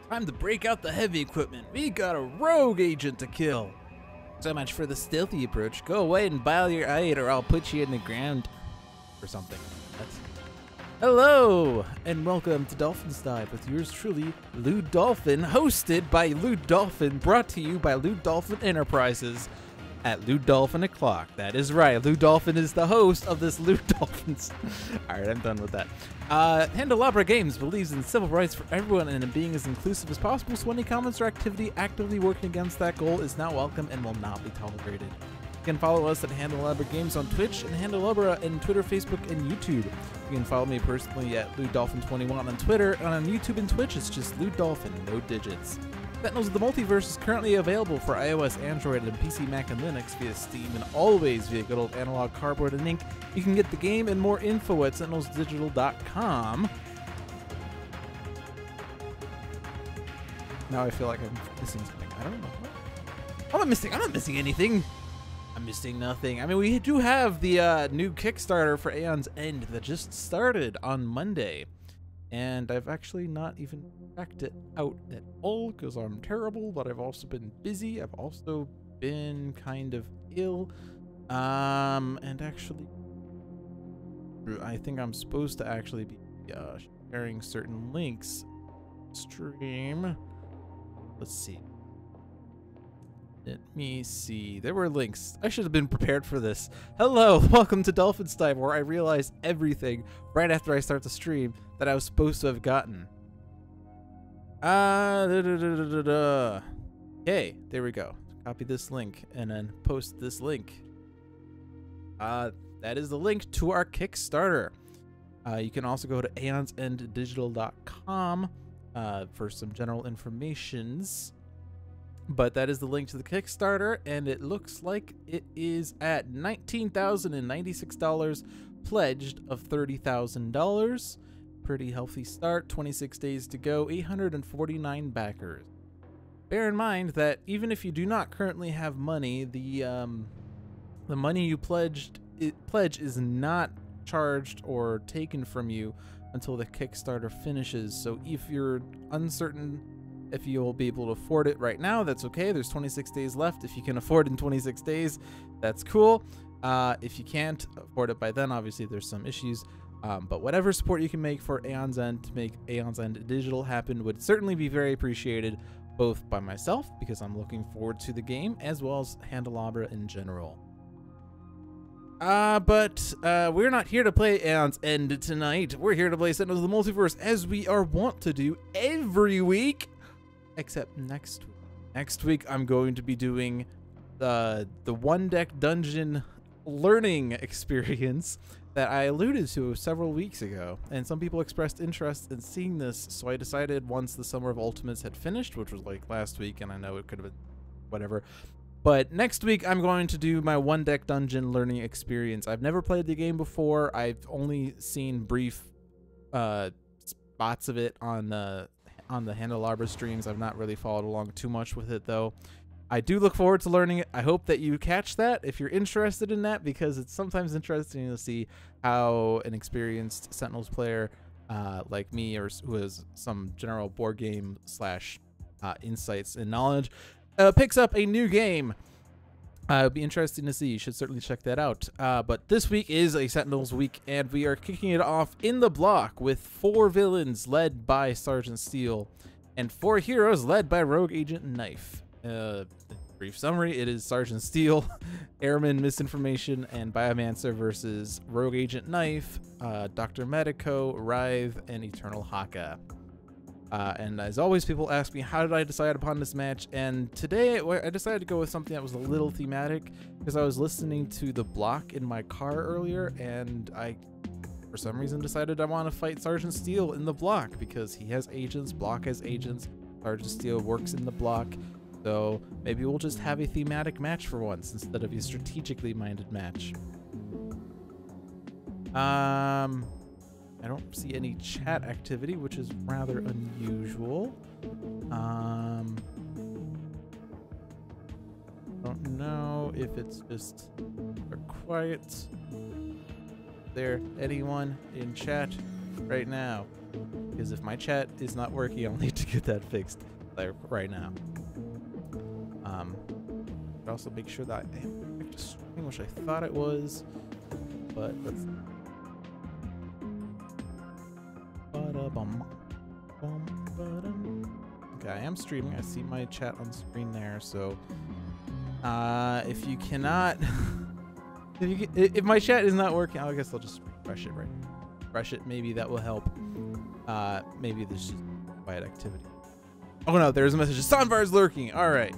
Time to break out the heavy equipment. We got a rogue agent to kill. So much for the stealthy approach. Go away and bile your eye or I'll put you in the ground. Or something. Hello, and welcome to Dolphin's Dive with yours truly, Lewd Dolphin, hosted by Lewd Dolphin, brought to you by Lewd Dolphin Enterprises at Lewd Dolphin o'clock. That is right, Lewd Dolphin is the host of this Lewd Dolphins. Alright, I'm done with that. Handelabra Games believes in civil rights for everyone and in being as inclusive as possible, so any comments or activity actively working against that goal is not welcome and will not be tolerated. You can follow us at Handelabra Games on Twitch and Handelabra in Twitter, Facebook, and YouTube. You can follow me personally at LewdDolphin21 on Twitter, and on YouTube and Twitch it's just Lewd Dolphin, no digits. Sentinels of the Multiverse is currently available for iOS, Android, and PC, Mac, and Linux via Steam, and always via good old analog cardboard and ink. You can get the game and more info at sentinelsdigital.com. Now I feel like I'm missing something. I don't know. I'm not missing anything. I'm missing nothing. I mean, we do have the new Kickstarter for Aeon's End that just started on Monday. And I've actually not even checked it out at all because I'm terrible, but I've also been busy. I've also been kind of ill. And actually, I think I'm supposed to actually be sharing certain links. Stream. Let's see. Let me see. There were links. I should have been prepared for this. Hello, welcome to Dolphin's Dive, where I realized everything right after I start the stream that I was supposed to have gotten. Okay, there we go. Copy this link and then post this link. That is the link to our Kickstarter. You can also go to aeonsenddigital.com for some general informations. But that is the link to the Kickstarter, and it looks like it is at $19,096 pledged of $30,000. Pretty healthy start, 26 days to go, 849 backers. Bear in mind that even if you do not currently have money, the money you pledge is not charged or taken from you until the Kickstarter finishes. So if you're uncertain if you'll be able to afford it right now, that's okay. There's 26 days left. If you can afford it in 26 days, that's cool. If you can't afford it by then, obviously there's some issues. But whatever support you can make for Aeon's End to make Aeon's End Digital happen would certainly be very appreciated, both by myself, because I'm looking forward to the game, as well as Handelabra in general. But we're not here to play Aeon's End tonight. We're here to play Sentinels of the Multiverse, as we are wont to do every week. Except next week. Next week, I'm going to be doing the one-deck dungeon learning experience that I alluded to several weeks ago. And some people expressed interest in seeing this, so I decided once the Summer of Ultimates had finished, which was like last week, and I know it could have been whatever. But next week, I'm going to do my one-deck dungeon learning experience. I've never played the game before. I've only seen brief spots of it on the Handelabra streams. I've not really followed along too much with it, though. I do look forward to learning it. I hope that you catch that if you're interested in that, because it's sometimes interesting to see how an experienced Sentinels player like me, or who has some general board game slash insights and knowledge, picks up a new game. It'll be interesting to see. You should certainly check that out. But this week is a Sentinels week, and we are kicking it off in the block with 4 villains led by Sergeant Steel and 4 heroes led by Rogue Agent Knife. Brief summary, it is Sergeant Steel, Ermine Misinformation, and Biomancer versus Rogue Agent Knife, Dr. Medico, Writhe, and Eternal Haka. And as always, people ask me, how did I decide upon this match? And today I decided to go with something that was a little thematic, because I was listening to the block in my car earlier, and I, for some reason, decided I want to fight Sergeant Steel in the block, because he has agents, block has agents, Sergeant Steel works in the block. So maybe we'll just have a thematic match for once, instead of a strategically minded match. I don't see any chat activity, which is rather unusual. Don't know if it's just quiet. Is there anyone in chat right now. Because if my chat is not working, I'll need to get that fixed right now. But also make sure that I am back to streaming, which I thought it was. But let's. Okay, I am streaming. I see my chat on screen there. So, if you cannot, if my chat is not working, I guess I'll just refresh it. Right, refresh it. Maybe that will help. Maybe there's just quiet activity. Oh no, there's a message. Sonvar's lurking. All right,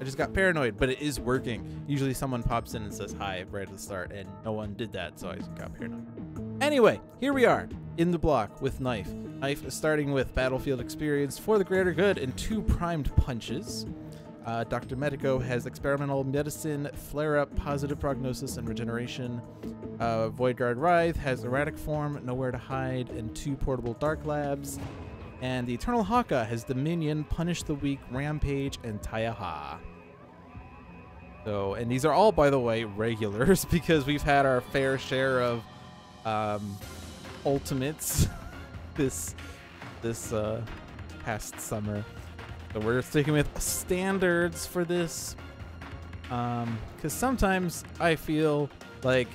I just got paranoid, but it is working. Usually someone pops in and says hi right at the start, and no one did that, so I just got paranoid. Anyway, here we are in the block with KNYFE. KNYFE is starting with battlefield experience for the greater good and 2 primed punches. Dr. Medico has experimental medicine, flare-up, positive prognosis, and regeneration. Void Guard Writhe has erratic form, nowhere to hide, and 2 portable dark labs. And the Eternal Haka has Dominion, Punish the Weak, Rampage, and Tayaha. So, and these are all, by the way, regulars because we've had our fair share of ultimates this past summer. So we're sticking with standards for this. Because sometimes I feel like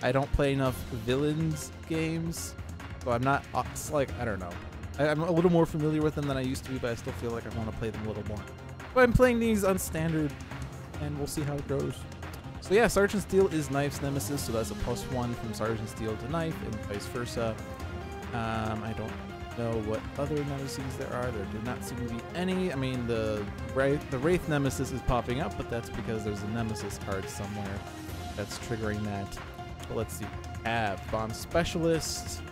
I don't play enough villains games. So I'm not, like, I don't know. I'm a little more familiar with them than I used to be, but I still feel like I want to play them a little more. But I'm playing these on standard, and we'll see how it goes. So yeah, Sergeant Steel is KNYFE's nemesis, so that's a +1 from Sergeant Steel to KNYFE, and vice versa. I don't know what other nemesis there are. There do not seem to be any. I mean, the Wraith nemesis is popping up, but that's because there's a nemesis card somewhere that's triggering that. But let's see. Bomb Specialist.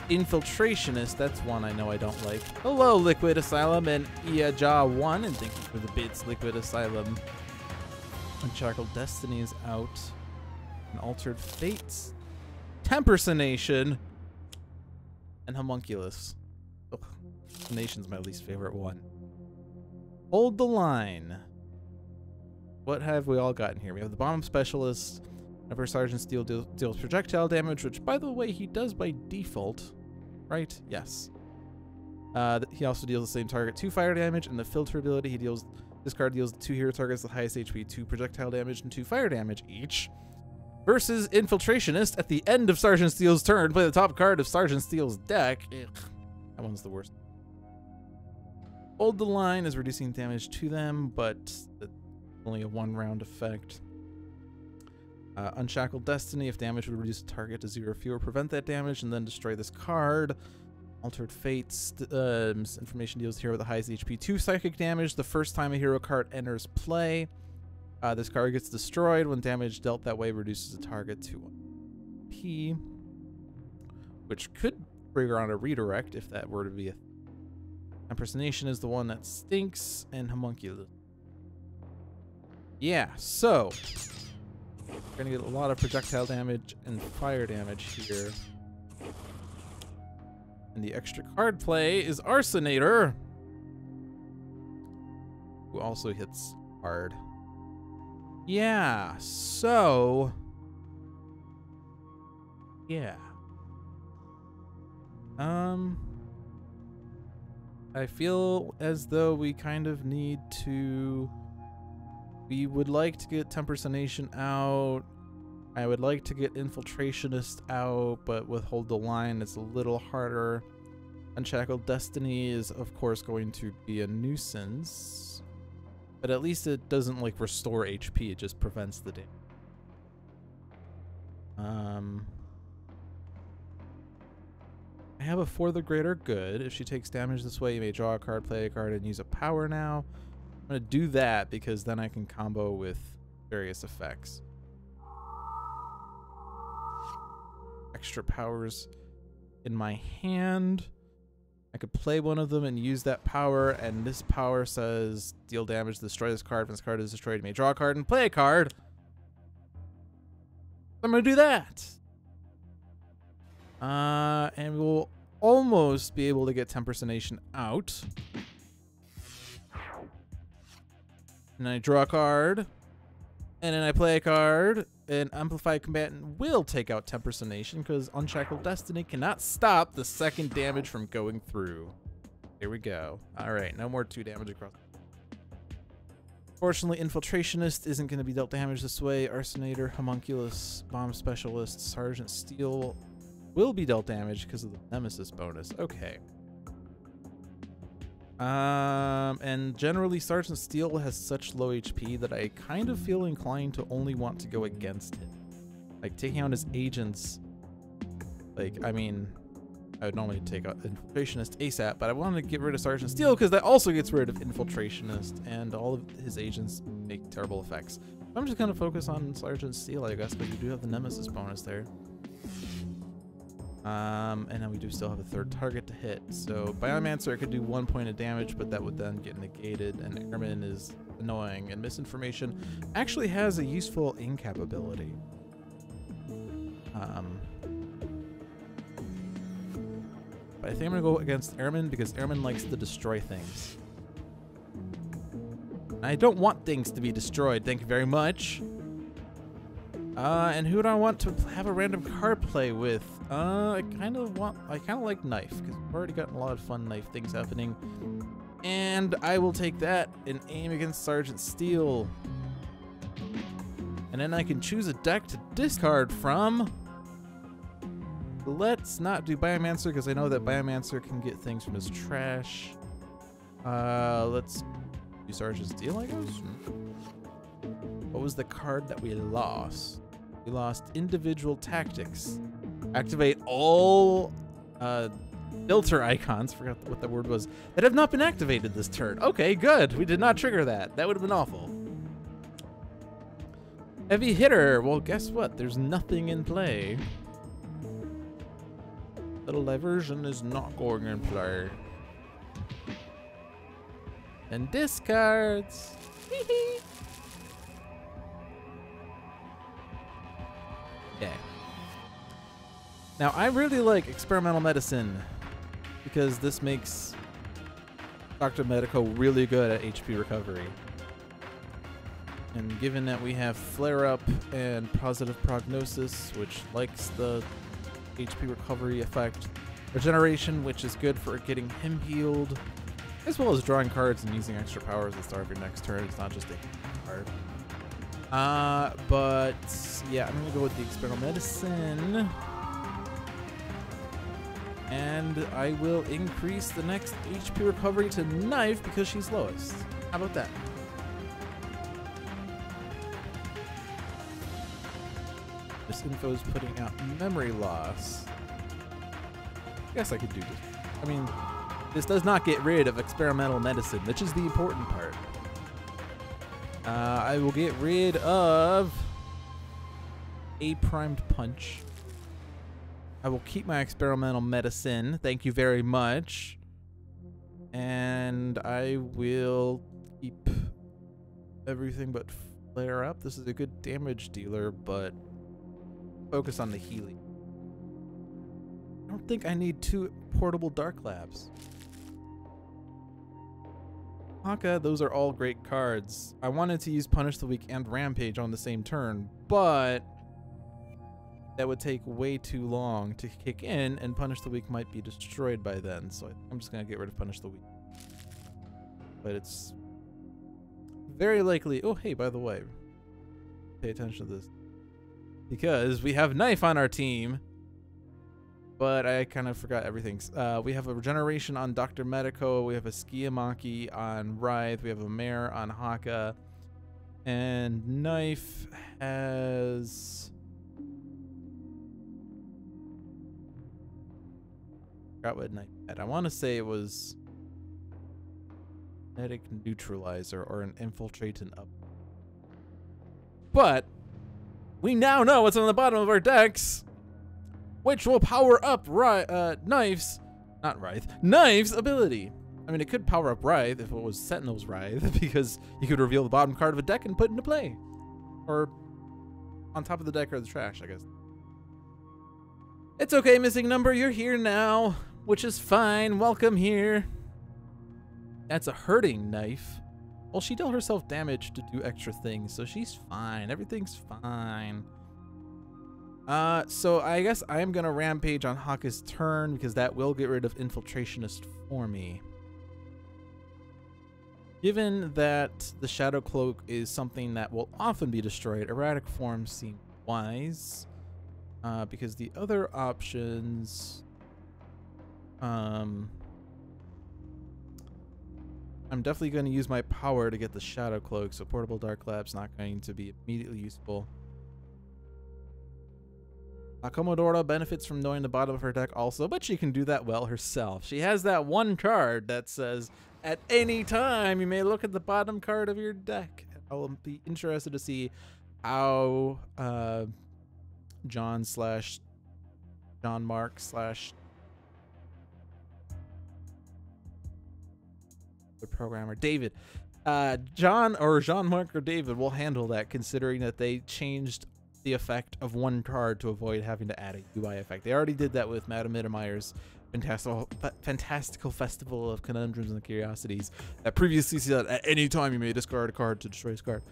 Infiltrationist, that's one I know I don't like. Hello, Liquid Asylum and Iaja1, and thank you for the bits, Liquid Asylum. Unshackled Destiny is out. And Altered Fates. Tempersonation. And Homunculus. Ugh. Nation's my least favorite one. Hold the line. What have we all gotten here? We have the Bomb Specialist. Whenever Sergeant Steel deals projectile damage, which, by the way, he does by default. Right? Yes. He also deals the same target 2 fire damage, and the filter ability, this card deals 2 hero targets the highest HP, 2 projectile damage, and 2 fire damage each. Versus Infiltrationist at the end of Sergeant Steel's turn. Play the top card of Sergeant Steel's deck. Ugh. That one's the worst. Hold the line is reducing damage to them, but it's only a 1-round effect. Unshackled Destiny, if damage would reduce a target to 0 or fewer, prevent that damage and then destroy this card. Altered Fates, information deals hero with the highest HP 2 psychic damage the first time a hero card enters play. This card gets destroyed when damage dealt that way reduces a target to 1 P, which could trigger on a redirect if that were to be a Impersonation is the one that stinks, and Homunculus. Yeah, so we're gonna get a lot of projectile damage and fire damage here. And the extra card play is Arsonator, who also hits hard. Yeah, so yeah. I feel as though we kind of need to. We would like to get Tempersonation out. I would like to get Infiltrationist out, but with Hold the Line, it's a little harder. Unshackled Destiny is, of course, going to be a nuisance. But at least it doesn't, like, restore HP. It just prevents the damage. I have a For the Greater Good. If she takes damage this way, you may draw a card, play a card, and use a power now. I'm going to do that because then I can combo with various effects. Extra powers in my hand. I could play one of them and use that power, and this power says deal damage, destroy this card. When this card is destroyed, you may draw a card and play a card. I'm going to do that. And we'll almost be able to get Tempersonation out. And then I draw a card. And then I play a card. an amplified combatant will take out 10% nation because Unshackled Destiny cannot stop the second damage from going through. Here we go. All right, no more 2 damage across. Fortunately, Infiltrationist isn't going to be dealt damage this way. Arsonator, Homunculus, Bomb Specialist, Sergeant Steel will be dealt damage because of the Nemesis bonus. Okay. And generally, Sergeant Steel has such low HP that I kind of feel inclined to only want to go against it. Like, taking out his agents. Like, I mean, I would normally take out Infiltrationist ASAP, but I wanted to get rid of Sergeant Steel because that also gets rid of Infiltrationist, and all of his agents make terrible effects. I'm just going to focus on Sergeant Steel, I guess, but you do have the Nemesis bonus there. And then we do still have a 3rd target to hit. So Biomancer could do 1 point of damage, but that would then get negated, and Ermine is annoying. And Misinformation actually has a useful incap ability. But I think I'm going to go against Ermine because Ermine likes to destroy things. I don't want things to be destroyed, thank you very much. And who do I want to have a random card play with? I kind of like Knife, because we've already gotten a lot of fun Knife things happening. And I will take that and aim against Sergeant Steel. And then I can choose a deck to discard from. Let's not do Biomancer, because I know that Biomancer can get things from his trash. Let's do Sergeant Steel, I guess. What was the card that we lost? We lost Individual Tactics. Activate all filter icons, forgot what the word was, that have not been activated this turn. Okay, good. We did not trigger that. That would have been awful. Heavy Hitter. Well, guess what? There's nothing in play. Little Diversion is not going in play. And discards. Okay. Now, I really like Experimental Medicine because this makes Dr. Medico really good at HP recovery. And given that we have Flare Up and Positive Prognosis, which likes the HP recovery effect, Regeneration, which is good for getting him healed, as well as drawing cards and using extra powers at the start of your next turn. It's not just a card. But yeah, I'm gonna go with the Experimental Medicine. And I will increase the next HP recovery to Knife because she's lowest. How about that? This info is putting out memory loss. I guess I could do this. I mean, this does not get rid of Experimental Medicine, which is the important part. I will get rid of a Primed Punch. I will keep my Experimental Medicine. Thank you very much. And I will keep everything but Flare Up. This is a good damage dealer, but focus on the healing. I don't think I need 2 portable Dark Labs. Haka, those are all great cards. I wanted to use Punish the Weak and Rampage on the same turn, but that would take way too long to kick in, and Punish the Weak might be destroyed by then, so I'm just going to get rid of Punish the Weak. But it's very likely... Oh, hey, by the way, pay attention to this. Because we have Knife on our team, but I kind of forgot everything. We have a Regeneration on Dr. Medico. We have a Guisemic on Writhe. We have a Mare on Haka. And Knife has... I forgot what Knife had. I want to say it was Kinetic Neutralizer or an Infiltrate and Up. But we now know what's on the bottom of our decks, which will power up Knife's ability. I mean, it could power up Writhe if it was Sentinels Writhe, because you could reveal the bottom card of a deck and put it into play. Or on top of the deck or the trash, I guess. It's okay, Missing Number, you're here now, which is fine. Welcome here. That's a hurting Knife. Well, she dealt herself damage to do extra things, so she's fine. Everything's fine. So I guess I am gonna rampage on Haka's turn because that will get rid of Infiltrationist for me. Given that the Shadow Cloak is something that will often be destroyed, erratic forms seem wise. Because the other options, I'm definitely going to use my power to get the Shadow Cloak, so Portable Dark Lab's not going to be immediately useful. Akomodora benefits from knowing the bottom of her deck also, but she can do that well herself. She has that one card that says, at any time, you may look at the bottom card of your deck. I'll be interested to see how John Mark the programmer David, John or Jean-Marc or David will handle that, considering that they changed the effect of one card to avoid having to add a UI effect. They already did that with Madame Mittermeier's fantastical festival of conundrums and curiosities that previously said at any time you may discard a card to destroy this card.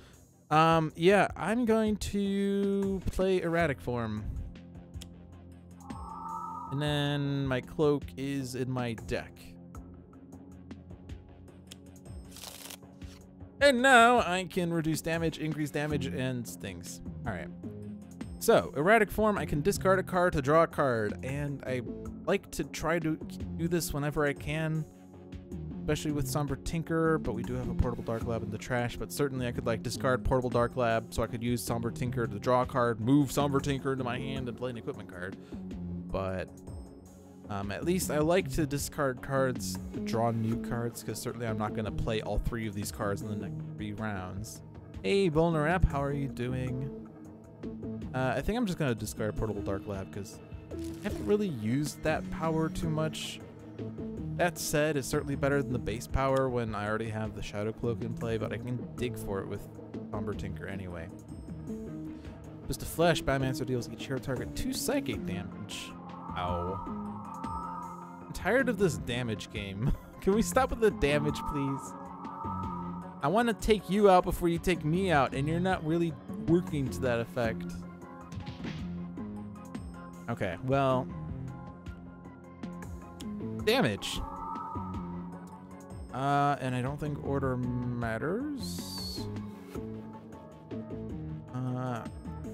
Yeah, I'm going to play erratic form. And then my cloak is in my deck. And now I can reduce damage, increase damage, and things. Alright. So, erratic form, I can discard a card to draw a card. And I like to try to do this whenever I can. Especially with Somber Tinker, but we do have a Portable Dark Lab in the trash. But certainly I could like discard Portable Dark Lab so I could use Somber Tinker to draw a card, move Somber Tinker into my hand, and play an equipment card. But at least I like to discard cards to draw new cards, because certainly I'm not going to play all 3 of these cards in the next 3 rounds. Hey, Bolnerap, how are you doing? I think I'm just going to discard Portable Dark Lab, because I haven't really used that power too much. That said, it's certainly better than the base power when I already have the Shadow Cloak in play, but I can dig for it with Somber Tinker anyway. Just a flash, Biomancer deals each hero target 2 psychic damage. Ow. I'm tired of this damage game. Can we stop with the damage, please? I want to take you out before you take me out, and you're not really working to that effect. Okay, well... damage. And I don't think order matters.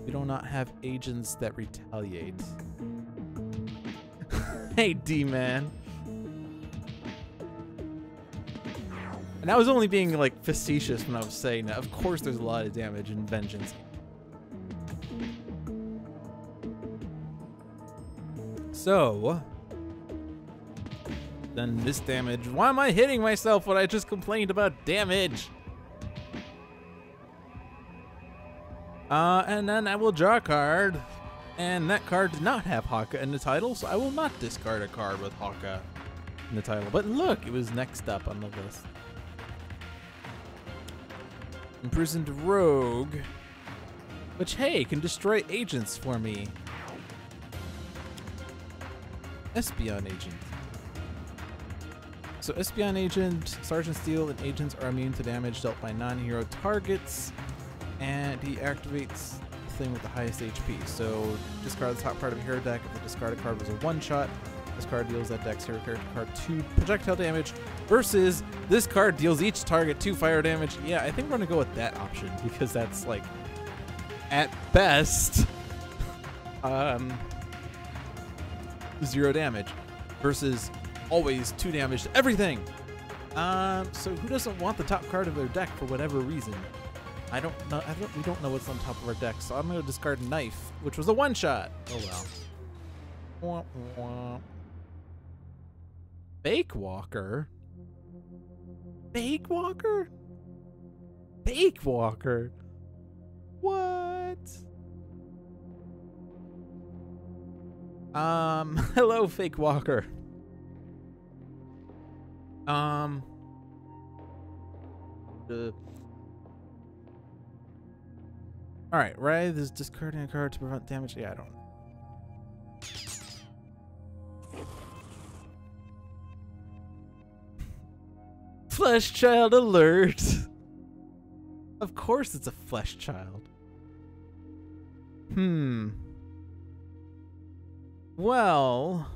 We do not have agents that retaliate. Hey, D-Man. And I was only being, like, facetious when I was saying that. Of course there's a lot of damage in Vengeance. So... then this damage. Why am I hitting myself when I just complained about damage? And then I will draw a card. And that card did not have Haka in the title, so I will not discard a card with Haka in the title. But look, it was next up on the list. Imprisoned Rogue. Which, hey, can destroy agents for me. Espion Agent. So Espion Agent, Sergeant Steel, and agents are immune to damage dealt by non-hero targets, and he activates the thing with the highest HP. So discard the top part of a hero deck. If the discarded card was a one-shot, this card deals that deck's hero character card 2 projectile damage, versus this card deals each target 2 fire damage. Yeah, I think we're gonna go with that option, because that's like, at best, 0 damage, versus always 2 damage to everything. So who doesn't want the top card of their deck for whatever reason? I don't know. We don't know what's on top of our deck, so I'm gonna discard Knife, which was a one-shot. Oh well. Wah, wah. Fake Walker. Fake Walker. Fake Walker. What? Hello, Fake Walker. Alright, Writhe is discarding a card to prevent damage. Yeah, I don't know. Flesh Child alert! Of course it's a Flesh Child. Well,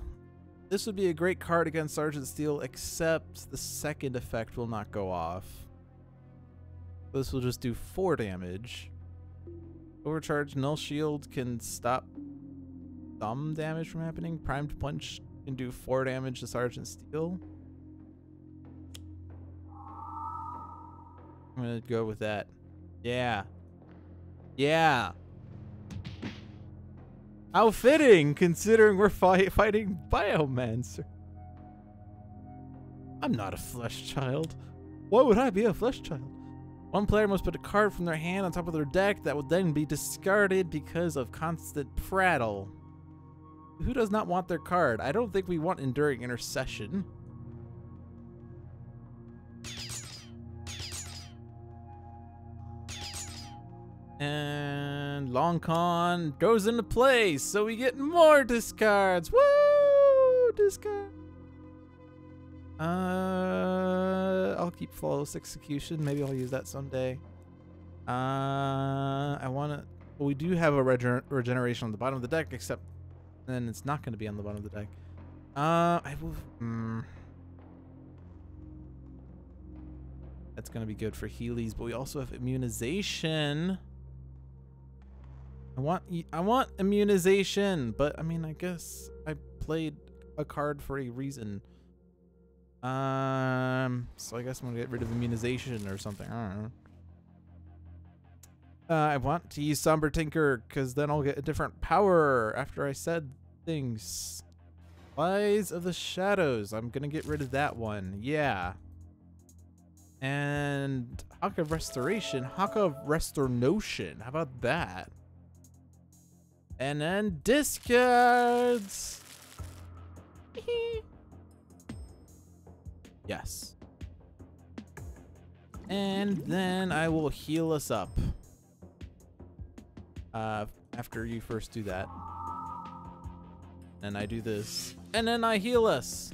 this would be a great card against Sergeant Steel, except the second effect will not go off. This will just do 4 damage. Overcharge Null Shield can stop some damage from happening. Primed Punch can do 4 damage to Sergeant Steel. I'm gonna go with that. Yeah. Yeah. How fitting, considering we're fighting Biomancer. I'm not a flesh child. Why would I be a flesh child? One player must put a card from their hand on top of their deck that would then be discarded because of constant prattle. Who does not want their card? I don't think we want Enduring Intercession. And Long Con goes into place, so we get more discards. Woo! Discard. I'll keep Flawless Execution. Maybe I'll use that someday. I want to. Well, we do have a regeneration on the bottom of the deck, except then it's not going to be on the bottom of the deck. I will. That's going to be good for Heelys, but we also have immunization. I want immunization, but I mean, I guess I played a card for a reason. So I guess I'm gonna get rid of immunization or something. I don't know. I want to use Somber Tinker because then I'll get a different power after I said things. Eyes of the Shadows. I'm gonna get rid of that one. Yeah. And Haka Restoration. Haka Restoration. How about that? And then discards. Yes. And then I will heal us up. After you first do that. And I do this. And then I heal us.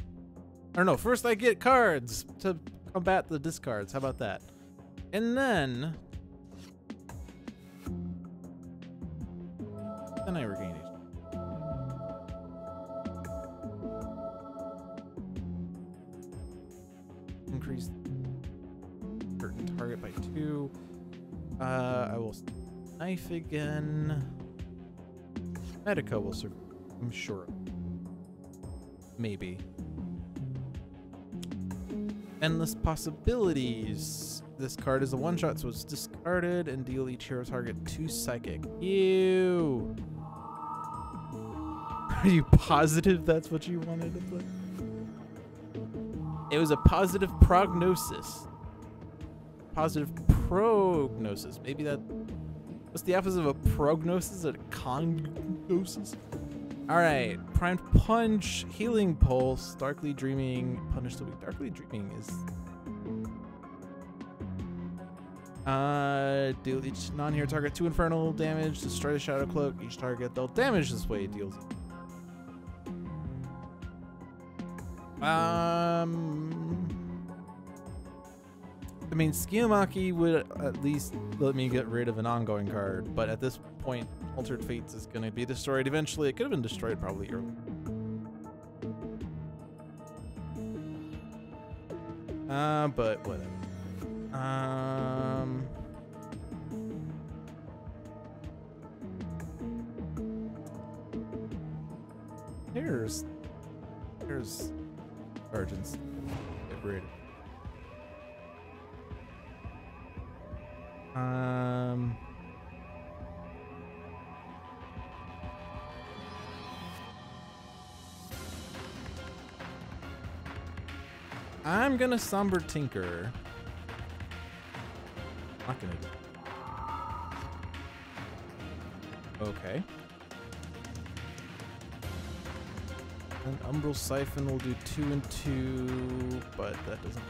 Or no, first I get cards to combat the discards. How about that? And then I regain it. Increase certain target by 2. I will knife again. Medico will survive, I'm sure. Maybe. Endless Possibilities. This card is a one-shot, so it's discarded and deal each hero target 2 psychic. Ew. Are you positive that's what you wanted to play? It was a positive prognosis. Positive prognosis. Maybe that... What's the opposite of a prognosis? A cognosis? Alright. Primed Punch. Healing Pulse. Darkly Dreaming. Punish the Weak. Darkly Dreaming is... deal each non-hero target 2 infernal damage. Destroy the Shadow Cloak. Each target dealt damage this way deals... I mean, Guisemic would at least let me get rid of an ongoing card, but at this point, Altered Fates is going to be destroyed eventually. It could have been destroyed probably earlier. But whatever. Here's Sergeants. Get rid. I'm gonna Somber Tinker. Not gonna do it. Okay. And Umbral Siphon will do 2 and 2, but that doesn't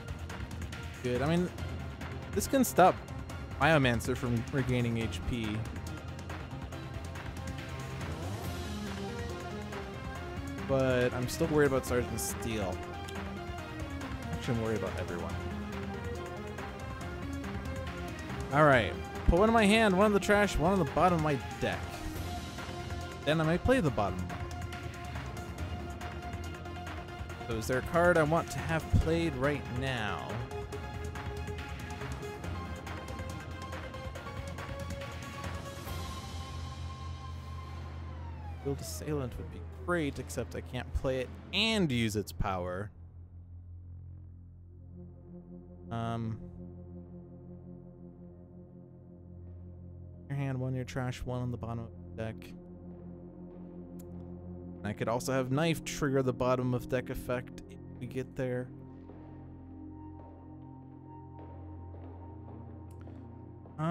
good. I mean, this can stop Biomancer from regaining HP. But I'm still worried about Sergeant Steel. Actually, I'm worried about everyone. Alright. Put one in my hand, one in the trash, one on the bottom of my deck. Then I might play the bottom. So is there a card I want to have played right now? Field Assailant would be great, except I can't play it and use its power. Your hand, one, your trash, one on the bottom of the deck. And I could also have Knife trigger the bottom of deck effect if we get there. I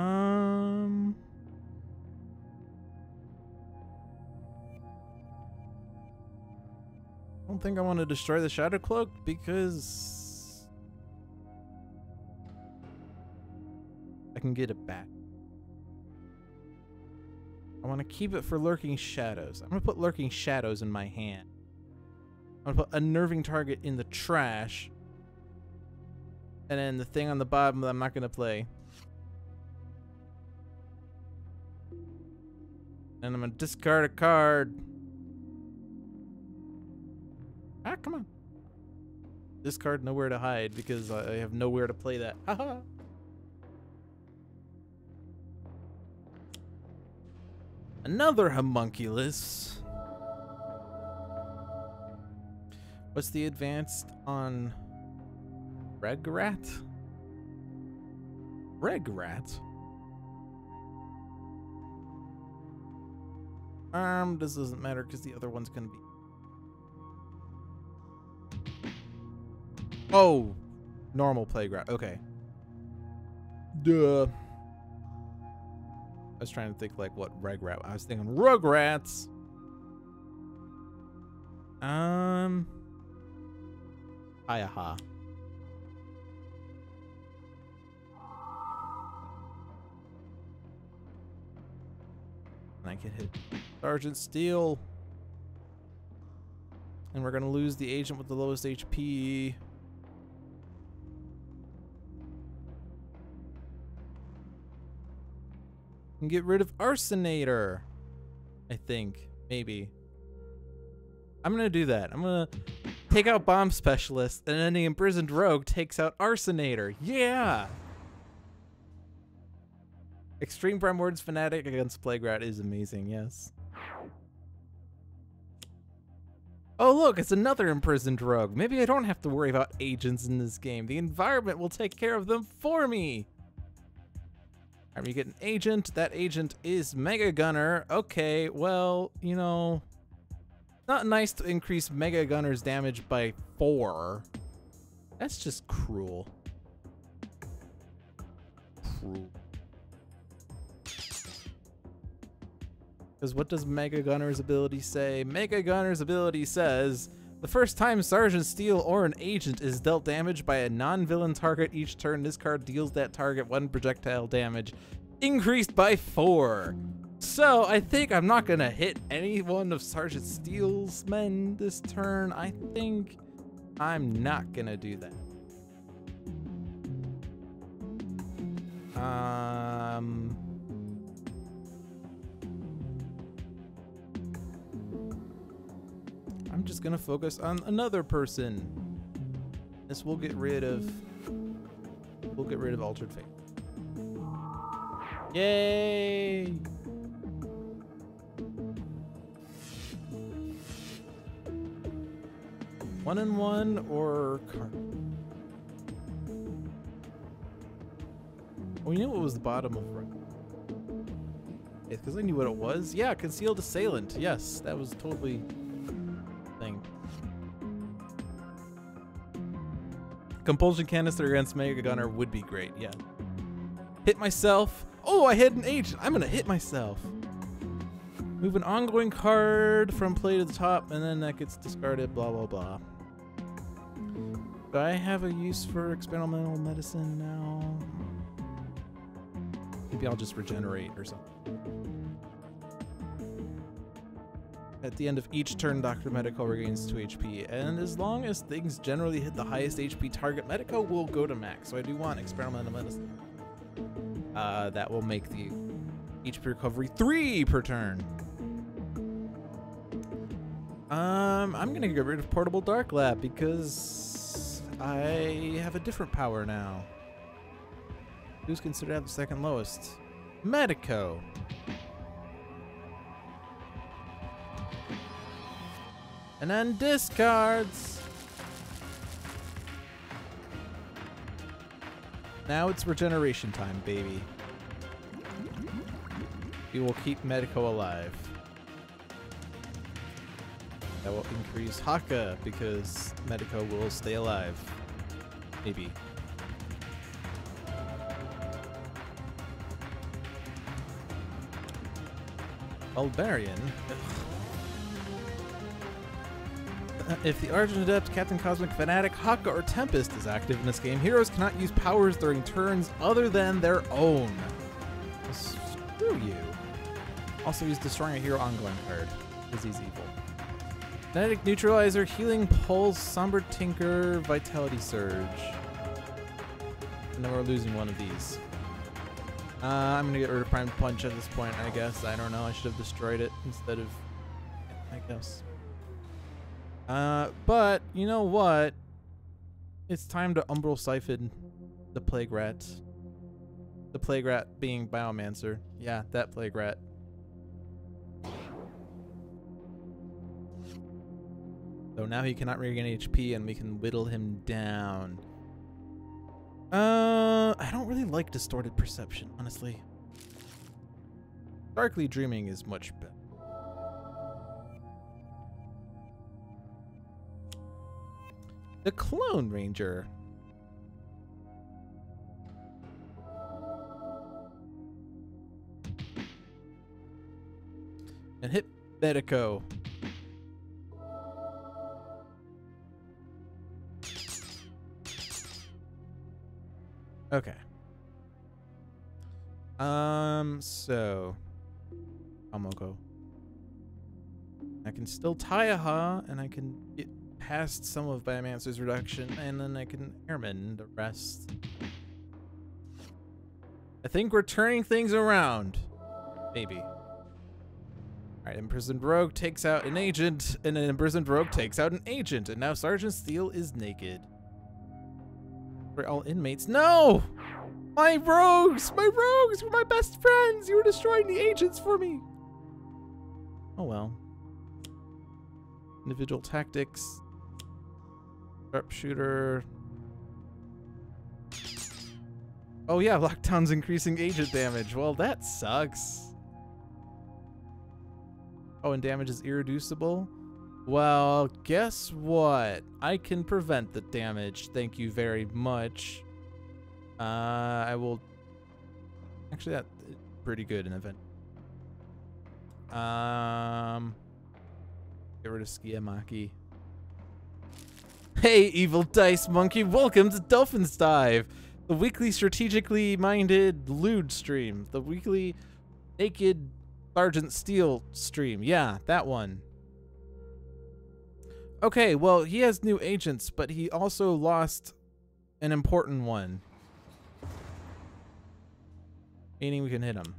don't think I want to destroy the Shadow Cloak because I can get it back. I want to keep it for Lurking Shadows. I'm going to put Lurking Shadows in my hand. I'm going to put Unnerving Target in the trash. And then the thing on the bottom that I'm not going to play. And I'm going to discard a card. Ah, come on. Discard nowhere to hide because I have nowhere to play that. Haha. Another homunculus. What's the advanced on Regrat? Regrat? This doesn't matter because the other one's gonna be. Oh, normal playground. Okay. Duh. I was trying to think like what Regrat. I was thinking Rugrats. Ayaha. And I can hit Sergeant Steel. And we're gonna lose the agent with the lowest HP. And get rid of Arsenator. I think. Maybe. I'm gonna do that. I'm gonna take out Bomb Specialist, and then the Imprisoned Rogue takes out Arsenator. Yeah! Extreme Primordials Fanatic against Plaguerat is amazing, yes. Oh look, it's another Imprisoned Rogue. Maybe I don't have to worry about agents in this game. The environment will take care of them for me! Alright, you get an agent. That agent is Mega Gunner. Okay, well, you know, not nice to increase Mega Gunner's damage by 4. That's just cruel. Cruel. Because what does Mega Gunner's ability say? Mega Gunner's ability says, the first time Sergeant Steel or an agent is dealt damage by a non-villain target each turn, this card deals that target 1 projectile damage, increased by 4. So I think I'm not gonna hit any one of Sergeant Steel's men this turn. I think I'm not gonna do that. I'm just gonna focus on another person. This will get rid of. We'll get rid of Altered Fate. Yay! One and one or card. Oh, you know what was the bottom of right? It's because I knew what it was. Yeah, Concealed Assailant. Yes, that was totally thing. Compulsion Canister against Mega Gunner would be great. Yeah. Hit myself. Oh, I hit an agent. I'm gonna hit myself. Move an ongoing card from play to the top, and then that gets discarded. Blah blah blah. Do I have a use for experimental medicine now? Maybe I'll just regenerate or something. At the end of each turn, Dr. Medico regains 2 HP, and as long as things generally hit the highest HP target, Medico will go to max. So I do want experimental medicine. That will make the HP recovery 3 per turn. I'm gonna get rid of Portable Dark Lab because I have a different power now. Who's considered to have the second lowest? Medico. And then discards. Now it's regeneration time, baby. We will keep Medico alive. That will increase Haka because Medico will stay alive. Maybe. Barbarian. If the Argent Adept, Captain Cosmic Fanatic, Haka, or Tempest is active in this game, heroes cannot use powers during turns other than their own. Screw you. Also, he's destroying a hero ongoing card because he's evil. Kinetic Neutralizer, Healing Pulse, Somber Tinker, Vitality Surge. And then we're losing one of these. I'm gonna get rid of Prime Punch at this point, I guess. I don't know. I should have destroyed it instead of... I guess. But, you know what? It's time to Umbral Siphon the Plague Rat. The Plague Rat being Biomancer. Yeah, that Plague Rat. So now he cannot regain HP and we can whittle him down. I don't really like Distorted Perception, honestly. Darkly Dreaming is much better. The Clone Ranger. And hit Medico. Okay. So Amoko. I can still Taiaha, and I can get past some of Biomancer's reduction, and then I can Ermine the rest. I think we're turning things around. Maybe. Alright, Imprisoned Rogue takes out an agent, and an Imprisoned Rogue takes out an agent, and now Sergeant Steele is naked. For all inmates. No! My rogues! My rogues were my best friends! You were destroying the agents for me! Oh well. Individual tactics. Sharpshooter. Oh yeah, Lockdown's increasing agent damage. Well, that sucks. Oh, and damage is irreducible? Well, guess what? I can prevent the damage. Thank you very much. I will... Actually, that's pretty good in event. Get rid of Skiamaki. Hey, evil dice monkey! Welcome to Dolphin's Dive! The weekly strategically minded lewd stream. The weekly naked Sergeant Steele stream. Yeah, that one. Okay, well, he has new agents, but he also lost an important one. Meaning we can hit him.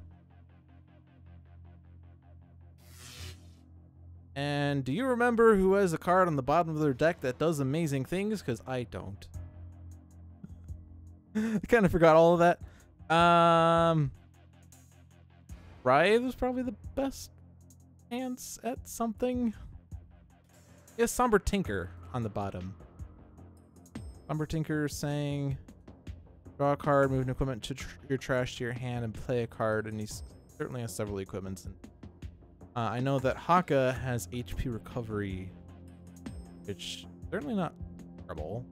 And do you remember who has a card on the bottom of their deck that does amazing things? Because I don't. I kind of forgot all of that. Writhe was probably the best chance at something. He has Somber Tinker on the bottom. Somber Tinker saying, draw a card, move an equipment to your trash to your hand, and play a card. And he certainly has several equipments. And I know that Haka has HP recovery, which certainly not terrible.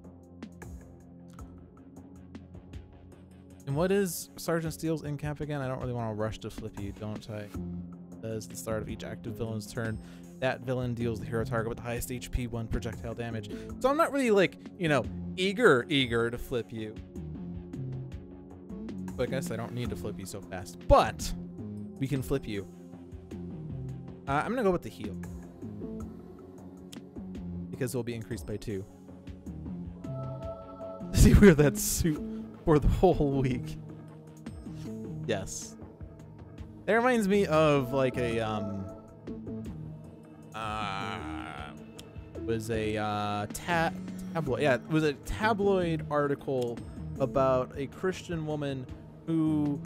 And what is Sergeant Steele's incap again? I don't really want to rush to flip you, don't I? As the start of each active villain's turn, that villain deals the hero target with the highest HP 1 projectile damage. So I'm not really like, you know, eager to flip you. But I guess I don't need to flip you so fast. But we can flip you. I'm gonna go with the heal. Because it'll be increased by 2. See, wear that suit for the whole week. Yes. That reminds me of like a was a tabloid. Yeah, it was a tabloid article about a Christian woman who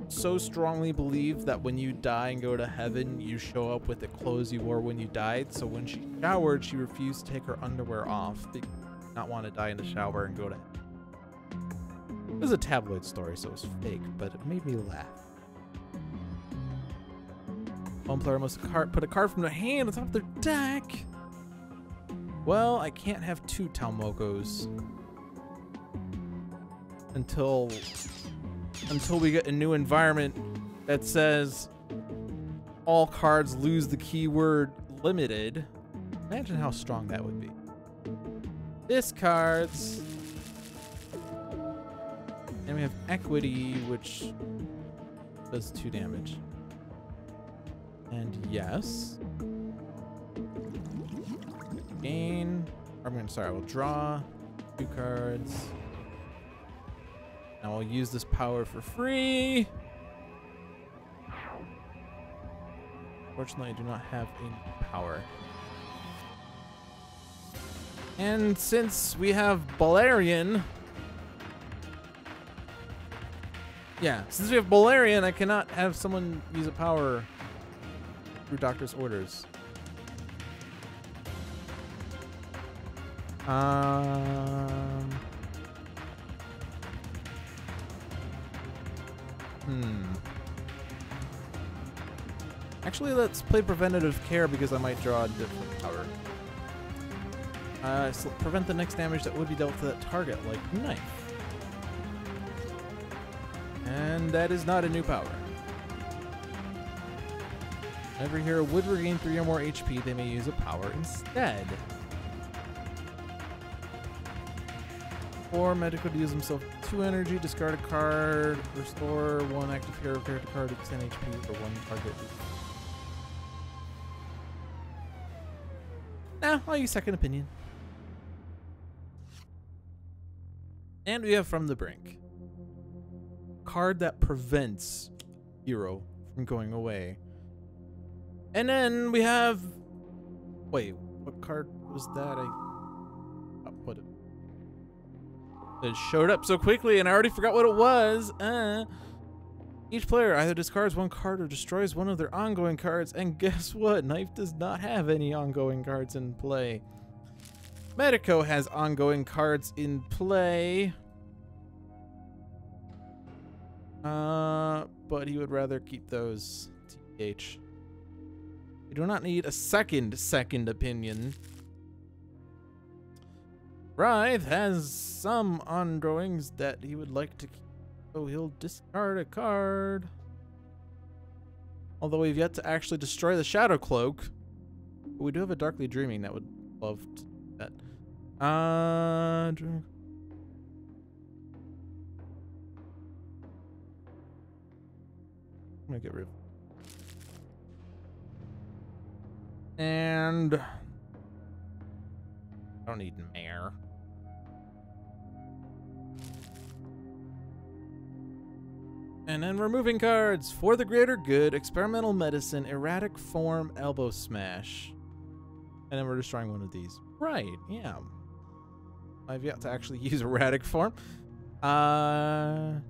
so strongly believed that when you die and go to heaven, you show up with the clothes you wore when you died. So when she showered, she refused to take her underwear off because she did not want to die in the shower and go to heaven. It was a tabloid story, so it was fake, but it made me laugh. One player must put a card from their hand on top of their deck. Well, I can't have 2 Talmogos until we get a new environment that says all cards lose the keyword limited. Imagine how strong that would be. Discards. And we have equity, which does 2 damage. And yes. Gain. I will draw 2 cards. Now I'll use this power for free. Fortunately, I do not have any power. And since we have Balerion... Yeah, since we have Balerion, I cannot have someone use a power through Doctor's orders. Actually, let's play Preventative Care because I might draw a different power. So prevent the next damage that would be dealt to that target, like Knife. And that is not a new power. Every hero would regain 3 or more HP. They may use a power instead. Or Medico to use himself 2 energy, discard a card, restore 1 active hero character card to 10 HP for 1 target. Nah, I'll use Second Opinion. And we have From the Brink. Card that prevents hero from going away. And then we have... Wait, what card was that? What? It showed up so quickly and I already forgot what it was. Each player either discards 1 card or destroys 1 of their ongoing cards. And guess what? Knife does not have any ongoing cards in play. Medico has ongoing cards in play. But he would rather keep those. TH. You do not need a second opinion. Writhe has some ongoings that he would like to keep, so he'll discard a card. Although we've yet to actually destroy the Shadow Cloak. But we do have a Darkly Dreaming that would love to do that. I'm gonna get rid of it. And I don't need Mare. And then removing cards. For the Greater Good, Experimental Medicine, Erratic Form, Elbow Smash. And then we're destroying 1 of these. Right, yeah. I've yet to actually use Erratic Form. But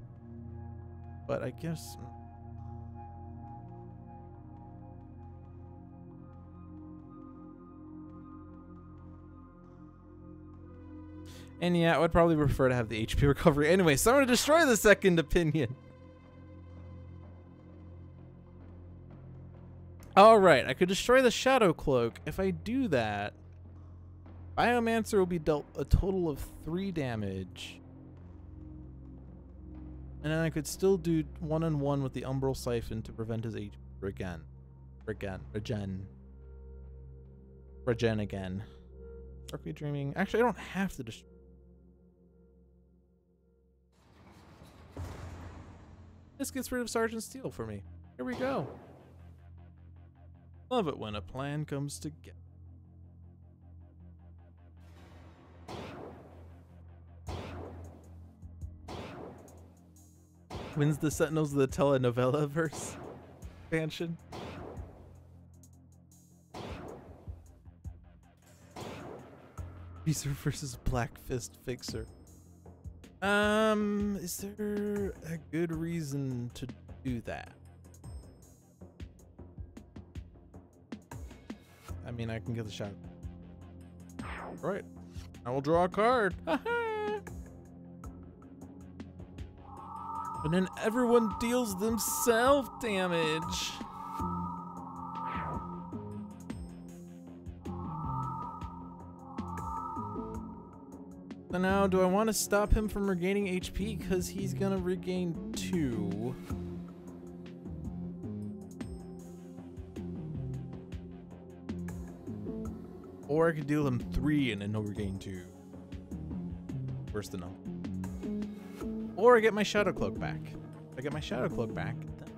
I guess... And yeah, I would probably prefer to have the HP recovery. Anyway, so I'm going to destroy the Second Opinion. Alright, I could destroy the Shadow Cloak. If I do that, Biomancer will be dealt a total of 3 damage. And then I could still do 1-on-1 with the Umbral Siphon to prevent his HP regen again. Darkly Dreaming. Actually, I don't have to destroy. This gets rid of Sergeant Steel for me. Here we go. Love it when a plan comes together. When's the Sentinels of the telenovela verse expansion? Freezer versus Black Fist Fixer. Is there a good reason to do that? I mean, I can get the shot. All right. I will draw a card. And then everyone deals themselves damage. So now, do I want to stop him from regaining HP? Because he's going to regain 2. Or I could deal him 3 and then he'll regain 2. Worse than no. Or I get my Shadow Cloak back. If I get my Shadow Cloak back, then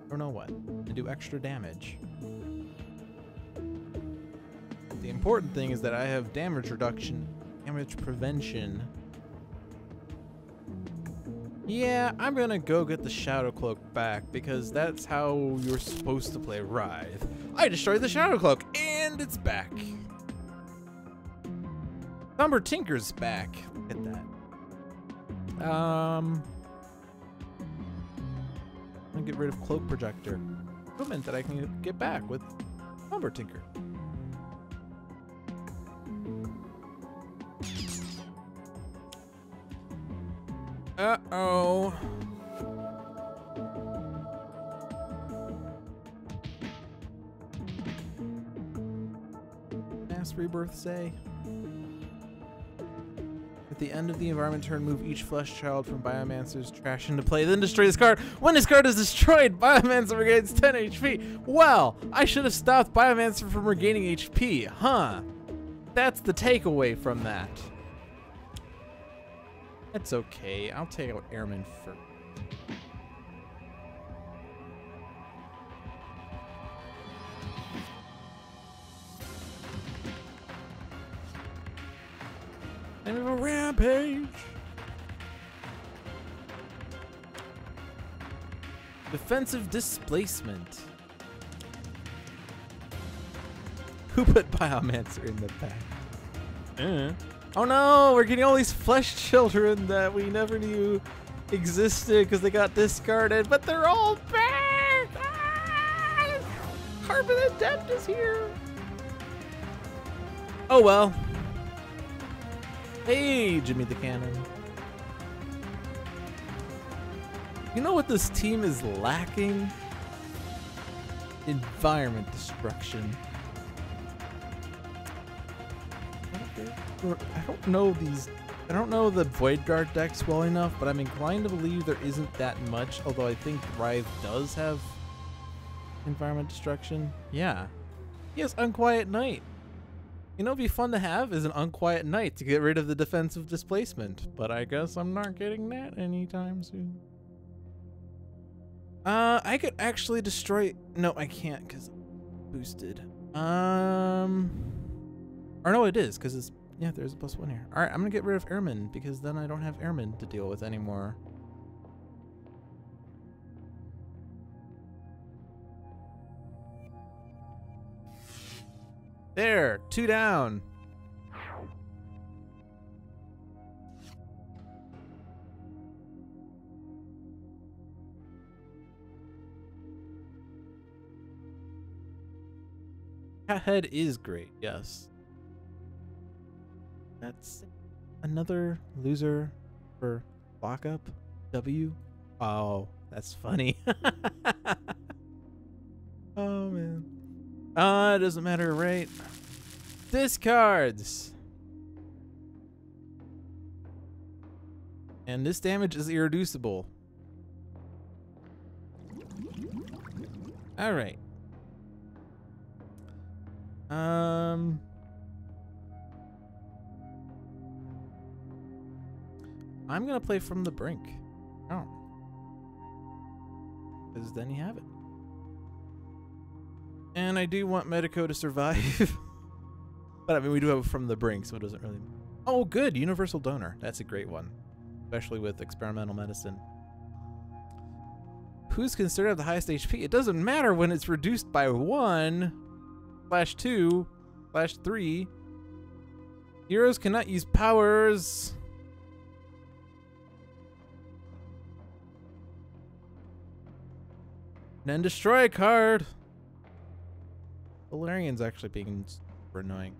I don't know what. I do extra damage. The important thing is that I have damage reduction, damage prevention. Yeah, I'm gonna go get the Shadow Cloak back because that's how you're supposed to play Writhe. I destroyed the Shadow Cloak and it's back. Somber Tinker's back. Look at that. I'm gonna get rid of Cloak Projector. Equipment that I can get back with Somber Tinker. Uh-oh. Mass Rebirth say. At the end of the environment turn, move each flesh child from Biomancer's trash into play, then destroy this card. When this card is destroyed, Biomancer regains 10 HP. Well, I should have stopped Biomancer from regaining HP, huh? That's the takeaway from that. That's okay. I'll take out Ermine first. And we have a rampage. Defensive displacement. Who put Biomancer in the pack? Oh no, we're getting all these flesh children that we never knew existed because they got discarded, but they're all back! Ah! Carbon Adept is here! Oh well. Hey, Jimmy the Cannon. You know what this team is lacking? Environment destruction. I don't know the Void Guard decks well enough, but I'm inclined to believe there isn't that much, although I think Writhe does have environment destruction. Yeah. He has Unquiet Night. You know, it'd be fun to have is an Unquiet Night to get rid of the defensive displacement, but I guess I'm not getting that anytime soon. I could actually destroy... No, I can't because it's boosted. Or no, it is because it's... Yeah, there's a +1 here. All right, I'm going to get rid of Ermine because then I don't have Ermine to deal with anymore. There, 2 down. Cat Head is great, yes. That's another loser for lockup. W. Oh, that's funny. Oh man. It doesn't matter, right? Discards. And this damage is irreducible. All right. I'm gonna play From the Brink. Oh. Because then you have it. And I do want Medico to survive. But I mean, we do have From the Brink, so it doesn't really... Oh, good! Universal Donor. That's a great one. Especially with experimental medicine. Who's considered to have the highest HP? It doesn't matter when it's reduced by 1/2. /3. Heroes cannot use powers. Then destroy a card. Valerian's actually being super annoying.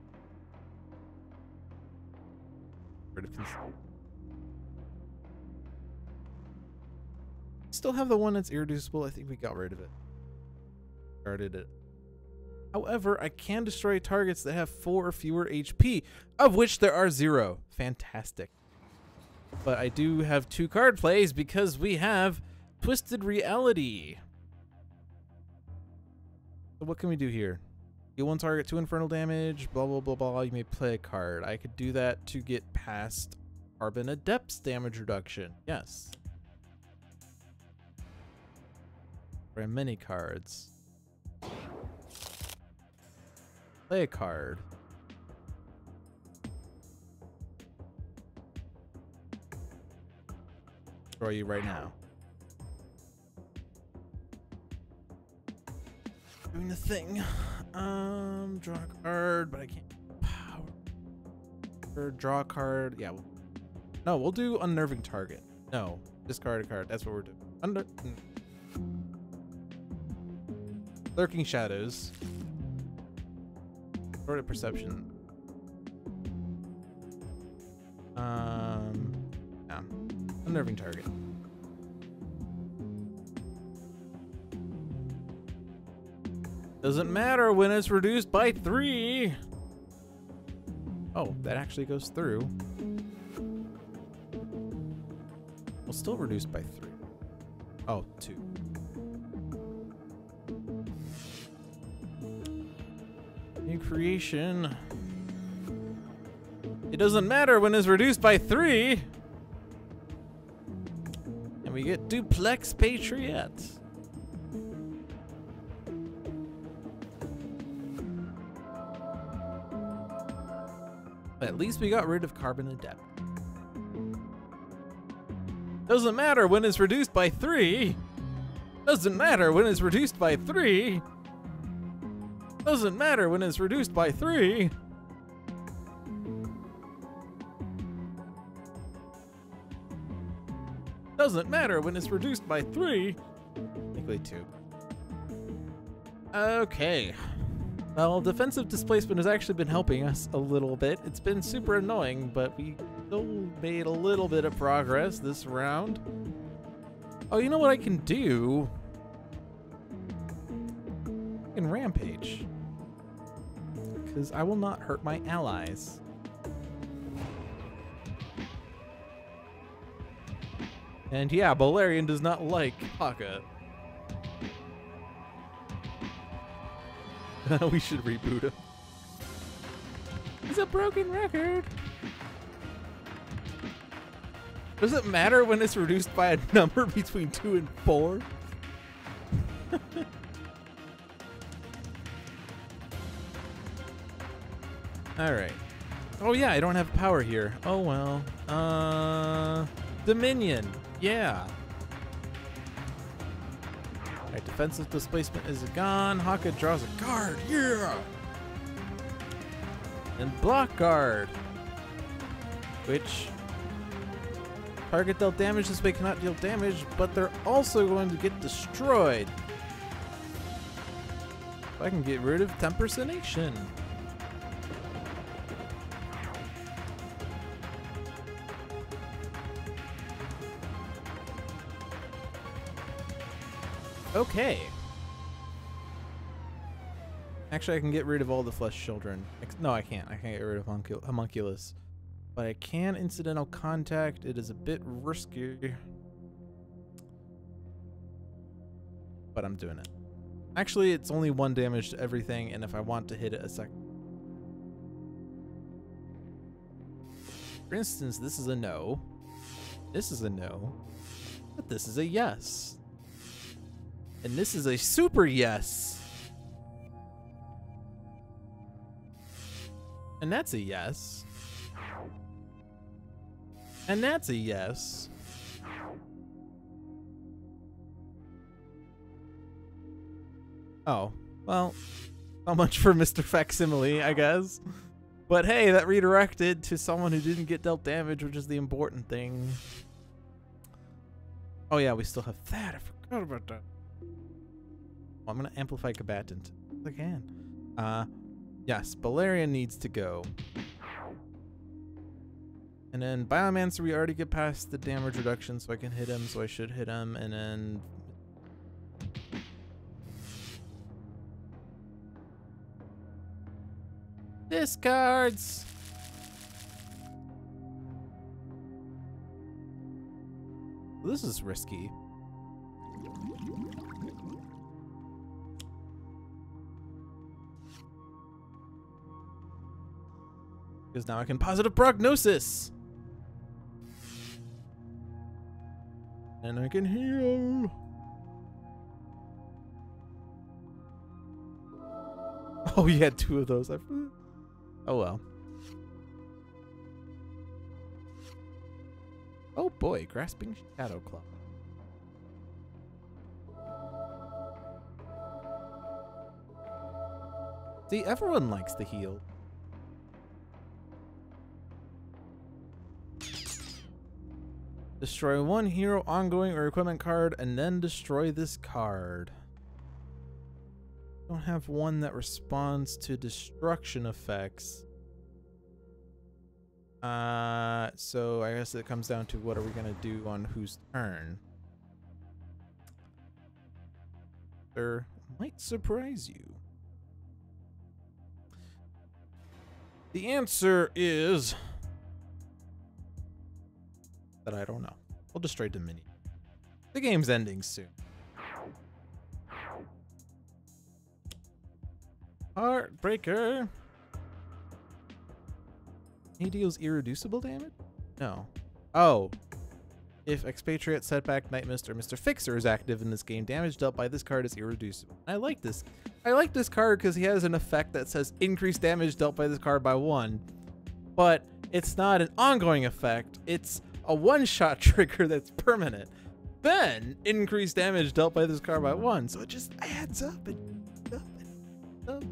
Still have the one that's irreducible. I think we got rid of it. Guarded it. However, I can destroy targets that have 4 or fewer HP, of which there are 0. Fantastic. But I do have 2 card plays because we have Twisted Reality. So what can we do here? Deal 1 target 2 infernal damage, blah, blah, blah, blah. You may play a card. I could do that to get past Carbon Adept's damage reduction. Yes. There are many cards. Play a card. Destroy you right now. Doing the thing. Draw a card, but I can't. Power. Or draw a card. Yeah. No, we'll do Unnerving Target. No, discard a card. That's what we're doing. Lurking Shadows. Distorted Perception. Yeah. Unnerving Target. Doesn't matter when it's reduced by 3. Oh, that actually goes through. Well, still reduced by 3. Oh, 2. New creation. It doesn't matter when it's reduced by 3. And we get Duplex Patriot. At least we got rid of Carbon Adept. Doesn't matter when it's reduced by 3. Doesn't matter when it's reduced by 3. Doesn't matter when it's reduced by 3. Doesn't matter when it's reduced by 3. Technically 2. Okay. Well, defensive displacement has actually been helping us a little bit. It's been super annoying, but we still made a little bit of progress this round. Oh, you know what I can do? I can rampage. Because I will not hurt my allies. And yeah, Bolarian does not like Haka. We should reboot him. He's a broken record. Does it matter when it's reduced by a number between 2 and 4? Alright. Oh yeah, I don't have power here. Oh well. Dominion. Yeah. Alright, defensive displacement is gone. Haka draws a card. Yeah! And block guard. Which target dealt damage this way cannot deal damage, but they're also going to get destroyed. So I can get rid of Tempersonation. Okay. Actually, I can get rid of all the flesh children. No, I can't. I can't get rid of homunculus. But I can incidental contact. It is a bit risky. But I'm doing it. Actually, it's only 1 damage to everything, and if I want to hit it a second. For instance, this is a no. This is a no. But this is a yes. And this is a super yes. And that's a yes. And that's a yes. Oh, well, So much for Mr. Facsimile, I guess. But hey, that redirected to someone who didn't get dealt damage, which is the important thing. Oh yeah, we still have that. I forgot about that. I'm gonna amplify combatant if I can. Yes, Balerion needs to go. And then Biomancer, we already get past the damage reduction, so I can hit him, so I should hit him, and then discards. This is risky. Because now I can positive prognosis. And I can heal. Oh, you had 2 of those. Oh well. Oh boy, grasping shadow claw. See, everyone likes to heal. Destroy 1 hero ongoing or equipment card and then destroy this card. Don't have one that responds to destruction effects. So I guess it comes down to what are we gonna do on whose turn. There might surprise you. The answer is that I don't know. We'll destroy Dominion. The game's ending soon. Heartbreaker. He deals irreducible damage? No. Oh. If Expatriate, Setback, Nightmist, or Mr. Fixer is active in this game, damage dealt by this card is irreducible. I like this. I like this card because he has an effect that says increased damage dealt by this card by 1. But it's not an ongoing effect. It's a one-shot trigger that's permanent. Then increased damage dealt by this card by 1. So it just adds up and up and up.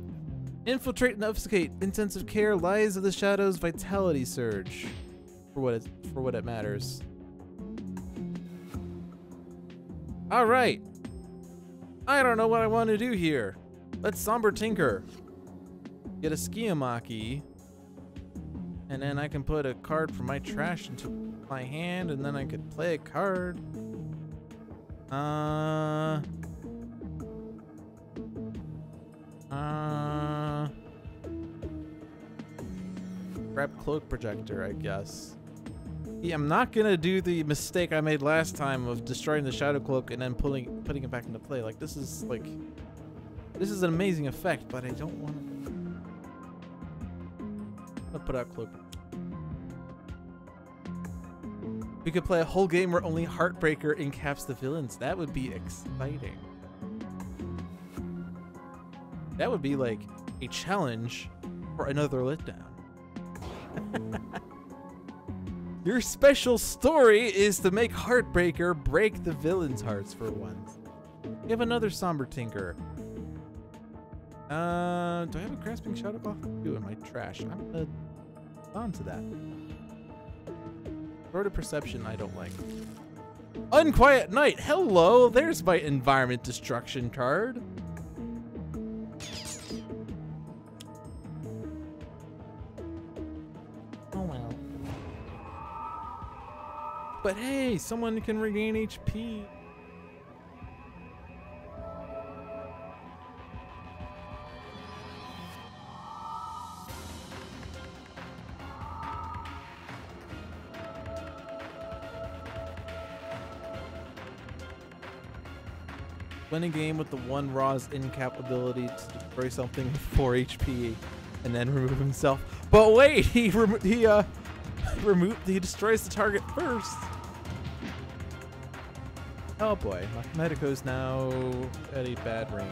Infiltrate and obfuscate. Intensive care. Lies of the Shadows. Vitality surge. For what it matters. All right. I don't know what I want to do here. Let's Somber Tinker. Get a Skiamaki. And then I can put a card from my trash into my hand, and then I could play a card. Grab Cloak Projector, I guess. Yeah, I'm not gonna do the mistake I made last time of destroying the Shadow Cloak and then putting it back into play. Like, this is an amazing effect, but I don't want to put out Cloak. We could play a whole game where only Heartbreaker encaps the villains. That would be exciting. That would be like a challenge for another letdown. Your special story is to make Heartbreaker break the villains' hearts for once. We have another Somber Tinker. Do I have a Grasping Shadow Claw? I do in my trash. I'm gonna on to that. Sort of Perception I don't like. Unquiet Night. Hello, there's my Environment Destruction card. Oh well. But hey, someone can regain HP. Win a game with the 1 Raw's incap ability to destroy something with 4 HP and then remove himself. But wait, he destroys the target first. Oh boy, Medico's now at a bad range.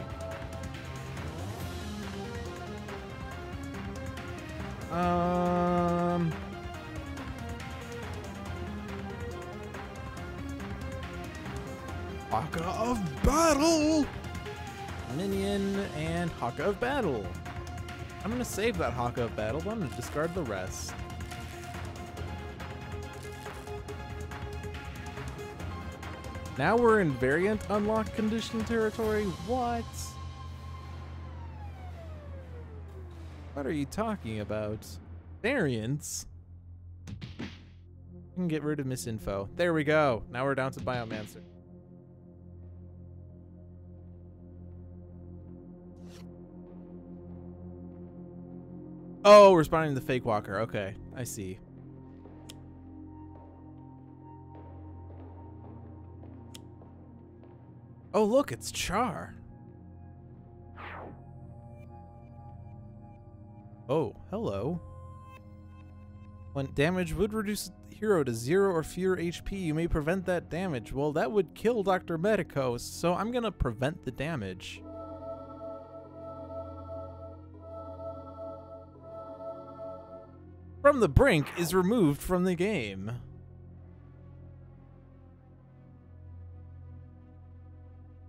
Haka of Battle! Minion, and Haka of Battle. I'm going to save that Haka of Battle, but I'm going to discard the rest. Now we're in variant unlock condition territory. What? What are you talking about? Variants? I can get rid of misinfo. There we go. Now we're down to Biomancer. Oh, responding to the fake walker. Okay, I see. Oh, look, it's Char. Oh, hello. When damage would reduce hero to 0 or fewer HP, you may prevent that damage. Well, that would kill Dr. Medico, so I'm gonna prevent the damage. From the Brink is removed from the game.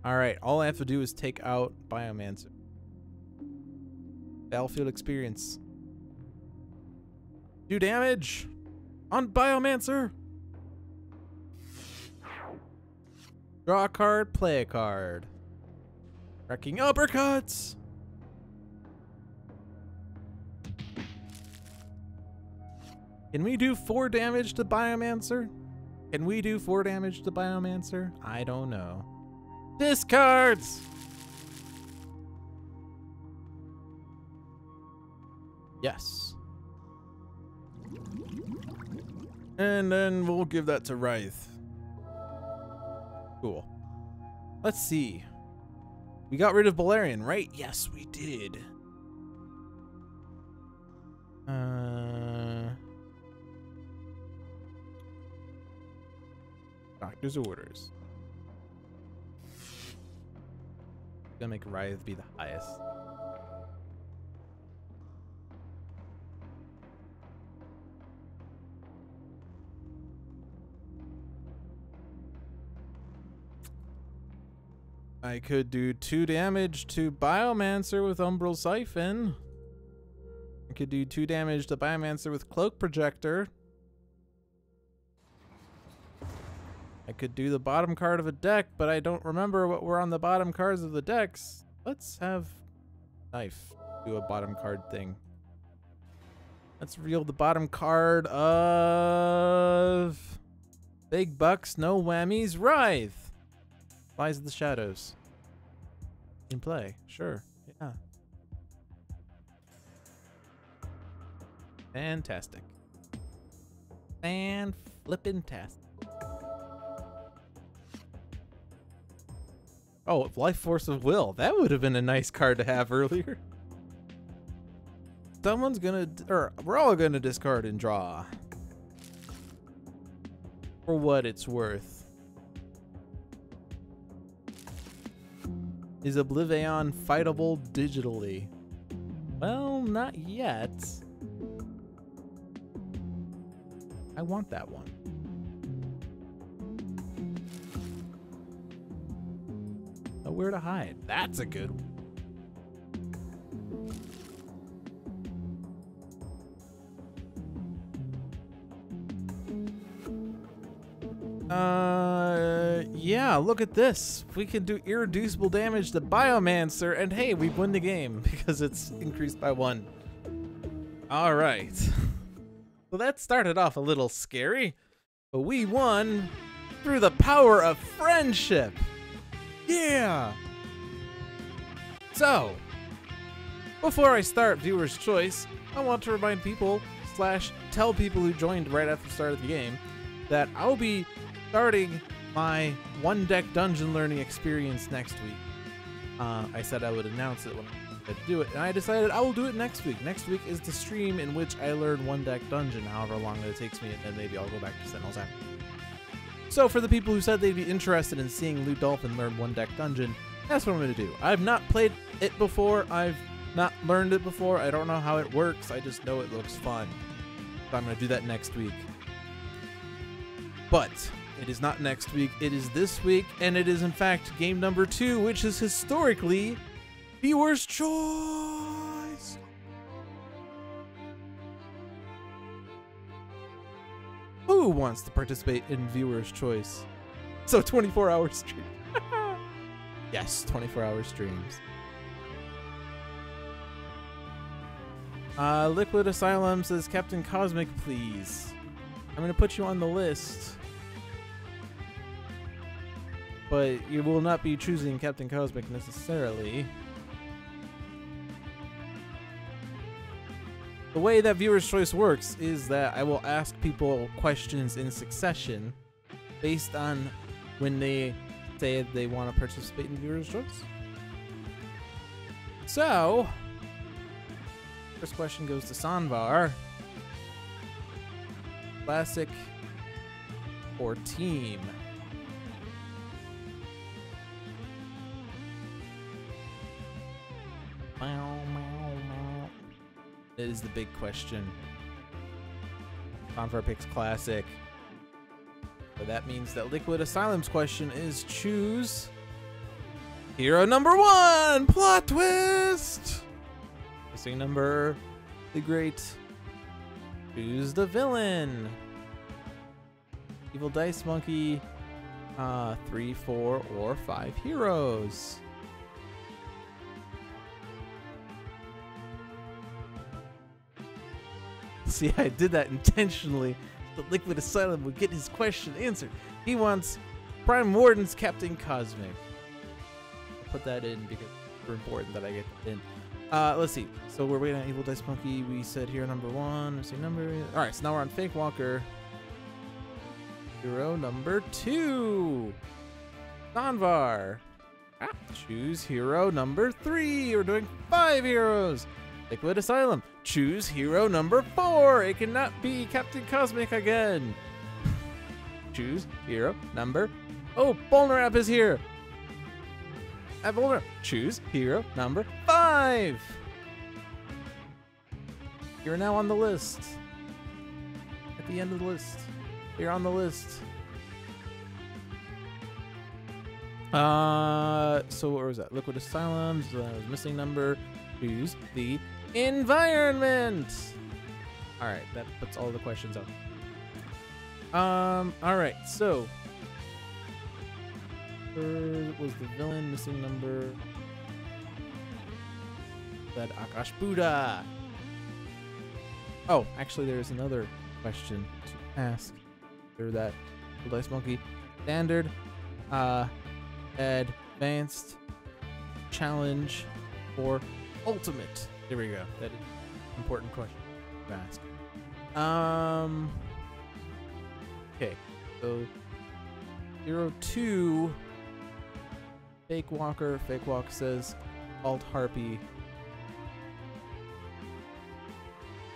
Alright, all I have to do is take out Biomancer. Battlefield experience. Do damage on Biomancer. Draw a card, play a card. Wrecking uppercuts. Can we do 4 damage to Biomancer? Can we do 4 damage to Biomancer? I don't know. Discards! Yes. And then we'll give that to Writhe. Cool. Let's see. We got rid of Balerion, right? Yes, we did. Doctor's orders. Gonna make Writhe be the highest. I could do 2 damage to Biomancer with Umbral Siphon. I could do 2 damage to Biomancer with Cloak Projector. I could do the bottom card of a deck, but I don't remember what were on the bottom cards of the decks. Let's have Knife do a bottom card thing. Let's reveal the bottom card of Big Bucks, No Whammies, Writhe. Lies of the Shadows. In play, sure, yeah. Fantastic. Fan-flippin-tastic. Oh, Life Force of Will. That would have been a nice card to have earlier. Someone's gonna, or we're all gonna discard and draw. For what it's worth. Is Oblivion fightable digitally? Well, not yet. I want that one. Nowhere to hide. That's a good one. Yeah, look at this. We can do irreducible damage to Biomancer, and hey, we win the game because it's increased by 1. All right. So that started off a little scary, but we won through the power of friendship. Yeah! So, before I start Viewer's Choice, I want to remind people / tell people who joined right after the start of the game that I'll be starting my 1-deck dungeon learning experience next week. I said I would announce it when I do it, and I decided I will do it next week. Next week is the stream in which I learn 1-deck dungeon, however long it takes me, and then maybe I'll go back to Sentinels after. So for the people who said they'd be interested in seeing Lou Dolphin learn 1-deck dungeon, that's what I'm going to do. I've not played it before. I've not learned it before. I don't know how it works. I just know it looks fun. So I'm going to do that next week. But it is not next week. It is this week, and it is in fact game number 2, which is historically Viewer's choice. Who wants to participate in viewer's choice? So 24-hour stream. Yes, 24-hour streams. Liquid Asylum says, Captain Cosmic, please. I'm going to put you on the list. But you will not be choosing Captain Cosmic necessarily. The way that viewer's choice works is that I will ask people questions in succession based on when they say they want to participate in viewer's choice. So, first question goes to Sanvar. Classic or team? It is the big question. Sanvar picks classic. So that means that Liquid Asylum's question is choose hero number 1. Plot twist. Missing number, the great. Choose the villain. Evil Dice Monkey. 3, 4, or 5 heroes. See, I did that intentionally. The Liquid Asylum would get his question answered. He wants Prime Wardens Captain Cosmic. I'll put that in because it's important that I get that in. Let's see. So we're waiting on Evil Dice Monkey. We said hero number 1. Let's see number. All right, so now we're on Fake Walker. Hero number 2. Sanvar. Choose hero number 3. We're doing 5 heroes. Liquid Asylum. Choose hero number 4. It cannot be Captain Cosmic again. Choose hero number. Oh, Bolnarap is here. Bolnarap. Choose hero number 5. You're now on the list. At the end of the list. You're on the list. So where was that? Liquid Asylum. So that was missing number. Choose the environment. All right, that puts all the questions up. All right, so was the villain missing number? That Akash'Bhuta. Oh, actually, there's another question to ask. After that, Dice Monkey, standard, advanced, challenge, or ultimate. There we go. That is an important question to ask. Okay. So, hero 2, Fake Walker. Fake Walk says Alt Harpy.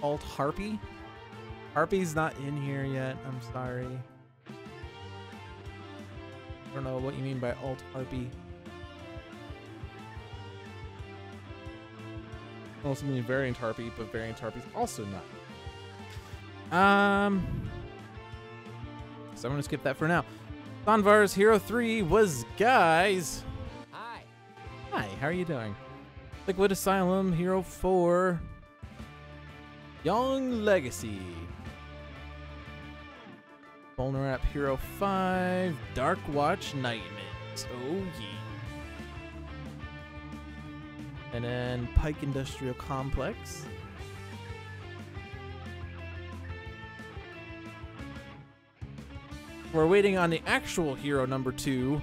Alt Harpy? Harpy's not in here yet. I'm sorry. I don't know what you mean by Alt Harpy. Also mean variant harpy, but variant harpy's also not. So I'm gonna skip that for now. Sanvar's hero 3 was Guise. Hi. Hi, how are you doing? Liquid Asylum hero 4. Young Legacy. Bolnarap hero 5. Dark Watch Nightmist. Oh yeah. And then Pike Industrial Complex. We're waiting on the actual hero number 2,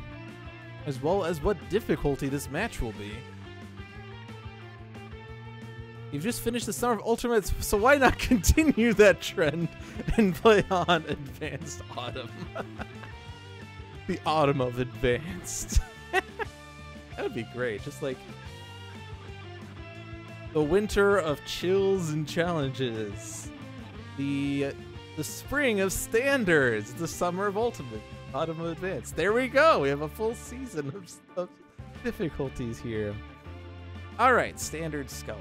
as well as what difficulty this match will be. You've just finished the Summer of Ultimates, so why not continue that trend and play on Advanced Autumn? The Autumn of Advanced. That would be great, just like the winter of chills and challenges. The spring of standards. The summer of ultimate. Autumn of advanced. There we go. We have a full season of difficulties here. All right, standard scholar.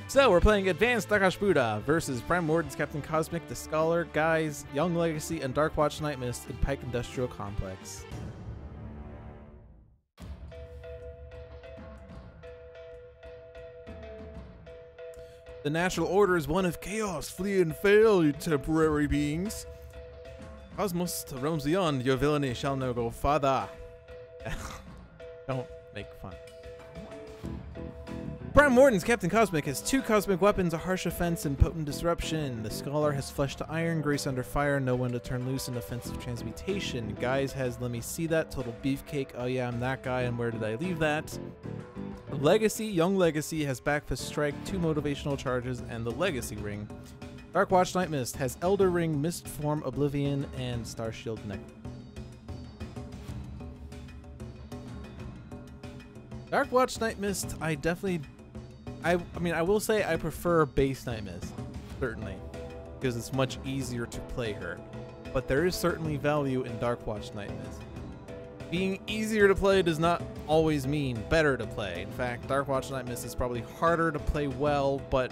So we're playing Advanced Akash'Bhuta versus Prime Wardens Captain Cosmic, the Scholar, Guise, Young Legacy, and Dark Watch Nightmist in Pike Industrial Complex. The natural order is one of chaos. Flee and fail, you temporary beings. Cosmos to realms beyond, your villainy shall no go farther. Don't make fun. Prime Wardens, Captain Cosmic has 2 cosmic weapons, a harsh offense, and potent disruption. The Scholar has flesh to iron, grace under fire, no one to turn loose, and offensive transmutation. Guise has let me see that, total beefcake, oh yeah, I'm that guy, and where did I leave that? Legacy, Young Legacy has back fist strike, 2 motivational charges, and the Legacy ring. Dark Watch Nightmist has Elder Ring, Mist Form, Oblivion, and Star Shield Neck. Dark Watch Nightmist, I mean, I will say I prefer base Nightmist, certainly, because it's much easier to play her. But there is certainly value in Dark Watch Nightmist. Being easier to play does not always mean better to play. In fact, Dark Watch Nightmist is probably harder to play well, but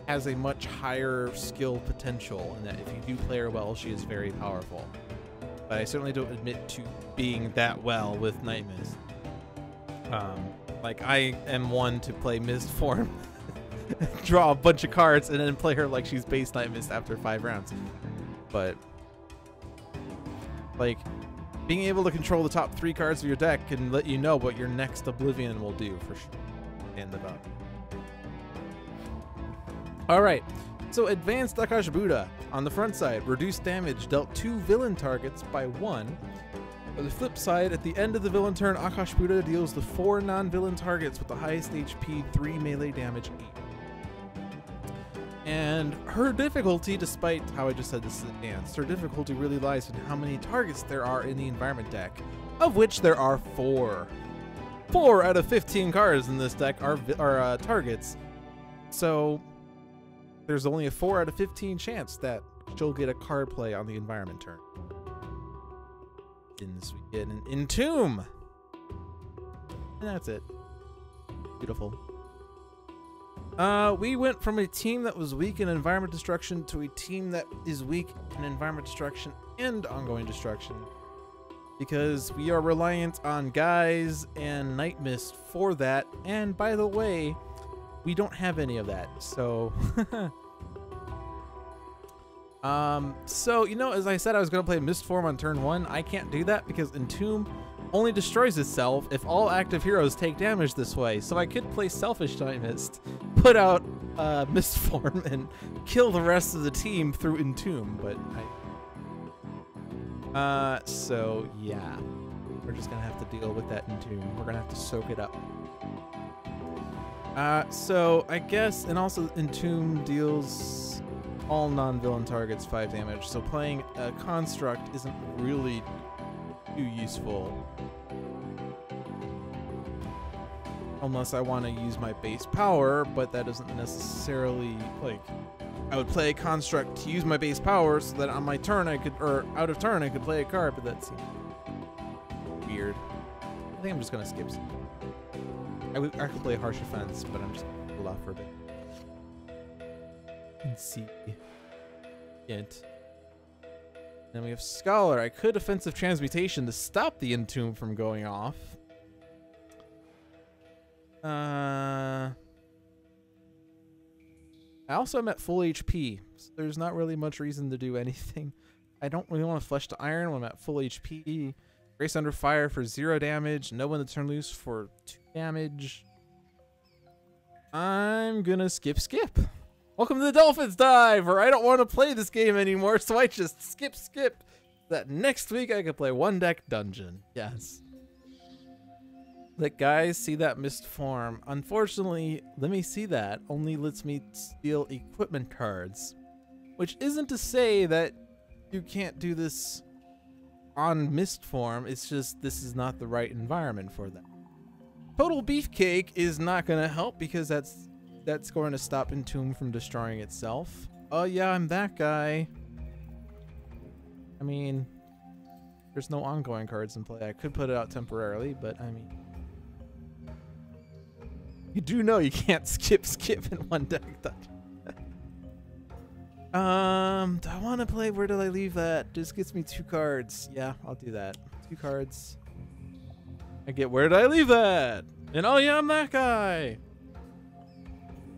has a much higher skill potential, and that if you do play her well, she is very powerful. But I certainly don't admit to being that well with Nightmist. Like, I am one to play Mist Form, draw a bunch of cards, and then play her like she's base Nightmist after 5 rounds. But, like, being able to control the top 3 cards of your deck can let you know what your next Oblivion will do for sure. And about. Alright, so Advanced Akash'Bhuta. On the front side, reduced damage dealt 2 villain targets by 1. On the flip side, at the end of the villain turn, Akash'Bhuta deals the 4 non-villain targets with the highest HP, 3 melee damage each. And her difficulty, despite how I just said this is advanced, her difficulty really lies in how many targets there are in the environment deck, of which there are 4. 4 out of 15 cards in this deck are targets. So there's only a 4 out of 15 chance that she'll get a card play on the environment turn. We get an Entomb. And that's it. Beautiful. We went from a team that was weak in environment destruction to a team that is weak in environment destruction and ongoing destruction. Because we are reliant on Guise and Nightmist for that. And by the way, we don't have any of that. So so, you know, as I said, I was going to play Mist Form on turn 1. I can't do that because Entomb only destroys itself if all active heroes take damage this way. So I could play Selfish Nightmist, put out Mist Form, and kill the rest of the team through Entomb, but so yeah. We're just going to have to deal with that Entomb. We're going to have to soak it up. So I guess, and also Entomb deals all non-villain targets 5 damage, so playing a construct isn't really too useful. Unless I want to use my base power, but that doesn't necessarily, like, I would play a construct to use my base power so that on my turn I could, or out of turn I could play a card, but that seems weird. I think I'm just gonna skip some. I could play Harsh Offense, but I'm just gonna hold off for a bit. And see it. Then we have Scholar. I could Offensive Transmutation to stop the Entomb from going off. I also am at full HP, so there's not really much reason to do anything. I don't really want to Flesh to Iron when I'm at full HP. Grace Under Fire for 0 damage. No one to turn loose for 2 damage. I'm gonna skip. Welcome to the Dolphins Dive, where I don't want to play this game anymore, so I just skip. That next week I could play 1 deck Dungeon. Yes. Let Guys see that Mist Form. Unfortunately, let me see that only lets me steal equipment cards, which isn't to say that you can't do this on Mist Form. It's just this is not the right environment for that. Total Beefcake is not going to help because that's going to stop Entomb from destroying itself. Oh yeah, I'm that guy. I mean, there's no ongoing cards in play. I could put it out temporarily, but I mean, you do know you can't skip in 1 deck dungeon. Do I want to play? Where did I leave that? Just gets me 2 cards. Yeah, I'll do that. 2 cards. I get, where did I leave that? And oh yeah, I'm that guy.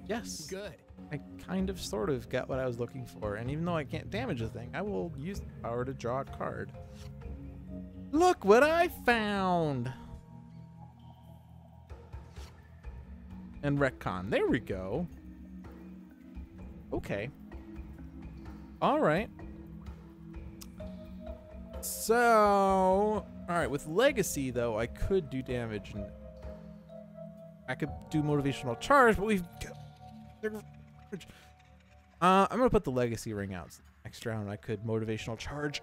Yes. Good. I kind of sort of got what I was looking for. And even though I can't damage a thing, I will use the power to draw a card. Look what I found! And retcon. There we go. Okay. Alright. So... Alright, with Legacy, though, I could do damage. And I could do Motivational Charge, but we've... I'm going to put the Legacy ring out. Next round, I could Motivational Charge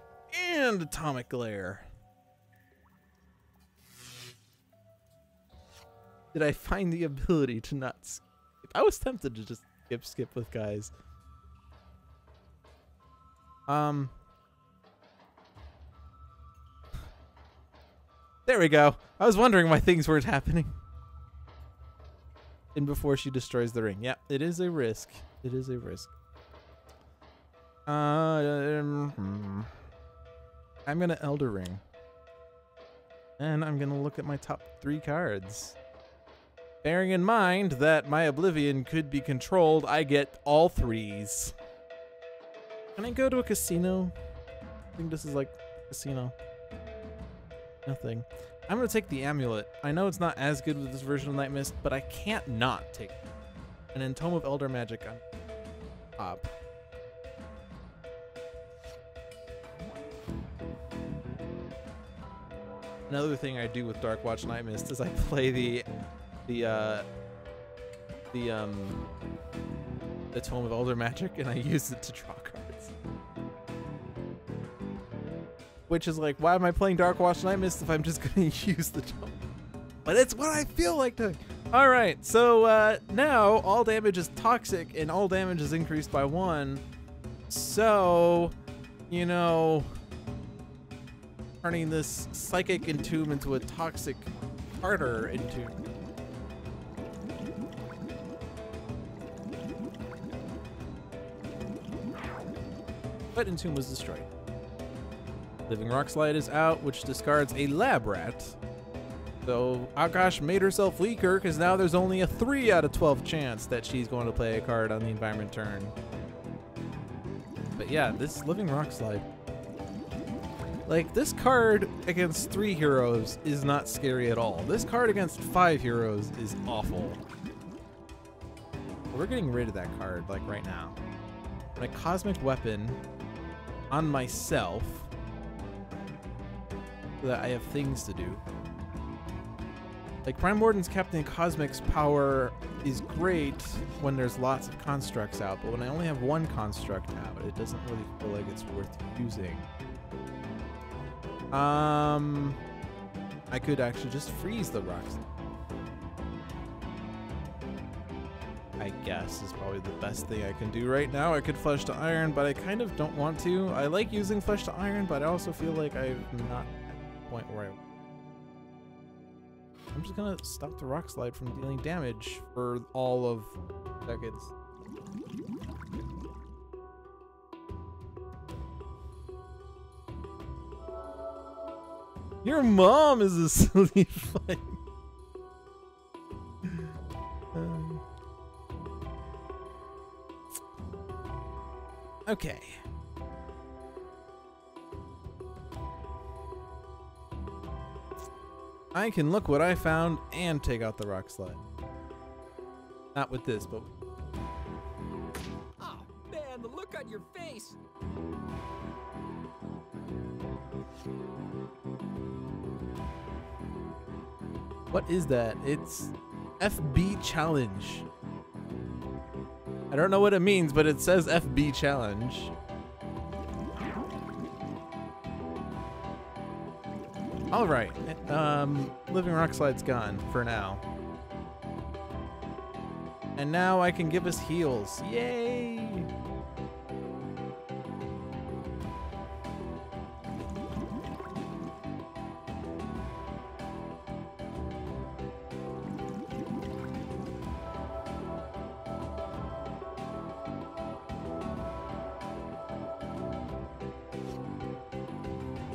and Atomic Glare. Did I find the ability to not skip? I was tempted to just skip with Guise. There we go. I was wondering why things weren't happening. And before she destroys the ring. Yeah, it is a risk. It is a risk. I'm gonna Elder Ring. And I'm gonna look at my top 3 cards. Bearing in mind that my Oblivion could be controlled, I get all 3s. Can I go to a casino? I think this is like a casino. Nothing. I'm going to take the Amulet. I know it's not as good with this version of Nightmist, but I can't not take it. And then Tome of Elder Magic on top. Another thing I do with Dark Watch Nightmist is I play the Tome of Elder Magic, and I use it to draw cards. Which is like, why am I playing Dark Watch Nightmist if I'm just going to use the Tome? But it's what I feel like doing. All right, so now all damage is toxic, and all damage is increased by 1. So, you know, turning this Psychic Entomb into a toxic Harder Entomb. But Entomb was destroyed. Living Rock Slide is out, which discards a Lab Rat. So Akash made herself weaker because now there's only a 3 out of 12 chance that she's going to play a card on the environment turn. But yeah, this Living Rock Slide. Like, this card against 3 heroes is not scary at all. This card against 5 heroes is awful. We're getting rid of that card, like, right now. My Cosmic Weapon on myself so that I have things to do. Like, Prime Warden's Captain Cosmic's power is great when there's lots of constructs out, but when I only have 1 construct out, it doesn't really feel like it's worth using. I could actually just freeze the rocks. I guess is probably the best thing I can do right now. I could Flesh to Iron, but I kind of don't want to. I like using Flesh to Iron, but I also feel like I'm not at the point where I'm just gonna stop the Rock Slide from dealing damage for all of seconds. Your mom is asleep. Okay. I can look what I found and take out the Rock Slide. Not with this, but... Oh, man, the look on your face! What is that? It's FB Challenge. I don't know what it means, but it says FB Challenge. All right, Living Rock Slide's gone for now. And now I can give us heals. Yay!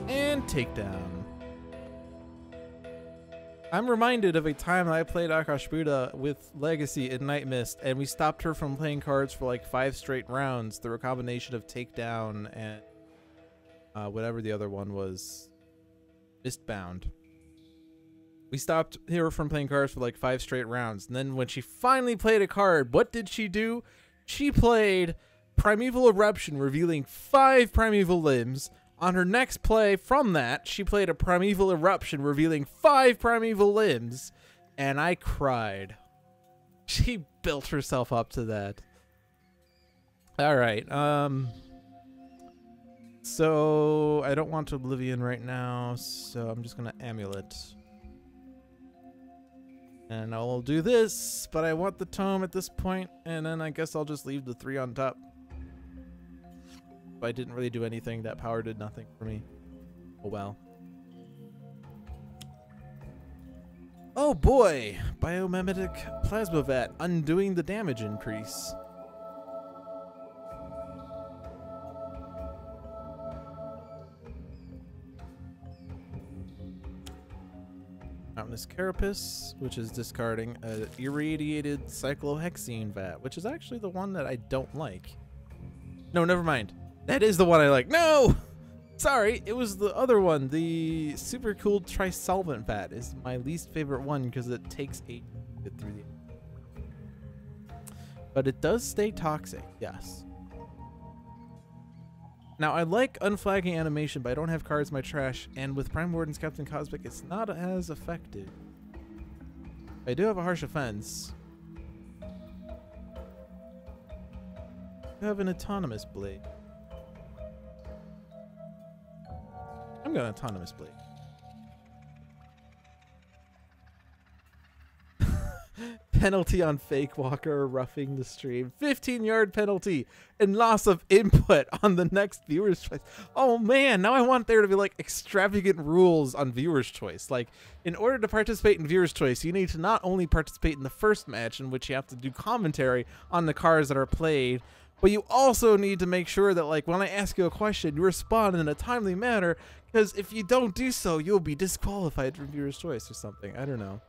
And takedown. I'm reminded of a time I played Akash'Bhuta with Legacy in Nightmist, and we stopped her from playing cards for like 5 straight rounds through a combination of Takedown and whatever the other one was, Mistbound. We stopped her from playing cards for like 5 straight rounds, and then when she finally played a card, what did she do? She played Primeval Eruption, revealing 5 Primeval Limbs. On her next play from that, she played a Primeval Eruption, revealing 5 Primeval Limbs, and I cried. She built herself up to that. All right. So I don't want Oblivion right now, so I'm just gonna Amulet. And I'll do this, but I want the tome at this point, and then I guess I'll just leave the 3 on top. I didn't really do anything. That power did nothing for me. Oh well. Oh boy! Biomimetic Plasma Vat, undoing the damage increase. Mountainous Carapace, which is discarding an irradiated cyclohexene vat, which is actually the one that I don't like. No, never mind. That is the one I like. No! Sorry, it was the other one. The super cool Trisolvent vat is my least favorite one because it takes 8 to get through the... But it does stay toxic, yes. Now, I like unflagging animation, but I don't have cards in my trash, and with Prime Wardens Captain Cosmic, it's not as effective. I do have a Harsh Offense. I have an Autonomous Blade. I'm going to Autonomous Blade. Penalty on Fake Walker roughing the stream. 15-yard penalty and loss of input on the next viewer's choice. Oh man, now I want there to be like extravagant rules on viewer's choice. Like, in order to participate in viewer's choice, you need to not only participate in the first match in which you have to do commentary on the cards that are played, but you also need to make sure that, like, when I ask you a question, you respond in a timely manner, because if you don't do so, you'll be disqualified from viewer's choice or something. I don't know.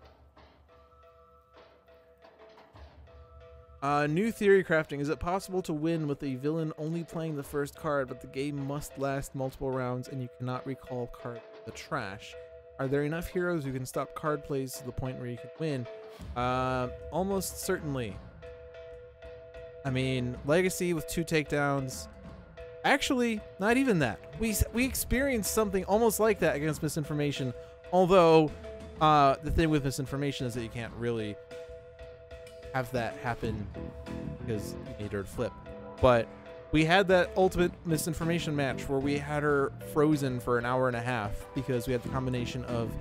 New theory crafting. Is it possible to win with a villain only playing the first card, but the game must last multiple rounds and you cannot recall card the trash? Are there enough heroes who can stop card plays to the point where you can win? Almost certainly. I mean, Legacy with 2 takedowns. Actually, not even that. We experienced something almost like that against Misinformation, although the thing with Misinformation is that you can't really have that happen because you need her to flip. But we had that ultimate Misinformation match where we had her frozen for an hour and a half because we had the combination of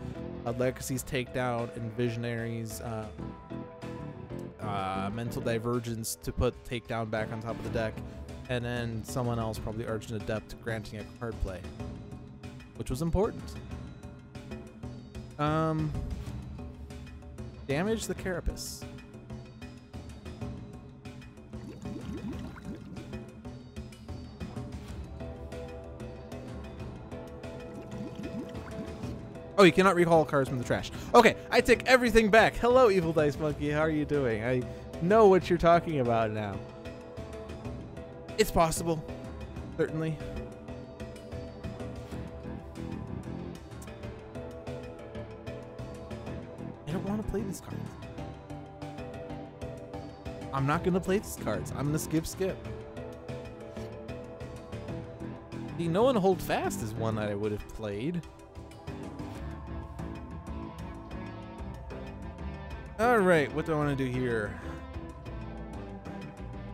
Legacy's takedown and Visionary's mental divergence to put takedown back on top of the deck, and then someone else, probably Argent Adept, granting a card play, which was important. Damage the Carapace. Oh, you cannot recall cards from the trash. Okay, I take everything back. Hello, Evil Dice Monkey. How are you doing? I know what you're talking about now. It's possible. Certainly. I don't want to play these cards. I'm not going to play these cards. I'm going to skip. See, No One Hold Fast is one that I would have played. Alright, what do I want to do here?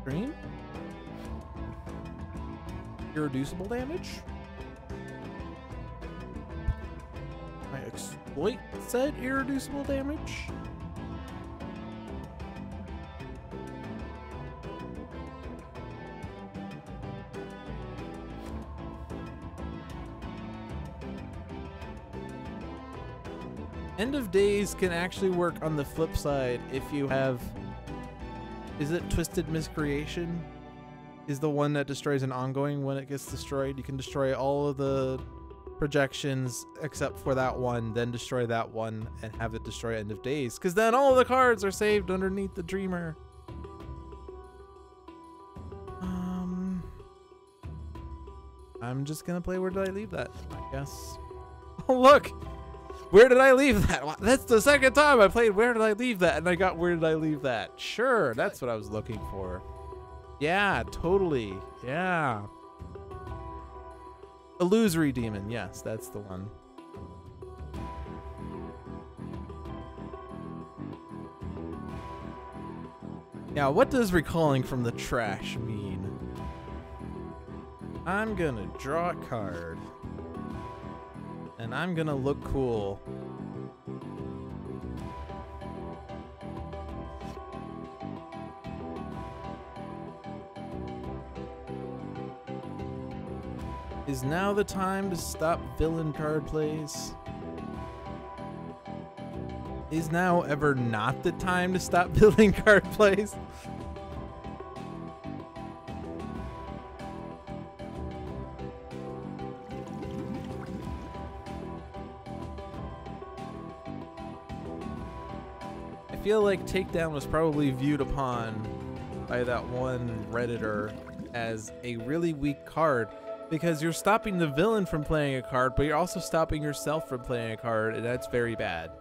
Stream? Irreducible damage? I exploit said irreducible damage? End of Days can actually work on the flip side if you have... Is it Twisted Miscreation? Is the one that destroys an ongoing when it gets destroyed. You can destroy all of the projections except for that one, then destroy that one and have it destroy End of Days, because then all of the cards are saved underneath the Dreamer. I'm just gonna play Where Did I Leave That, I guess. Oh look! Where did I leave that? That's the second time I played Where Did I Leave That and I got Where Did I Leave That. Sure, that's what I was looking for. Yeah, totally. Yeah. Illusory Demon, yes, that's the one. Now, what does recalling from the trash mean? I'm gonna draw a card. And I'm gonna look cool. Is now the time to stop villain card plays? Is now ever not the time to stop villain card plays? I feel like Takedown was probably viewed upon by that one Redditor as a really weak card because you're stopping the villain from playing a card, but you're also stopping yourself from playing a card, and that's very bad.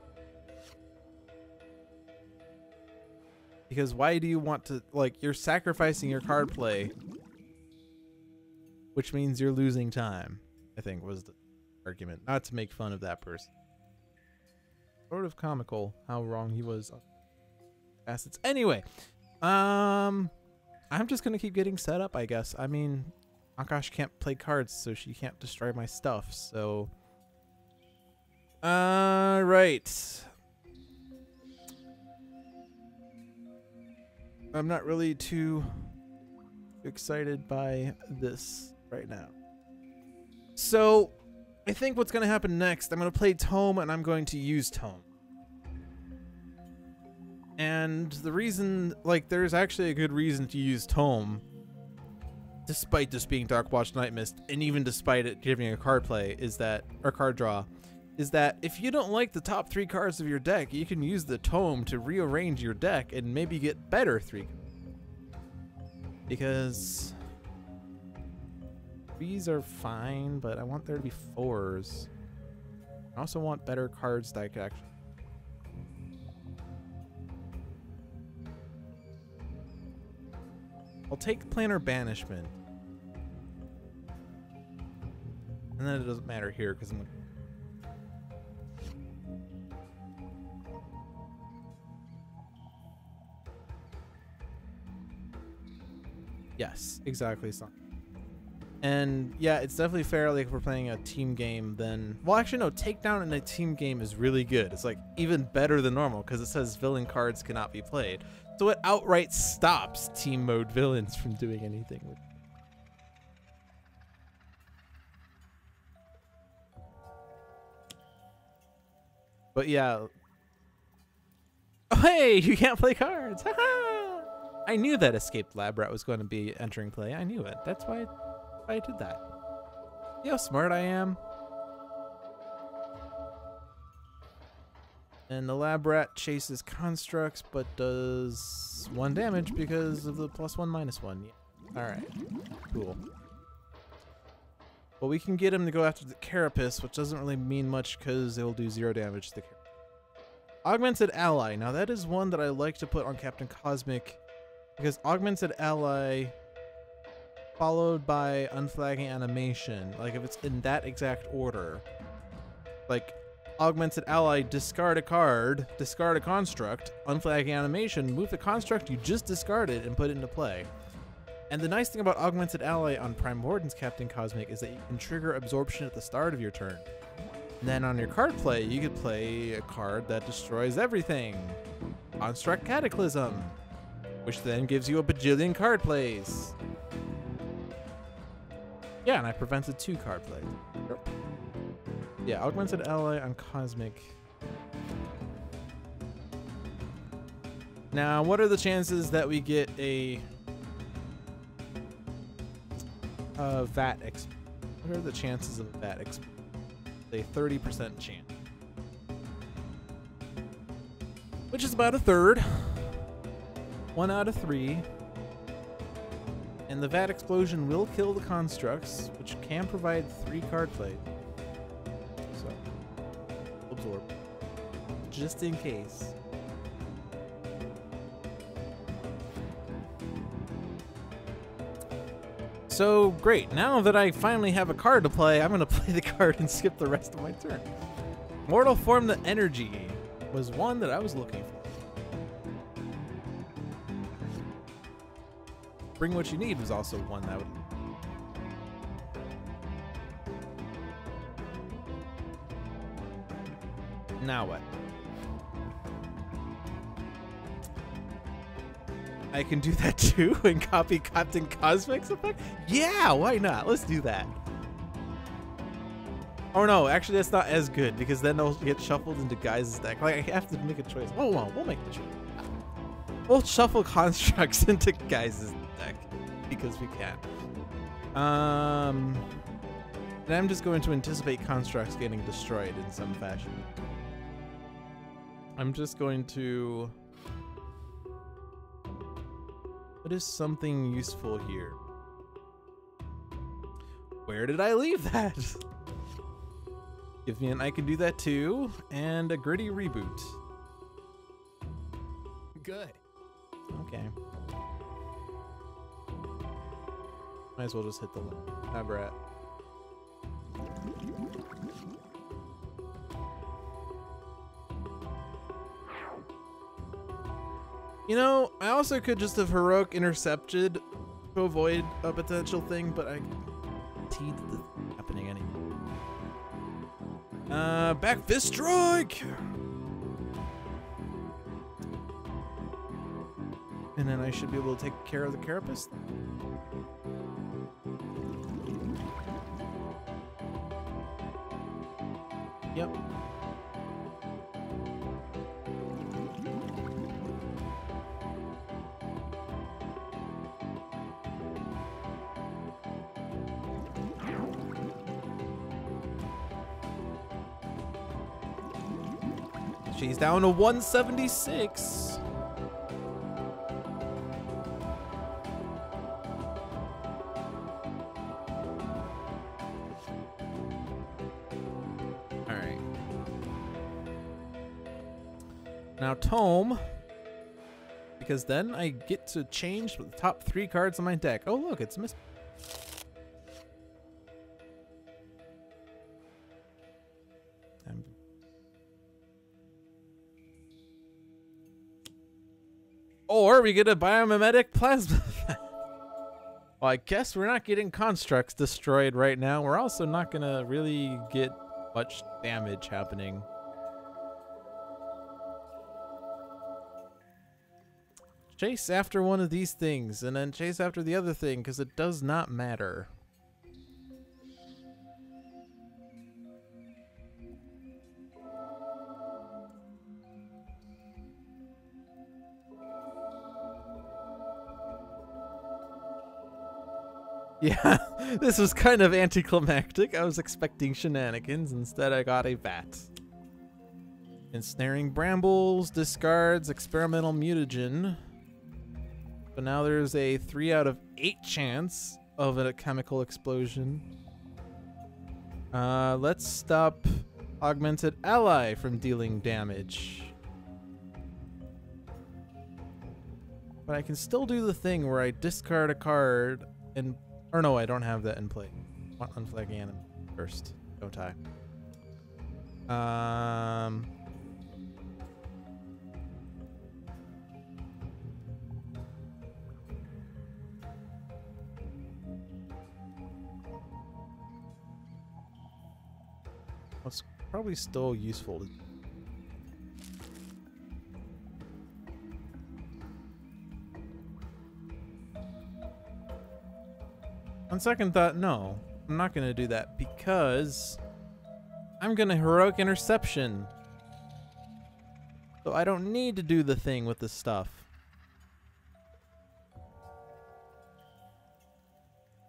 Because why do you want to, like, you're sacrificing your card play, which means you're losing time, I think was the argument. Not to make fun of that person. Sort of comical how wrong he was on assets. Anyway, I'm just gonna keep getting set up, I guess. I mean, Akash can't play cards, so she can't destroy my stuff, so... right. I'm not really too excited by this right now. So, I think what's going to happen next, I'm going to play Tome and I'm going to use Tome. And the reason, like, there's actually a good reason to use Tome, despite this being Darkwatch Nightmist, and even despite it giving a card play, is that, or card draw, is that if you don't like the top 3 cards of your deck, you can use the Tome to rearrange your deck and maybe get better 3. Because 3s are fine, but I want there to be 4s. I also want better cards that I could actually... I'll take Planar Banishment. And then it doesn't matter here because I'm... Yes, exactly. So. And yeah, it's definitely fair. Like if we're playing a team game, then well, actually no. Takedown in a team game is really good. It's like even better than normal because it says villain cards cannot be played, so it outright stops team mode villains from doing anything with. But yeah. Oh, hey, you can't play cards. I knew that Escaped Lab Rat was going to be entering play. I knew it. That's why I did that. See how smart I am? And the Lab Rat chases constructs, but does 1 damage because of the +1/-1. Yeah. Alright. Cool. Well, we can get him to go after the Carapace, which doesn't really mean much because it will do 0 damage to the Carapace. Augmented Ally. Now that is one that I like to put on Captain Cosmic because Augmented Ally followed by Unflagging Animation, like if it's in that exact order, like Augmented Ally, discard a card, discard a construct, Unflagging Animation, move the construct you just discarded and put it into play. And the nice thing about Augmented Ally on Prime Wardens Captain Cosmic is that you can trigger Absorption at the start of your turn. And then on your card play, you could play a card that destroys everything. Construct Cataclysm, which then gives you a bajillion card plays. Yeah, and I prevented 2 card plays. Yeah, Augmented Ally on Cosmic. Now, what are the chances that we get a VAT exp? What are the chances of a VAT exp? A 30% chance. Which is about a third. 1 out of 3. And the Vat Explosion will kill the constructs, which can provide 3 card play. So, absorb. Just in case. So, great. Now that I finally have a card to play, I'm going to play the card and skip the rest of my turn. Mortal Form the Energy was one that I was looking for. Bring What You Need was also one that would... Now what? I can do that too and copy Captain Cosmic's effect? Yeah, why not? Let's do that. Oh no, actually that's not as good because then they'll get shuffled into Guise's deck. Like I have to make a choice. Oh well, we'll make the choice. We'll shuffle constructs into Guise's deck because we can. And I'm just going to anticipate constructs getting destroyed in some fashion. I'm just going to... What is something useful here? Where did I leave that? Give me an I can do that too, and a gritty reboot. Good. Okay. Might as well just hit the limit. Abrat. You know, I also could just have heroic intercepted to avoid a potential thing, but I teed the happening anyway. Back fist strike! And then I should be able to take care of the carapace. Yep. She's down to 176. All right. Now Tome, because then I get to change the top 3 cards on my deck. Oh look, it's missed. Or we get a biomimetic plasma. Well, I guess we're not getting constructs destroyed right now. We're also not gonna really get much damage happening. Chase after one of these things and then chase after the other thing because it does not matter. Yeah, this was kind of anticlimactic. I was expecting shenanigans. Instead, I got a Vat. Ensnaring Brambles, discards Experimental Mutagen. But now there's a 3 out of 8 chance of a chemical explosion. Let's stop Augmented Ally from dealing damage. But I can still do the thing where I discard a card and... Or no, I don't have that in play. I want Unflagging Enemy first. Don't I? It's probably still useful to... On second thought, no. I'm not going to do that because I'm going to Heroic Interception. So I don't need to do the thing with the stuff.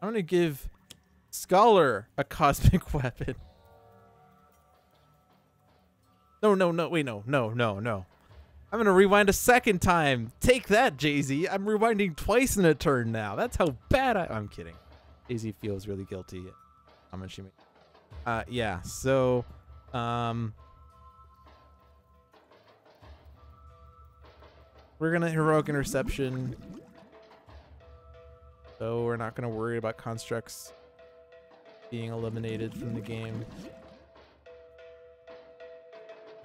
I'm going to give Scholar a Cosmic Weapon. No, no, no, wait, no, no, no, no. I'm gonna rewind a second time. Take that, Jay-Z. I'm rewinding twice in a turn now. That's how bad I'm kidding. Jay-Z feels really guilty. How much she made? Yeah, so, we're gonna heroic interception. So we're not gonna worry about constructs being eliminated from the game.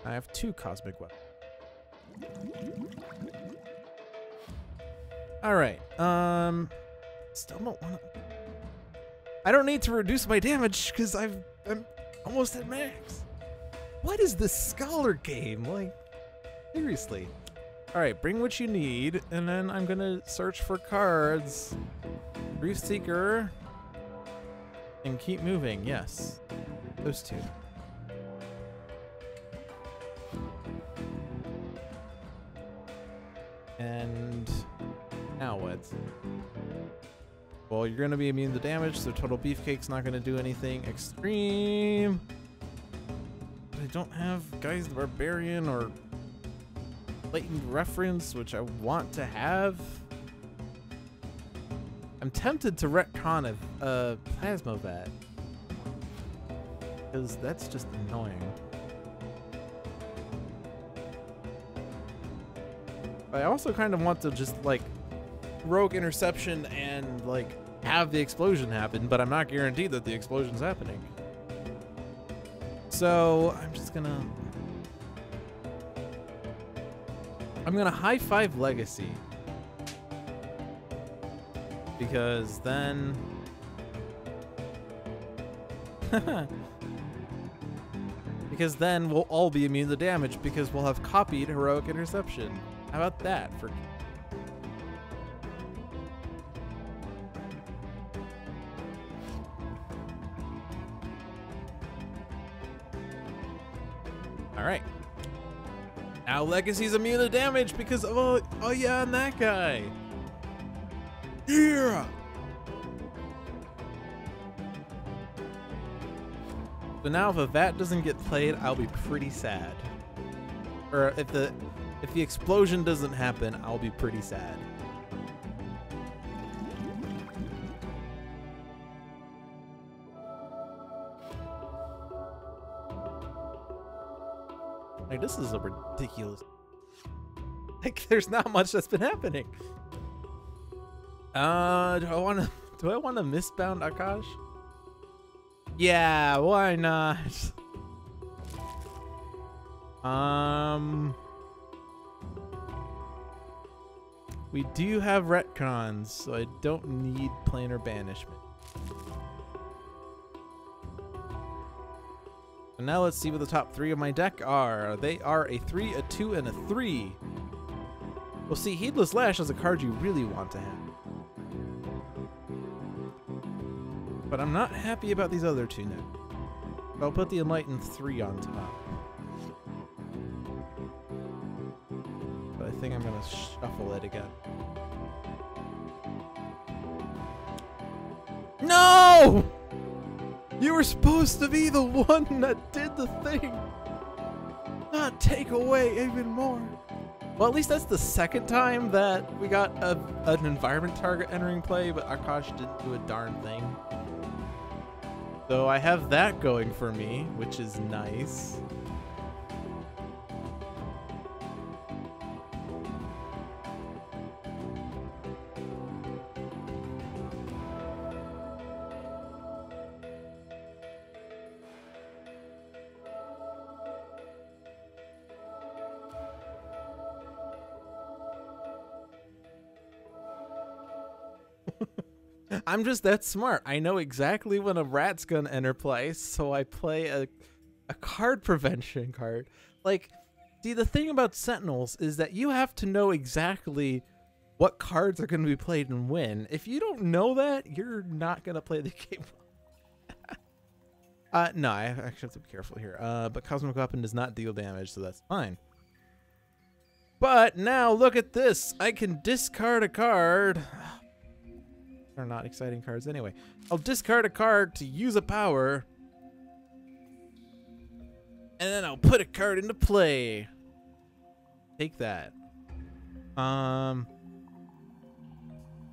I have 2 cosmic weapons. All right. Still don't want to. I don't need to reduce my damage because I'm almost at max. What is this scholar game? Like, seriously. All right, bring what you need, and then I'm gonna search for cards. Brief Seeker. And keep moving. Yes, those 2. And now what? Well, you're going to be immune to damage, so total beefcake's not going to do anything extreme. But I don't have Guise the Barbarian or Blatant Reference, which I want to have. I'm tempted to retcon a Plasma Vat, because that's just annoying. I also kind of want to just like rogue interception and like have the explosion happen, but I'm not guaranteed that the explosion's happening. So I'm gonna high 5 Legacy, because then we'll all be immune to damage because we'll have copied heroic interception. How about that for? All right. Now Legacy's immune to damage because of oh yeah, and that guy. Yeah. So now if a vat doesn't get played, I'll be pretty sad. Or if the explosion doesn't happen, I'll be pretty sad. Like, this is a ridiculous. Like, there's not much that's been happening. Do I want to misbound Akash? Yeah, why not? We do have retcons, so I don't need planar banishment. So now let's see what the top 3 of my deck are. They are a 3, a 2, and a 3. Well, see, Heedless Lash is a card you really want to have. But I'm not happy about these other 2 now. I'll put the Enlightened 3 on top. But I think I'm gonna shuffle it again. No! You were supposed to be the one that did the thing, not take away even more. Well, at least that's the second time that we got an environment target entering play, but Akash didn't do a darn thing. So I have that going for me, which is nice. I'm just that smart. I know exactly when a rat's gonna enter play, so I play a card prevention card. Like, see, the thing about Sentinels is that you have to know exactly what cards are gonna be played and when. If you don't know that, you're not gonna play the game. No, I actually have to be careful here. But Cosmic Weapon does not deal damage, so that's fine. But now look at this. I can discard a card. Are not exciting cards anyway. I'll discard a card to use a power. And then I'll put a card into play. Take that.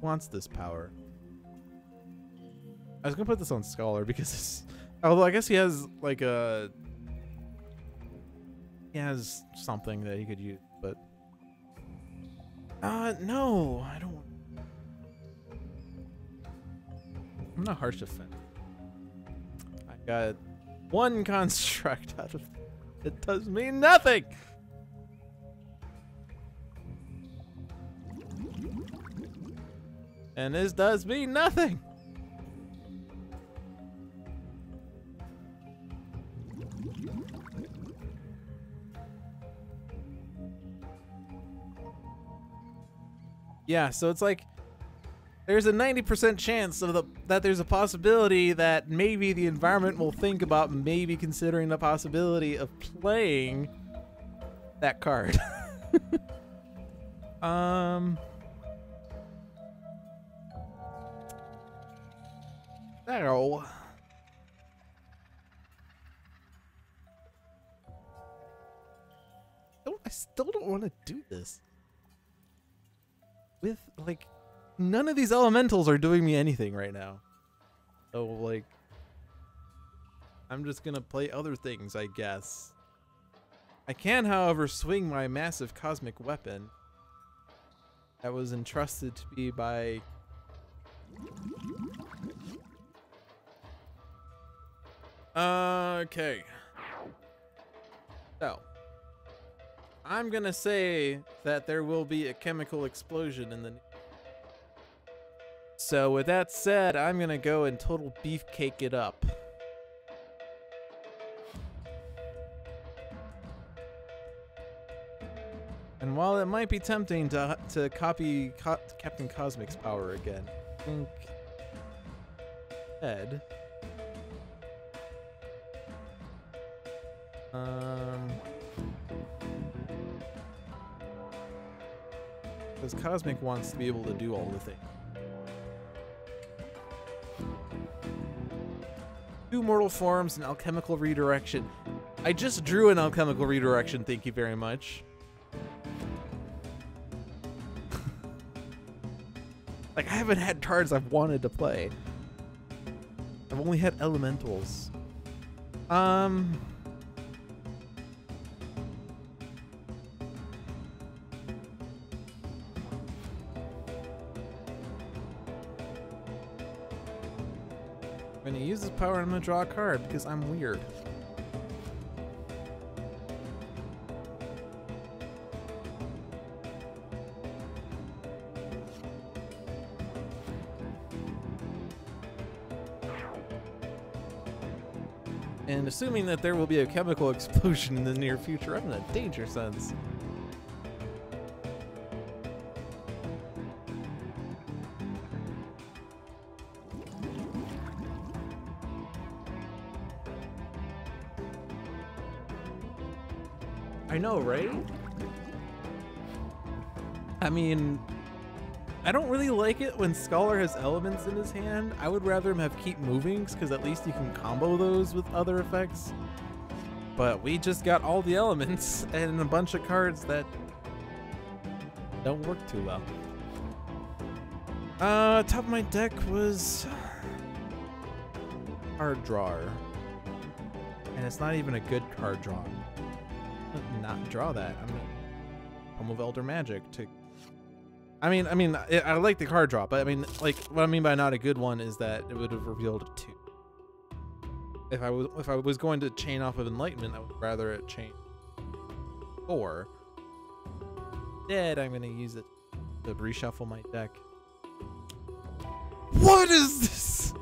Wants this power. I was gonna put this on Scholar because it's, although I guess he has like a, he has something that he could use, but no, I don't. I'm not harsh defense. I got one construct out of it. Does mean nothing. And this does mean nothing. Yeah, so it's like there's a 90% chance of that there's a possibility that maybe the environment will think about maybe considering the possibility of playing that card. Ow. I still don't want to do this. With, like, none of these elementals are doing me anything right now. So, like, I'm just gonna play other things, I guess. I can, however, swing my massive cosmic weapon that was entrusted to me by... Okay. So, I'm gonna say that there will be a chemical explosion in the... So with that said, I'm gonna go and total beefcake it up. And while it might be tempting to copy Captain Cosmic's power again, I think... Ed... Because Cosmic wants to be able to do all the things. 2 mortal forms and alchemical redirection. I just drew an alchemical redirection, thank you very much. Like, I haven't had cards I've wanted to play. I've only had elementals. I'm gonna use this power and I'm gonna draw a card because I'm weird. And assuming that there will be a chemical explosion in the near future, I'm in a danger sense. I know, right? I mean, I don't really like it when Scholar has elements in his hand. I would rather him have keep movings, because at least you can combo those with other effects. But we just got all the elements and a bunch of cards that don't work too well. Top of my deck was card drawer. And it's not even a good card draw. Not draw that. I'm gonna Home of Elder Magic to... I like the card draw, but I mean, like, what I mean by not a good one is that it would have revealed a 2. If I was going to chain off of Enlightenment, I would rather it chain 4. Instead, I'm gonna use it to reshuffle my deck. What is this?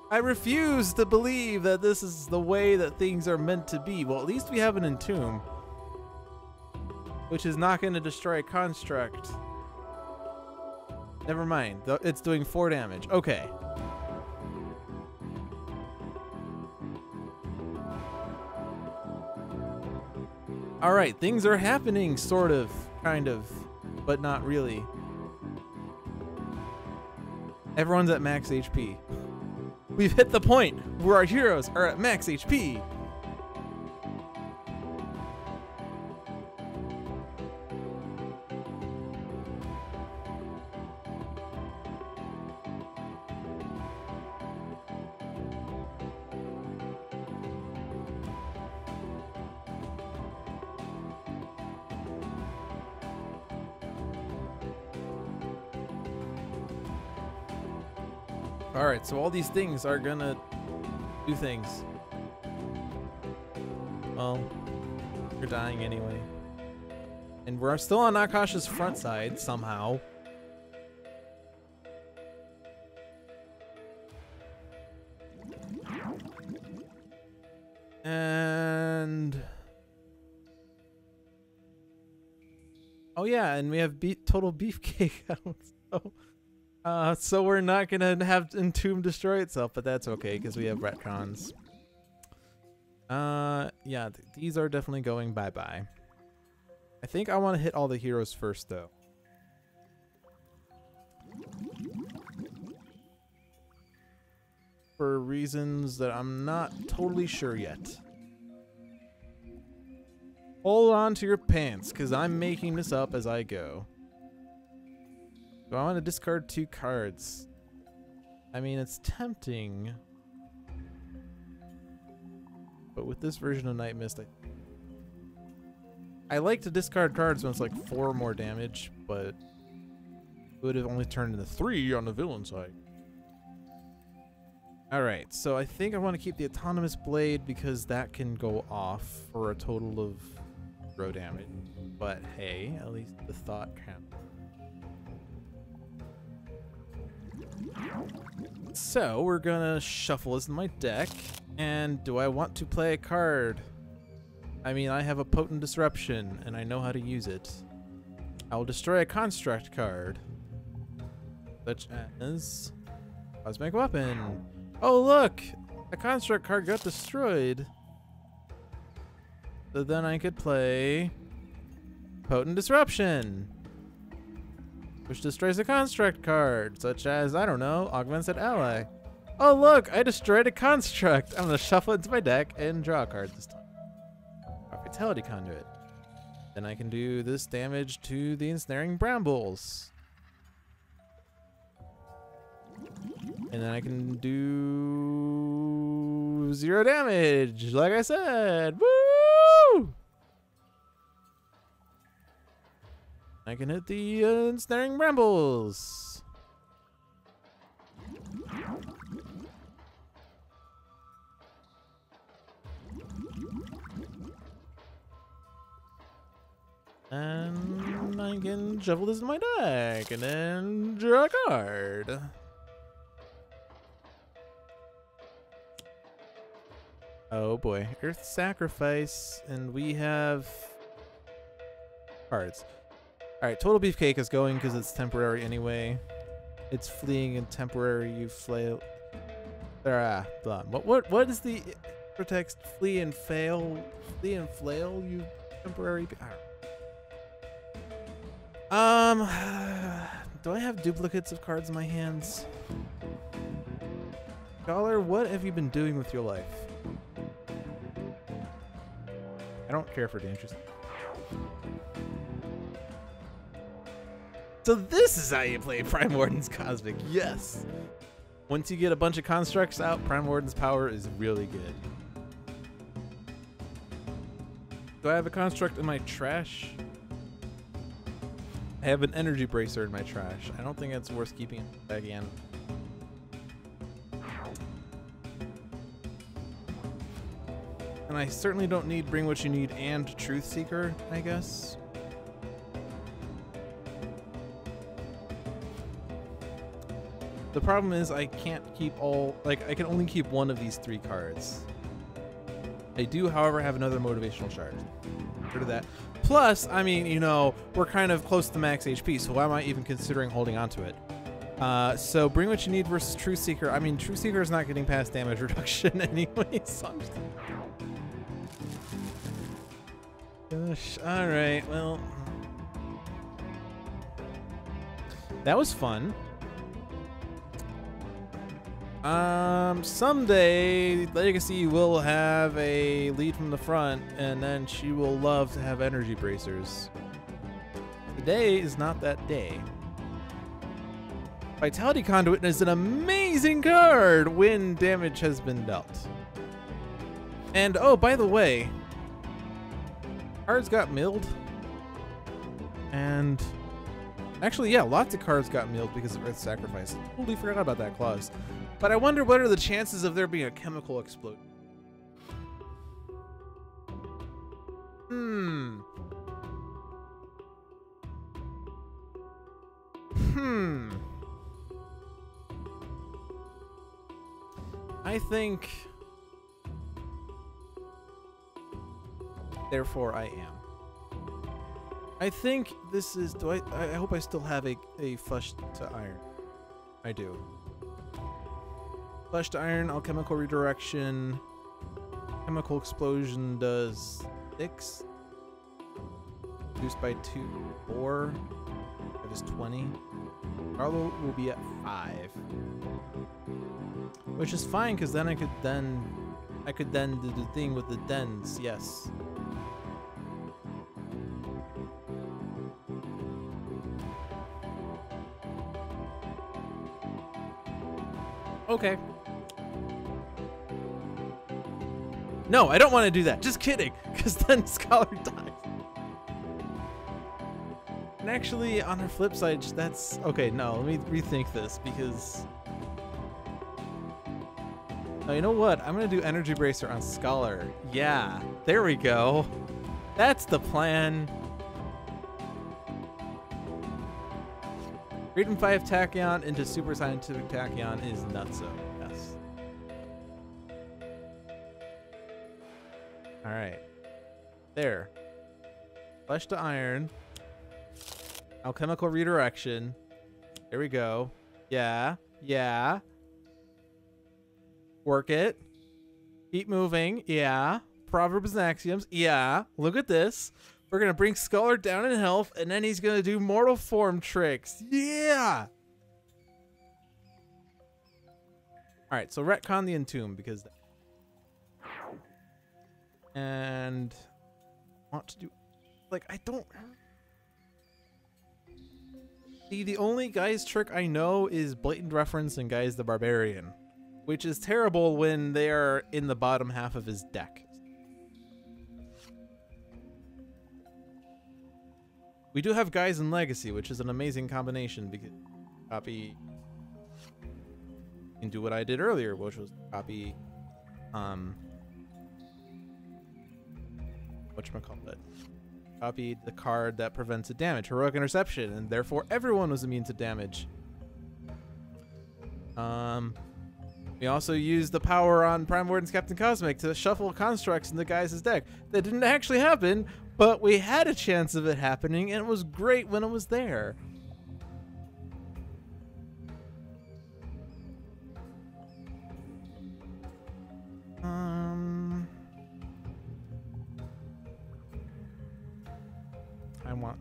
I refuse to believe that this is the way that things are meant to be. Well, at least we have an Entomb, which is not going to destroy a construct. Never mind. It's doing 4 damage. Okay. All right, things are happening, sort of, kind of, but not really. Everyone's at max HP. We've hit the point where our heroes are at max HP. Alright, so all these things are gonna do things. Well, you're dying anyway. And we're still on Akash's front side, somehow. And... oh yeah, and we have total beefcake out. So we're not gonna have Entomb destroy itself, but that's okay because we have retcons. Yeah, these are definitely going bye-bye. I think I want to hit all the heroes first, though. For reasons that I'm not totally sure yet. Hold on to your pants, because I'm making this up as I go. Do I want to discard 2 cards? I mean, it's tempting. But with this version of Nightmist, I like to discard cards when it's like 4 more damage, but it would have only turned into 3 on the villain side. Alright, so I think I want to keep the Autonomous Blade because that can go off for a total of 0 damage. But hey, at least the thought counts. So we're gonna shuffle this in my deck. And do I want to play a card? I mean, I have a Potent Disruption, and I know how to use it. I'll destroy a Construct card. Such as... Cosmic Weapon. Oh, look! A Construct card got destroyed. So then I could play... Potent Disruption. Which destroys a Construct card, such as, I don't know, Augments an Ally. Oh look, I destroyed a Construct. I'm gonna shuffle it into my deck and draw a card this time. Our Vitality Conduit. Then I can do this damage to the Ensnaring Brambles. And then I can do 0 damage, like I said. Woo! I can hit the Ensnaring Brambles. And I can shuffle this in my deck and then draw a card. Oh boy, Earth Sacrifice, and we have cards. Alright, Total Beefcake is going because it's temporary anyway. It's fleeing and temporary, you flail. What is the pretext? Flee and fail? Flee and flail, you temporary. Do I have duplicates of cards in my hands? Scholar, what have you been doing with your life? I don't care for dangers. So this is how you play Prime Warden's Cosmic, yes! Once you get a bunch of constructs out, Prime Warden's power is really good. Do I have a construct in my trash? I have an energy bracer in my trash. I don't think it's worth keeping it back in. And I certainly don't need Bring What You Need and Truth Seeker, I guess. The problem is I can't keep all, like, I can only keep one of these 3 cards. I do, however, have another motivational charge. Rid of that. Plus, I mean, you know, we're kind of close to max HP, so why am I even considering holding on to it? So Bring What You Need versus Truth Seeker. I mean, Truth Seeker is not getting past damage reduction anyway, so I'm just... Gosh, alright, well... That was fun. Someday Legacy will have a lead from the front, and then she will love to have energy bracers. Today is not that day. Vitality Conduit is an amazing card when damage has been dealt. And oh, by the way, cards got milled. And actually, yeah, lots of cards got milled because of Earth Sacrifice. Totally forgot about that clause. But I wonder what are the chances of there being a chemical explosion? I think... Therefore, I am. I think this is... I hope I still have a flush to iron. I do. Flush to iron, alchemical redirection. Chemical explosion does 6. Reduced by 2, 4. That is 20. Carlo will be at 5. Which is fine, because then I could then do the thing with the dens, yes. Okay. No, I don't want to do that. Just kidding, because then Scholar dies. And actually, on her flip side, that's... Okay, no, let me rethink this, because... Oh, you know what? I'm going to do Energy Bracer on Scholar. Yeah, there we go. That's the plan. Freedom 5 Tachyon into Super Scientific Tachyon is nutso. Yes. Alright. There. Flesh to Iron. Alchemical Redirection. There we go. Yeah. Yeah. Work it. Keep moving. Yeah. Proverbs and Axioms. Yeah. Look at this. We're going to bring Scholar down in health, and then he's going to do mortal form tricks. Yeah. All right. So retcon the Entomb because... And... Want to do... Like, I don't... See, the only Guise trick I know is Blatant Reference and Guise the Barbarian, which is terrible when they are in the bottom half of his deck. We do have Guise in Legacy, which is an amazing combination because copy can do what I did earlier, which was copy whatchamacallit. Copied the card that prevents a damage, Heroic Interception, and therefore everyone was immune to damage. We also used the power on Prime Warden's Captain Cosmic to shuffle constructs in the Guise's deck. That didn't actually happen, but we had a chance of it happening, and it was great when it was there. I want...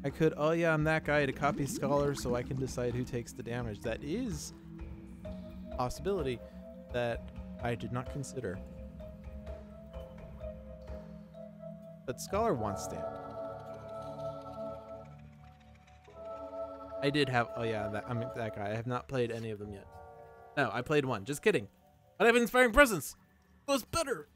I could, oh yeah, I'm that guy to copy Scholar so I can decide who takes the damage. That is a possibility that I did not consider. But Scholar wants stand. I did have, oh yeah, I'm that guy. I have not played any of them yet. No, I played one. Just kidding. But I have Inspiring Presence. It was better.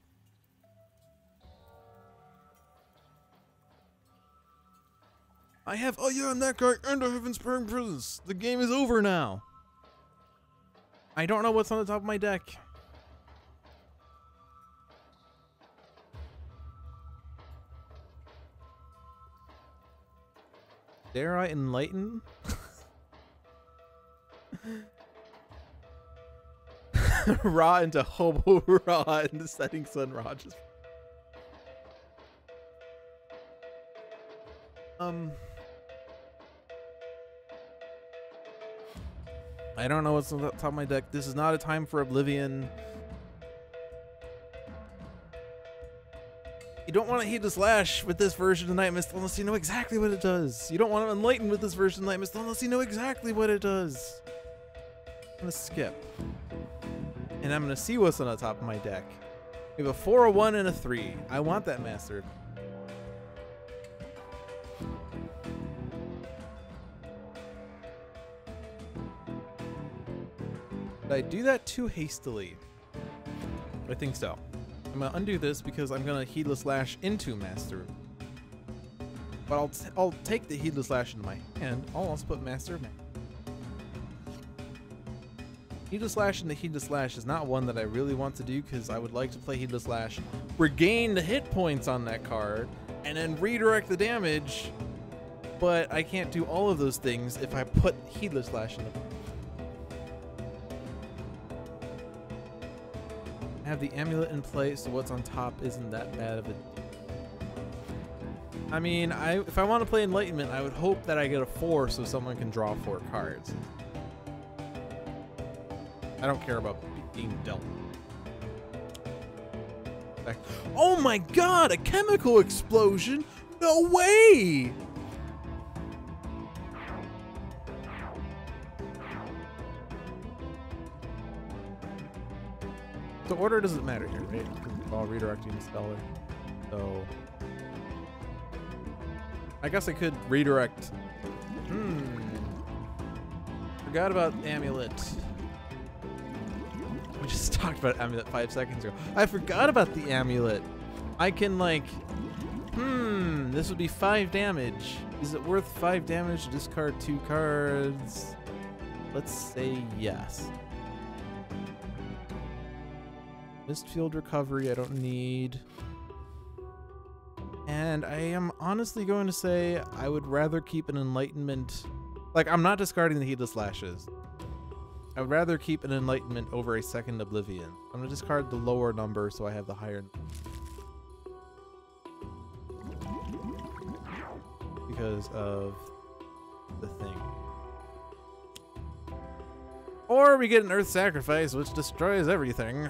I have, oh yeah, I'm that guy, and I have Inspiring Presence. The game is over now. I don't know what's on the top of my deck. Dare I enlighten? Ra into Hobo Ra into Setting Sun Ra. Just... I don't know what's on the top of my deck. This is not a time for Oblivion. You don't want to Heedless Lash with this version of Nightmist unless you know exactly what it does. You don't want to Enlighten with this version of Nightmist unless you know exactly what it does. I'm going to skip. And I'm going to see what's on the top of my deck. We have a 4, a 1, and a 3. I want that mastered. Did I do that too hastily? I think so. I'm going to undo this because I'm going to Heedless Lash into Master. But I'll take the Heedless Lash into my hand. I'll also put Master of Magic. Heedless Lash into Heedless Lash is not one that I really want to do because I would like to play Heedless Lash, regain the hit points on that card, and then redirect the damage. But I can't do all of those things if I put Heedless Lash in the... I have the amulet in place, so what's on top isn't that bad of a... I mean, if I want to play Enlightenment, I would hope that I get a 4 so someone can draw 4 cards. I don't care about being dealt. Oh my god, a chemical explosion? No way! The order doesn't matter here, right? It's all redirecting the Stellar. So I guess I could redirect. Forgot about Amulet. We just talked about Amulet 5 seconds ago. I forgot about the Amulet. I can like, this would be 5 damage. Is it worth 5 damage to discard 2 cards? Let's say yes. Mistfield Recovery I don't need. And I am honestly going to say I would rather keep an Enlightenment. Like, I'm not discarding the Heedless Lashes. I would rather keep an Enlightenment over a second Oblivion. I'm going to discard the lower number so I have the higher. Because of the thing. Or we get an Earth Sacrifice, which destroys everything.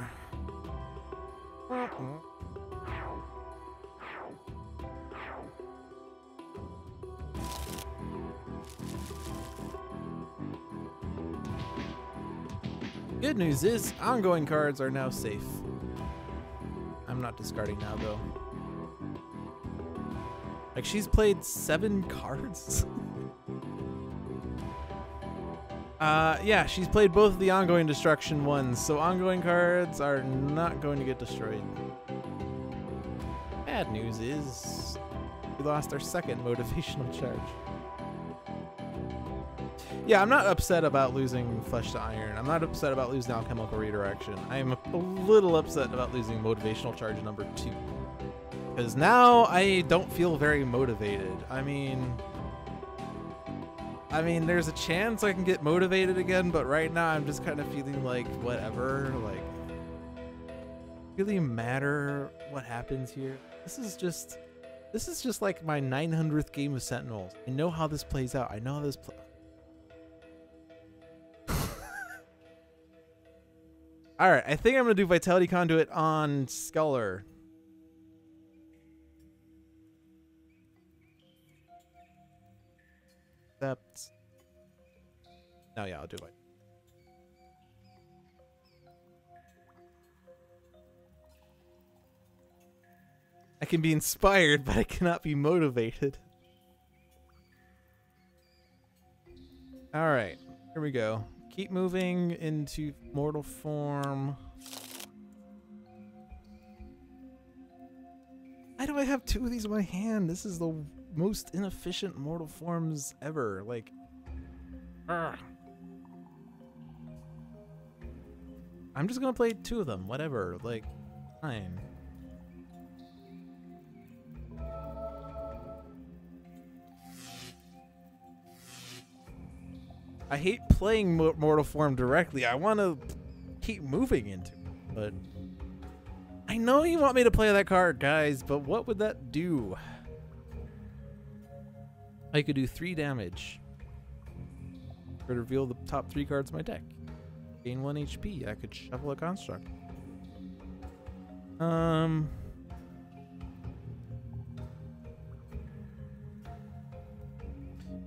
Good news is, ongoing cards are now safe. I'm not discarding now, though. Like, she's played 7 cards? Yeah, she's played both of the ongoing destruction ones, so ongoing cards are not going to get destroyed. Bad news is, we lost our second motivational charge. Yeah, I'm not upset about losing Flesh to Iron. I'm not upset about losing Alchemical Redirection. I'm a little upset about losing Motivational Charge number 2. Because now I don't feel very motivated. I mean, there's a chance I can get motivated again, but right now I'm just kind of feeling like, whatever, like, really matter what happens here. This is just like my 900th game of Sentinels. I know how this plays out. I know how this plays. All right, I think I'm gonna do Vitality Conduit on Sculler. Except, no, yeah, I'll do it. I can be inspired, but I cannot be motivated. All right, here we go. Keep moving into mortal form. Why do I have 2 of these in my hand? This is the most inefficient mortal forms ever. Like, I'm just gonna play 2 of them. Whatever. Like, fine. I hate playing Mortal Form directly. I want to keep moving into it, but I know you want me to play that card, guys, but what would that do? I could do 3 damage. Could reveal the top 3 cards of my deck. Gain 1 HP. I could shuffle a construct.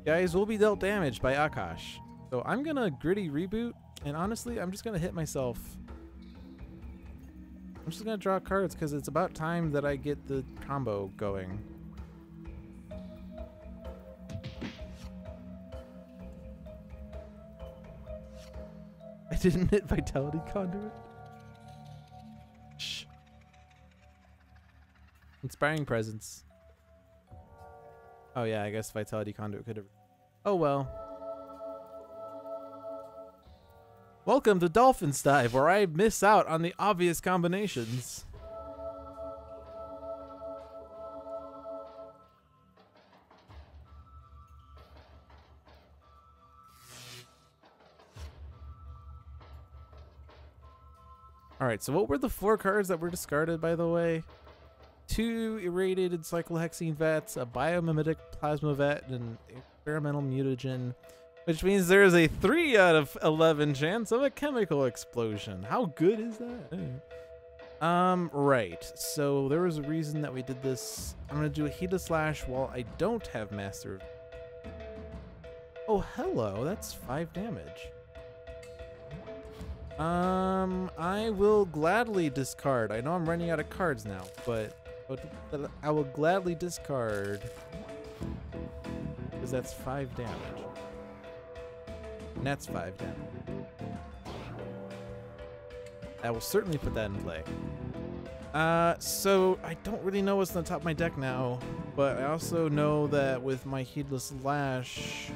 Guys will be dealt damage by Akash. So I'm gonna gritty reboot, and honestly, I'm just gonna hit myself. I'm just gonna draw cards because it's about time that I get the combo going. I didn't hit Vitality Conduit. Shh. Inspiring Presence. Oh yeah, I guess Vitality Conduit could have... Oh well. Welcome to Dolphin's Dive, where I miss out on the obvious combinations. Alright, so what were the 4 cards that were discarded, by the way? 2 irradiated cyclohexene vats, a biomimetic plasma vat, and an experimental mutagen, which means there is a 3 out of 11 chance of a chemical explosion. How good is that? Right. So there was a reason that we did this. I'm gonna do a Heated Slash while I don't have Master. Oh, hello. That's 5 damage. I will gladly discard. I know I'm running out of cards now, but I will gladly discard because that's 5 damage. And that's 5 damage. I will certainly put that in play. So I don't really know what's on the top of my deck now, but I also know that with my Heedless Lash,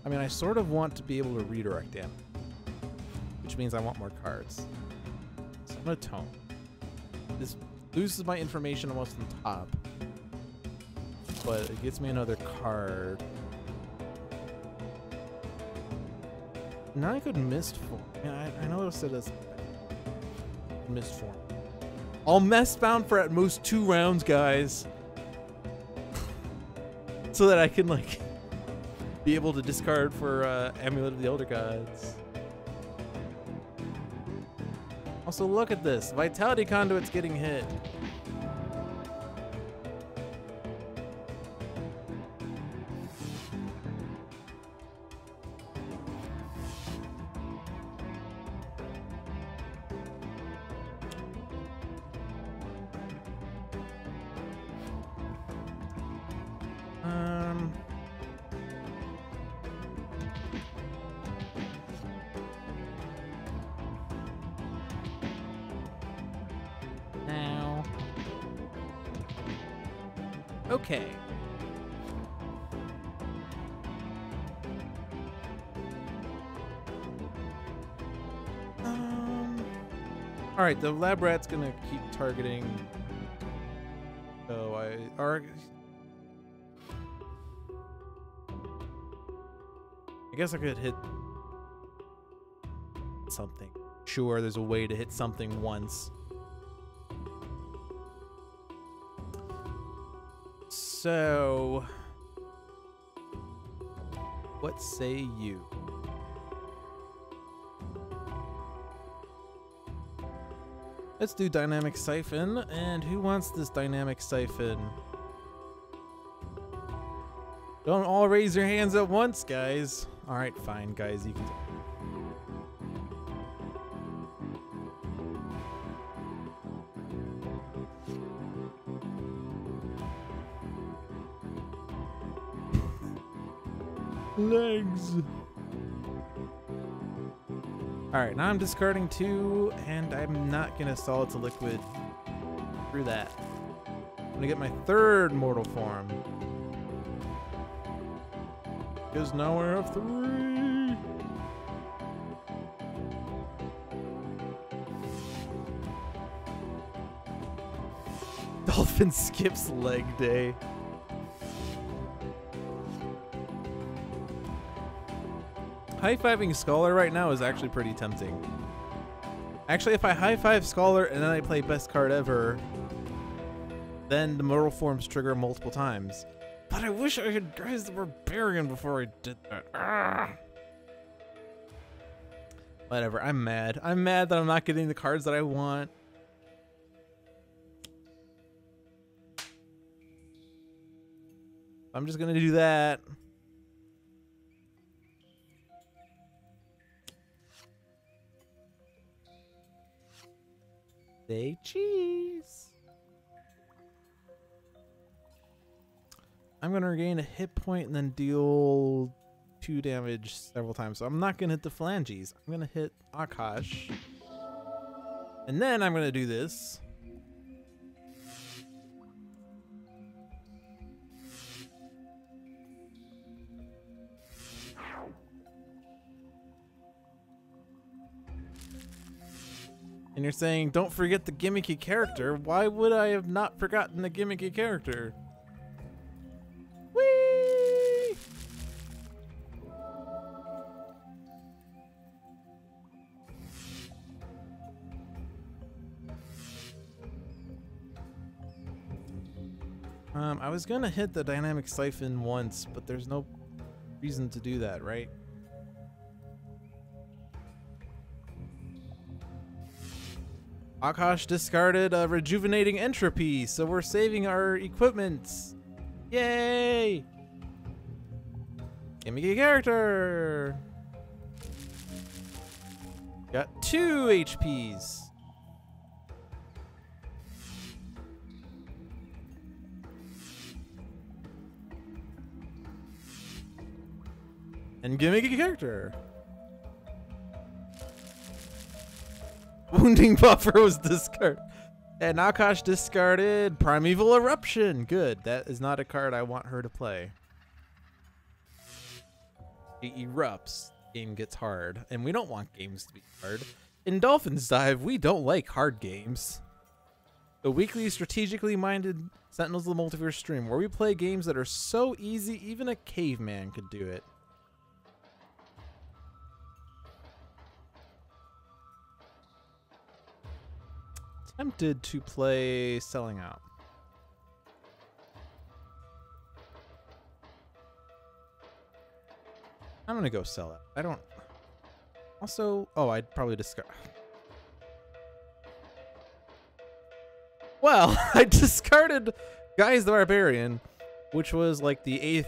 I mean, I sort of want to be able to redirect damage, which means I want more cards. So I'm gonna tome. This loses my information almost on top, but it gets me another card. Now I could Mist Form. Yeah, I noticed it as Mist Form. I'll Mess Bound for at most 2 rounds, guys. So that I can, like, be able to discard for Amulet of the Elder Gods. Also, look at this. Vitality Conduit's getting hit. Okay. All right, the lab rat's gonna keep targeting. So I guess I could hit something. Sure, there's a way to hit something once. So, what say you? Let's do Dynamic Siphon, and who wants this Dynamic Siphon? Don't all raise your hands at once, guys. Alright, fine, guys, you can do it. Legs. Alright, now I'm discarding 2, and I'm not gonna Solid to Liquid through that. I'm gonna get my 3rd Mortal Form. Because now I have 3. Dolphin skips leg day. High-fiving Scholar right now is actually pretty tempting. Actually, if I high-five Scholar and then I play Best Card Ever, then the Mortal Forms trigger multiple times. But I wish I had Guise the Barbarian before I did that. Arrgh. Whatever, I'm mad. I'm mad that I'm not getting the cards that I want. I'm just gonna do that. Say cheese. I'm gonna regain a hit point and then deal 2 damage several times. So I'm not gonna hit the phalanges. I'm gonna hit Akash. And then I'm gonna do this. And you're saying, don't forget the gimmicky character. Why would I have not forgotten the gimmicky character? Whee! I was gonna hit the dynamic siphon once, but there's no reason to do that, right? Akash discarded a rejuvenating entropy, so we're saving our equipment. Yay! Gimmicky character! Got 2 HPs. And gimmicky character. Wounding buffer was discarded. And Akash discarded Primeval Eruption. Good. That is not a card I want her to play. She erupts. Game gets hard. And we don't want games to be hard. In Dolphin's Dive, we don't like hard games. A weekly strategically minded Sentinels of the Multiverse stream where we play games that are so easy even a caveman could do it. Tempted to play Selling Out. I'm gonna go sell it. I don't. Also, oh, I'd probably discard. Well, I discarded Guise the Barbarian, which was like the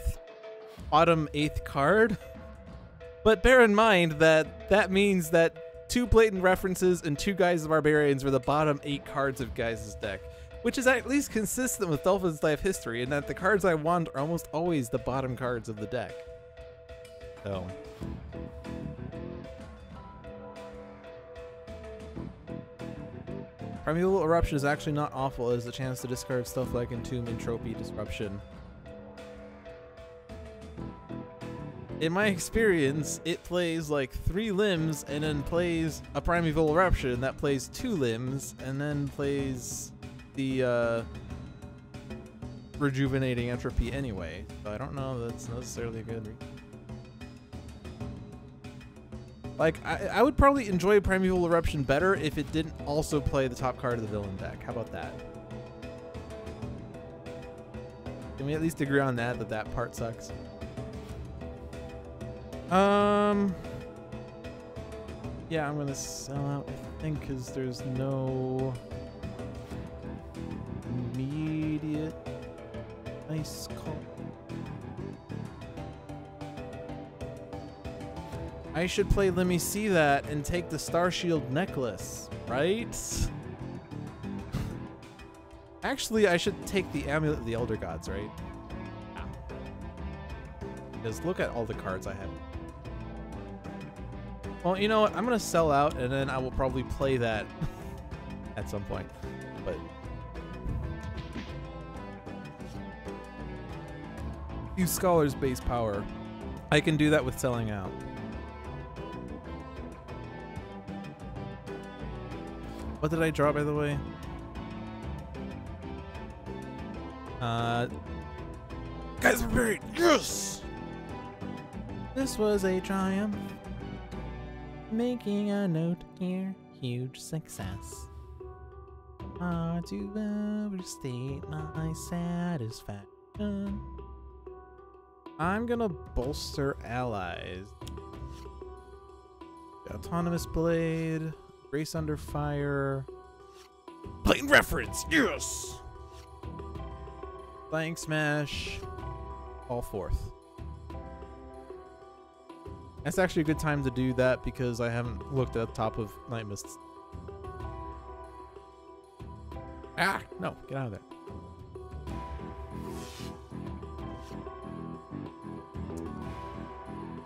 bottom 8th card. But bear in mind that that means that 2 blatant references and 2 Guise the Barbarians were the bottom 8 cards of Guise's deck, which is at least consistent with Dolphin's life history in that the cards I want are almost always the bottom cards of the deck. So. Primeval Eruption is actually not awful as a chance to discard stuff like Entomb, Entropy, Disruption. In my experience, it plays like 3 limbs and then plays a Primeval Eruption that plays 2 limbs and then plays the Rejuvenating Entropy anyway. So I don't know that's necessarily good. Like, I would probably enjoy Primeval Eruption better if it didn't also play the top card of the villain deck. How about that? Can we at least agree on that, that part sucks? Yeah, I'm gonna sell out, I think, because there's no immediate nice call. I should play Let Me See That and take the Star Shield necklace, right? Actually, I should take the Amulet of the Elder Gods, right? Yeah. Because look at all the cards I have. Well, you know what? I'm going to sell out, and then I will probably play that at some point. But use Scholar's base power. I can do that with selling out. What did I draw, by the way? Guys, we're buried. Yes! This was a triumph. Making a note here. Huge success. Hard to overstate my satisfaction. I'm gonna bolster allies. Autonomous Blade. Race Under Fire. Blatant Reference! Yes! Flying Smash. All 4th. That's actually a good time to do that because I haven't looked at the top of Nightmist. Ah! No, get out of there.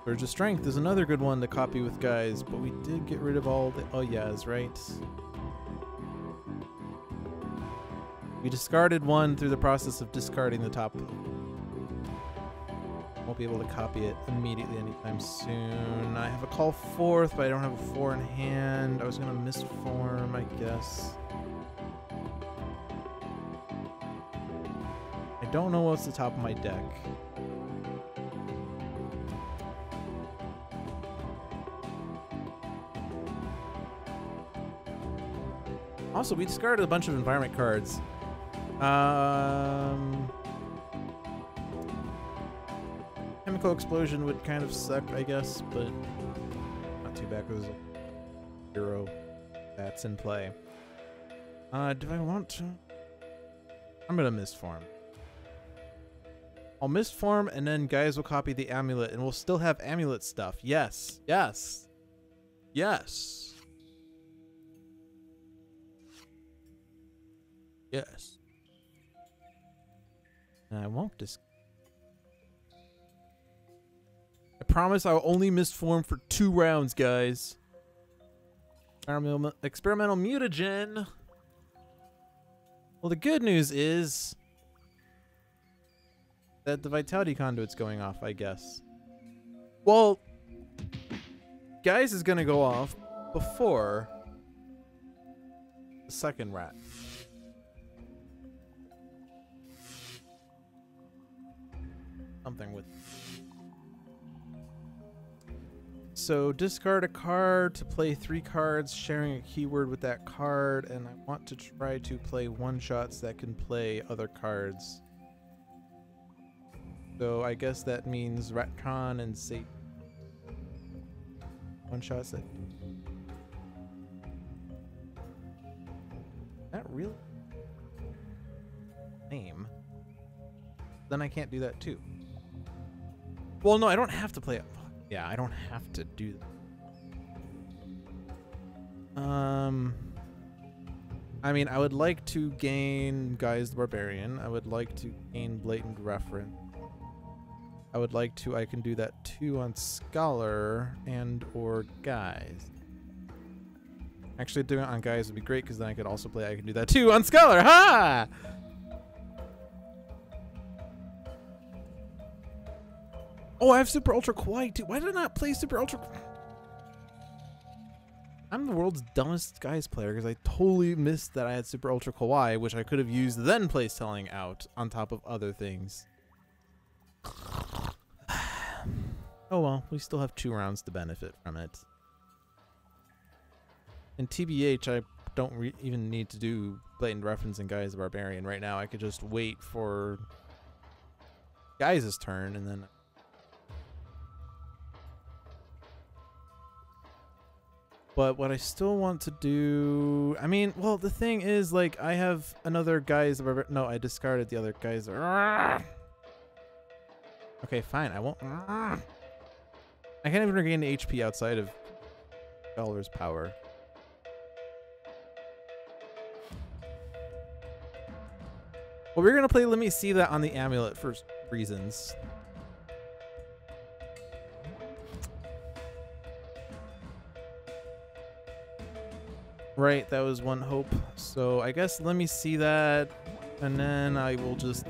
Surge of Strength is another good one to copy with Guise, but we did get rid of all the Oyas, right? We discarded one through the process of discarding the top. Won't be able to copy it immediately anytime soon. I have a call forth, but I don't have a 4 in hand. I was gonna misform, I guess. I don't know what's the top of my deck. Also, we discarded a bunch of environment cards. Chemical explosion would kind of suck, I guess, but not too bad because zero that's in play. Do I want to? I'm gonna misform. I'll misform, and then guys will copy the amulet, and we'll still have amulet stuff. Yes, yes, yes. Yes. And I won't I promise I'll only misform for 2 rounds, guys. Experimental mutagen. Well, the good news is that the vitality conduit's going off, I guess. Well, Guise is gonna go off before the second rat. Something with. So discard a card to play 3 cards, sharing a keyword with that card, and I want to try to play one-shots that can play other cards. So I guess that means Retcon and say one-shots that. That really lame. Then I can't do that too. Well, no, I don't have to play it. Yeah, I don't have to do that. I mean, I would like to gain Guise the Barbarian. I would like to gain Blatant Reference. I would like to, I can do that too on Scholar and or Guise. Actually, doing it on Guise would be great because then I could also play, I can do that too on Scholar. Ha! Oh, I have Super Ultra Kawaii too. Why did I not play Super Ultra? I'm the world's dumbest Guise player because I totally missed that I had Super Ultra Kawaii, which I could have used then playstyling out on top of other things. Oh well, we still have 2 rounds to benefit from it. And TBH, I don't even need to do Blatant Reference and Guise the Barbarian right now. I could just wait for Guise's turn and then. But what I still want to do, I mean, well, the thing is, like, I have another Guise. No, I discarded the other Guise. Okay, fine. I won't. I can't even regain the HP outside of Scholar's power. Well, we're gonna play. Let me see that on the amulet for reasons. Right, that was one hope. So I guess let me see that, and then I will just.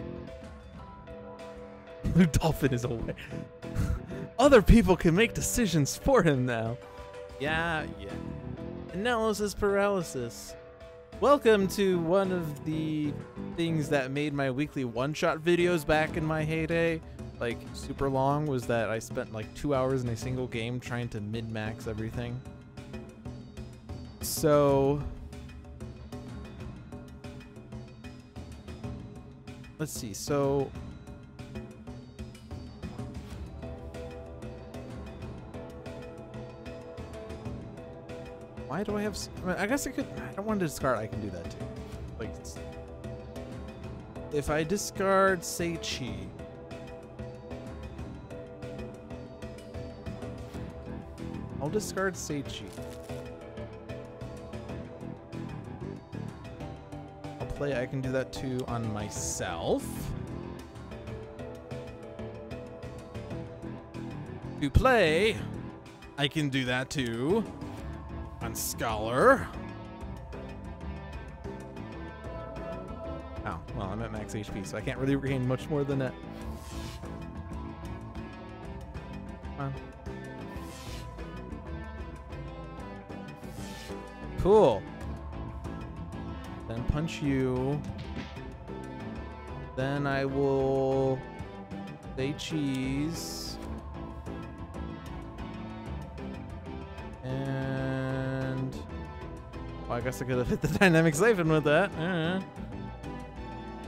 Dolphin is away. Other people can make decisions for him now. Yeah. Analysis paralysis. Welcome to one of the things that made my weekly one-shot videos back in my heyday, like super long, was that I spent like 2 hours in a single game trying to min-max everything. So let's see. So why do I have? I mean, I guess I could. I don't want to discard. I can do that too. Like, if I discard Seichi, I'll discard Seichi. Play, I can do that too on myself. To play, I can do that too on Scholar. Oh, well, I'm at max HP, so I can't really regain much more than that. Cool. Then punch you. Then I will say cheese. And well, I guess I could have hit the dynamic siphon with that.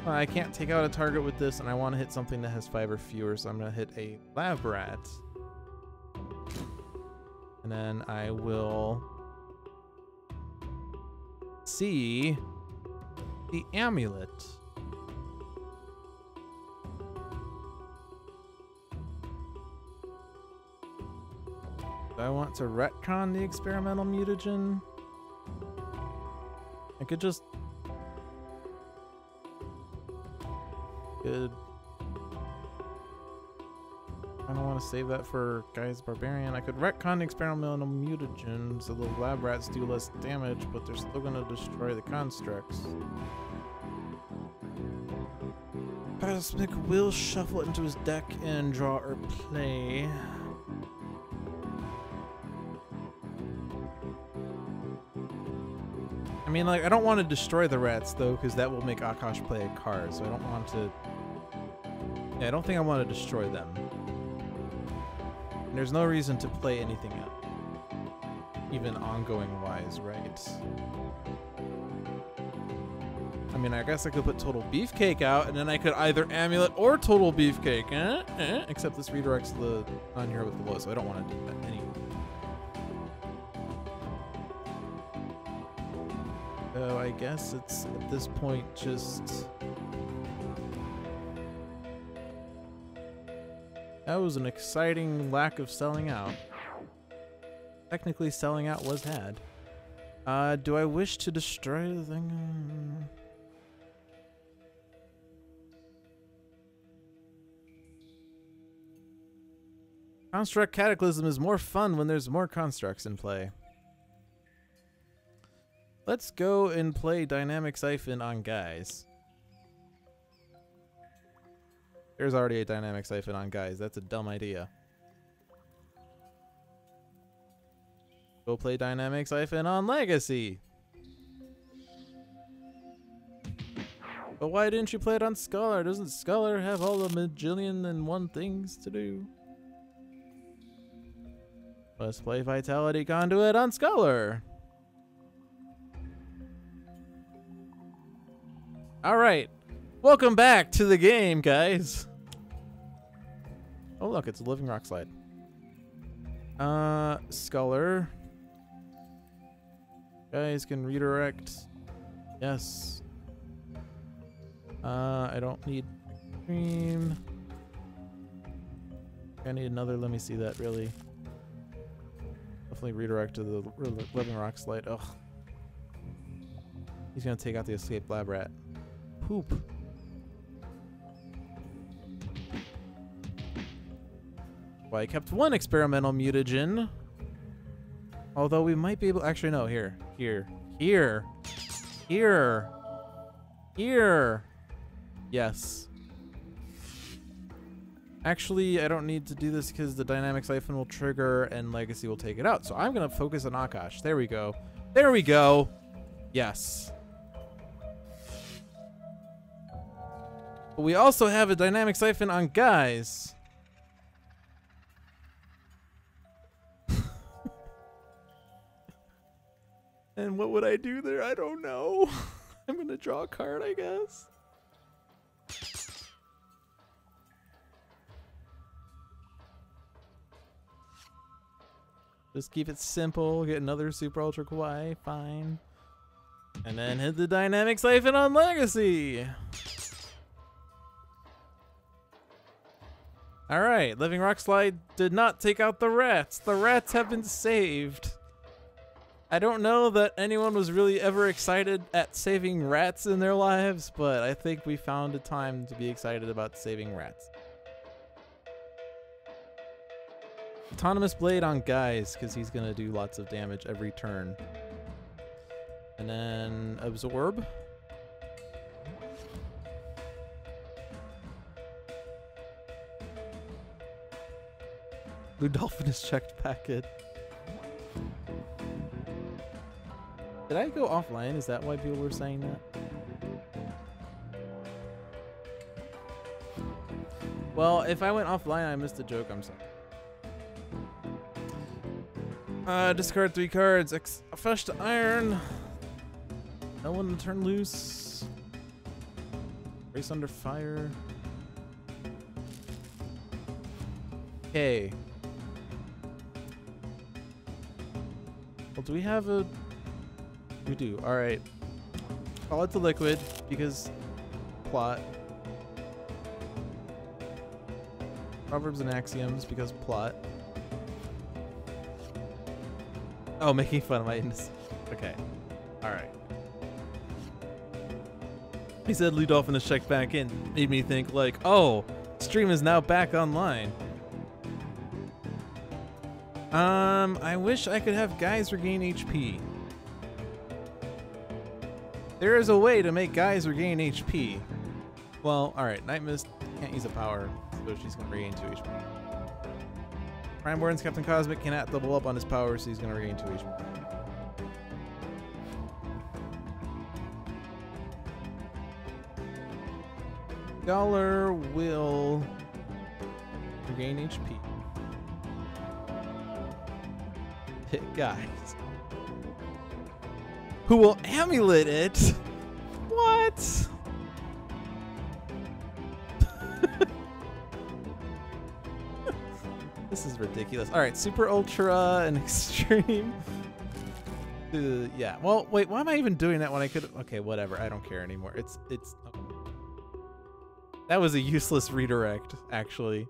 Well, I can't take out a target with this, and I want to hit something that has 5 or fewer, so I'm going to hit a lab rat. And then I will see the amulet. Do I want to retcon the experimental mutagen? I could just... Good. I don't want to save that for Guise Barbarian. I could retcon the experimental mutagen so the lab rats do less damage, but they're still going to destroy the constructs. Guisemic will shuffle it into his deck and draw or play. I mean, like, I don't want to destroy the rats, though, because that will make Akash play a card, so I don't want to... Yeah, I don't think I want to destroy them. And there's no reason to play anything up. Even ongoing-wise, right? I mean, I guess I could put Total Beefcake out, and then I could either Amulet or Total Beefcake. Except this redirects the on here with the low, so I don't want to do that anyway. So I guess it's, at this point, just... That was an exciting lack of selling out. Technically, selling out was had. Do I wish to destroy the thing? Construct Cataclysm is more fun when there's more constructs in play. Let's go and play Dynamic Siphon on Guise. There's already a Dynamic Siphon on Guise. That's a dumb idea. Go play Dynamic Siphon on Legacy. But why didn't you play it on Scholar? Doesn't Scholar have all the majillion and one things to do? Let's play Vitality Conduit on Scholar. Alright. Welcome back to the game, guys. Oh, look, it's a Living Rock Slide. Scholar. Guys can redirect. Yes. I don't need cream. I need another. Let me see that, really. Definitely redirect to the Living Rock Slide. Ugh. He's gonna take out the escaped lab rat. Poop. Well, I kept one experimental mutagen. Although we might be able... Actually, no. Here. Yes. Actually, I don't need to do this because the Dynamic Siphon will trigger and Legacy will take it out. So I'm going to focus on Akash. There we go. There we go. Yes. But we also have a Dynamic Siphon on Guise. And what would I do there? I don't know. I'm going to draw a card, I guess. Just keep it simple. Get another Super Ultra Kawaii. Fine. And then hit the Dynamic Siphon on Legacy. Alright. Living Rock Slide did not take out the rats. The rats have been saved. I don't know that anyone was really ever excited at saving rats in their lives, but I think we found a time to be excited about saving rats. Autonomous Blade on Guise, because he's going to do lots of damage every turn. And then Absorb. Blue Dolphin is checked back in. Did I go offline? Is that why people were saying that? Well, if I went offline, I missed a joke. I'm sorry. Discard 3 cards. Flesh to iron. No one to turn loose. Race under fire. Okay. Well, do we have a... We do. Alright. Call it the liquid, because plot. Proverbs and axioms, because plot. Oh, making fun of my innocence. Okay. Alright. He said Blue Dolphin is checked back in. Made me think like, oh, stream is now back online. I wish I could have Guise regain HP. There is a way to make Guise regain HP. Well, alright, Nightmist can't use a power, so she's gonna regain 2 HP. Prime Wardens Captain Cosmic cannot double up on his power, so he's gonna regain 2 HP. Dollar will regain HP. Hit Guise. Who will amulet it? What? This is ridiculous. All right, super ultra and extreme. Yeah. Well, wait. Why am I even doing that when I could? Okay, whatever. I don't care anymore. It's. Okay. That was a useless redirect, actually.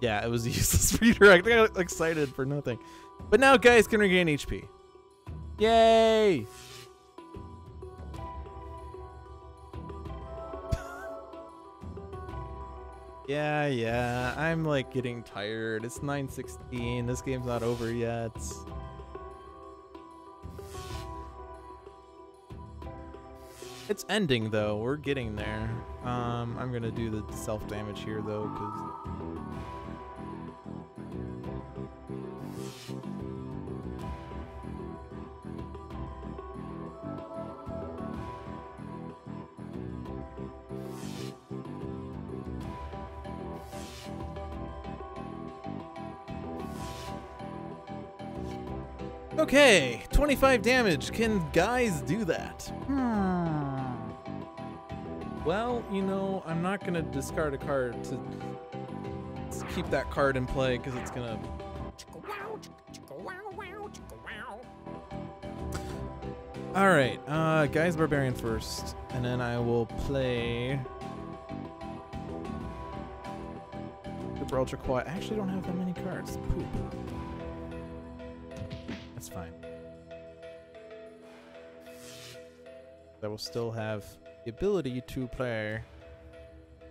Yeah, it was a useless redirect. I got excited for nothing. But now Guise can regain HP. Yay! Yeah, I'm like getting tired. It's 9:16. This game's not over yet. It's ending though. We're getting there. I'm gonna do the self-damage here though, because okay, 25 damage. Can Guise do that? Well, you know, I'm not gonna discard a card to keep that card in play because it's gonna. All right, Guise Barbarian first, and then I will play Super Ultra Quiet. I actually don't have that many cards. Poop. That's fine. I will still have the ability to play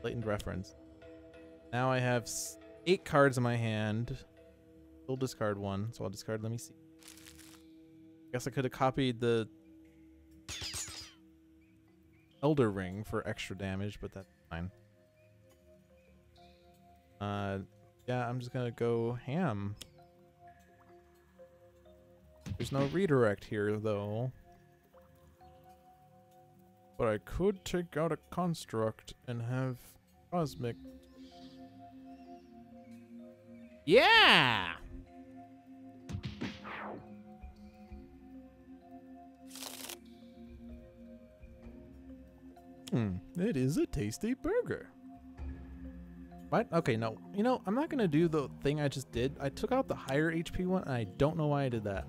Blatant Reference. Now I have 8 cards in my hand. Still discard 1, so I'll discard. Let me see. Guess I could have copied the Elder Ring for extra damage, but that's fine. Yeah, I'm just gonna go ham. There's no redirect here, though. But I could take out a construct and have Cosmic. Yeah! It is a tasty burger. What? Okay, no. You know, I'm not gonna do the thing I just did. I took out the higher HP one, and I don't know why I did that.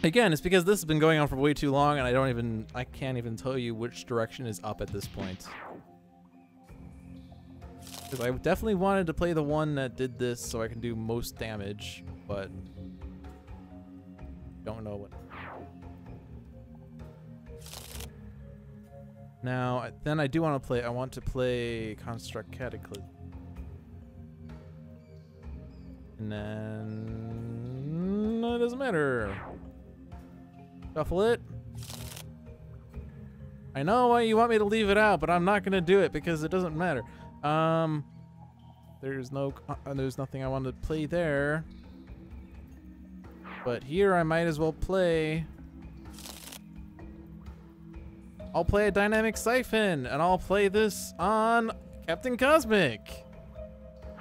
Again, it's because this has been going on for way too long, and I can't even tell you which direction is up at this point. Because I definitely wanted to play the one that did this so I can do most damage, but don't know what. Now, then I do want to play, I want to play Construct Cataclysm. And then, no, it doesn't matter. Shuffle it. I know why you want me to leave it out, but I'm not going to do it because it doesn't matter. There's nothing I want to play there. But here I might as well play. I'll play a Dynamic Siphon, and I'll play this on Captain Cosmic.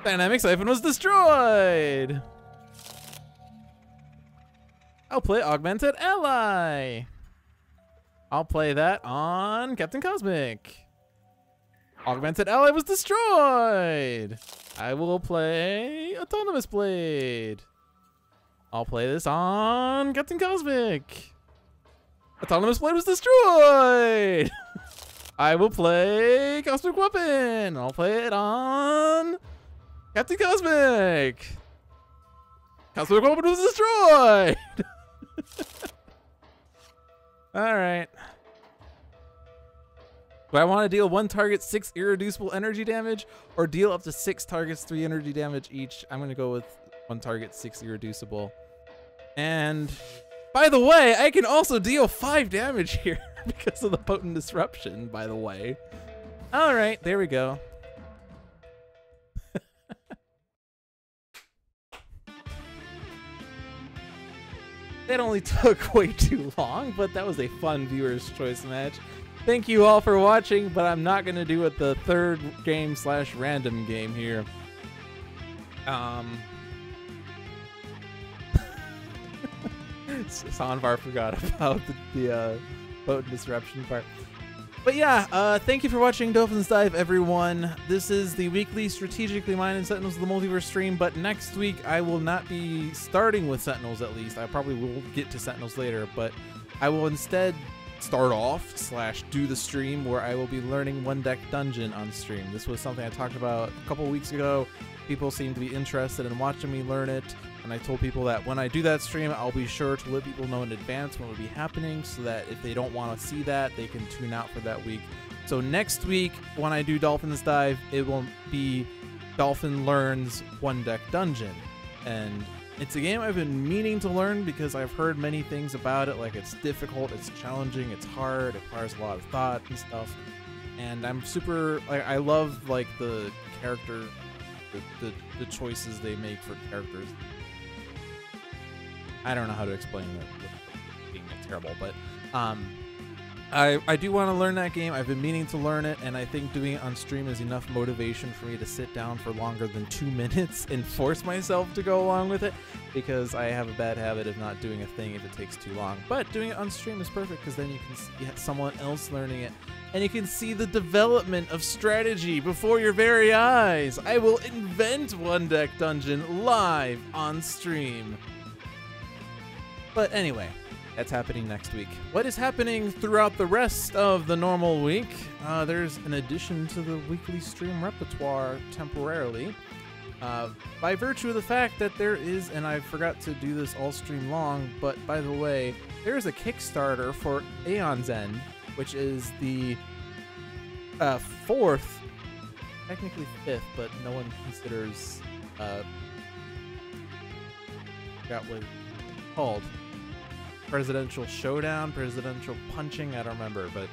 Dynamic Siphon was destroyed. I'll play Augmented Ally. I'll play that on Captain Cosmic. Augmented Ally was destroyed. I will play Autonomous Blade. I'll play this on Captain Cosmic. Autonomous Blade was destroyed. I will play Cosmic Weapon. I'll play it on Captain Cosmic. Cosmic Weapon was destroyed. All right. Do I want to deal 1 target 6 irreducible energy damage or deal up to 6 targets 3 energy damage each? I'm going to go with 1 target 6 irreducible. And by the way, I can also deal 5 damage here because of the potent disruption, by the way. All right, there we go. That only took way too long, but that was a fun viewer's choice match. Thank you all for watching, but I'm not going to do it the 3rd game / random game here. Sonvar forgot about the potent disruption part. But yeah, thank you for watching Dolphin's Dive, everyone. This is the weekly Strategically Minded Sentinels of the Multiverse stream, but next week I will not be starting with Sentinels, at least. I probably will get to Sentinels later, but I will instead start off / do the stream where I will be learning 1-deck dungeon on stream. This was something I talked about a couple weeks ago. People seem to be interested in watching me learn it, and I told people that when I do that stream, I'll be sure to let people know in advance when it will be happening, so that if they don't want to see that, they can tune out for that week. So next week, when I do Dolphin's Dive, it will be Dolphin Learns 1-deck dungeon. And it's a game I've been meaning to learn because I've heard many things about it, like it's difficult, it's challenging, it's hard, it requires a lot of thought and stuff. And I'm super, like, I love like the character, the choices they make for characters. I don't know how to explain it without being terrible, but I do want to learn that game. I've been meaning to learn it, and I think doing it on stream is enough motivation for me to sit down for longer than 2 minutes and force myself to go along with it, because I have a bad habit of not doing a thing if it takes too long. But doing it on stream is perfect, because then you can see someone else learning it, and you can see the development of strategy before your very eyes. I will invent 1-deck dungeon live on stream. But anyway, that's happening next week. What is happening throughout the rest of the normal week? There's an addition to the weekly stream repertoire temporarily. By virtue of the fact that there is, and I forgot to do this all stream long, but by the way, there is a Kickstarter for Aeon's End, which is the 4th, technically 5th, but no one considers, forgot what it's called. Presidential Showdown, Presidential Punching, I don't remember, but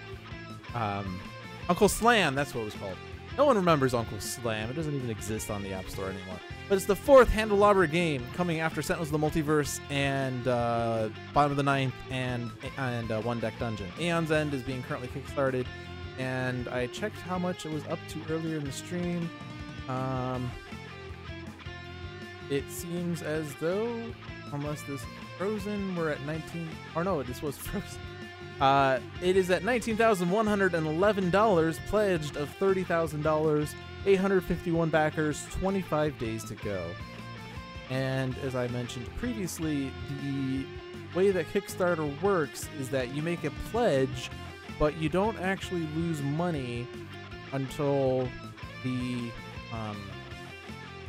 Uncle Slam, that's what it was called. No one remembers Uncle Slam. It doesn't even exist on the App Store anymore. But it's the 4th Handelabra game, coming after Sentinels of the Multiverse and Bottom of the Ninth and 1-deck dungeon. Aeon's End is being currently kickstarted, and I checked how much it was up to earlier in the stream. It seems as though, unless this frozen, we're at 19, or no, this was frozen. It is at $19,111, pledged of $30,000, 851 backers, 25 days to go. And as I mentioned previously, the way that Kickstarter works is that you make a pledge, but you don't actually lose money until the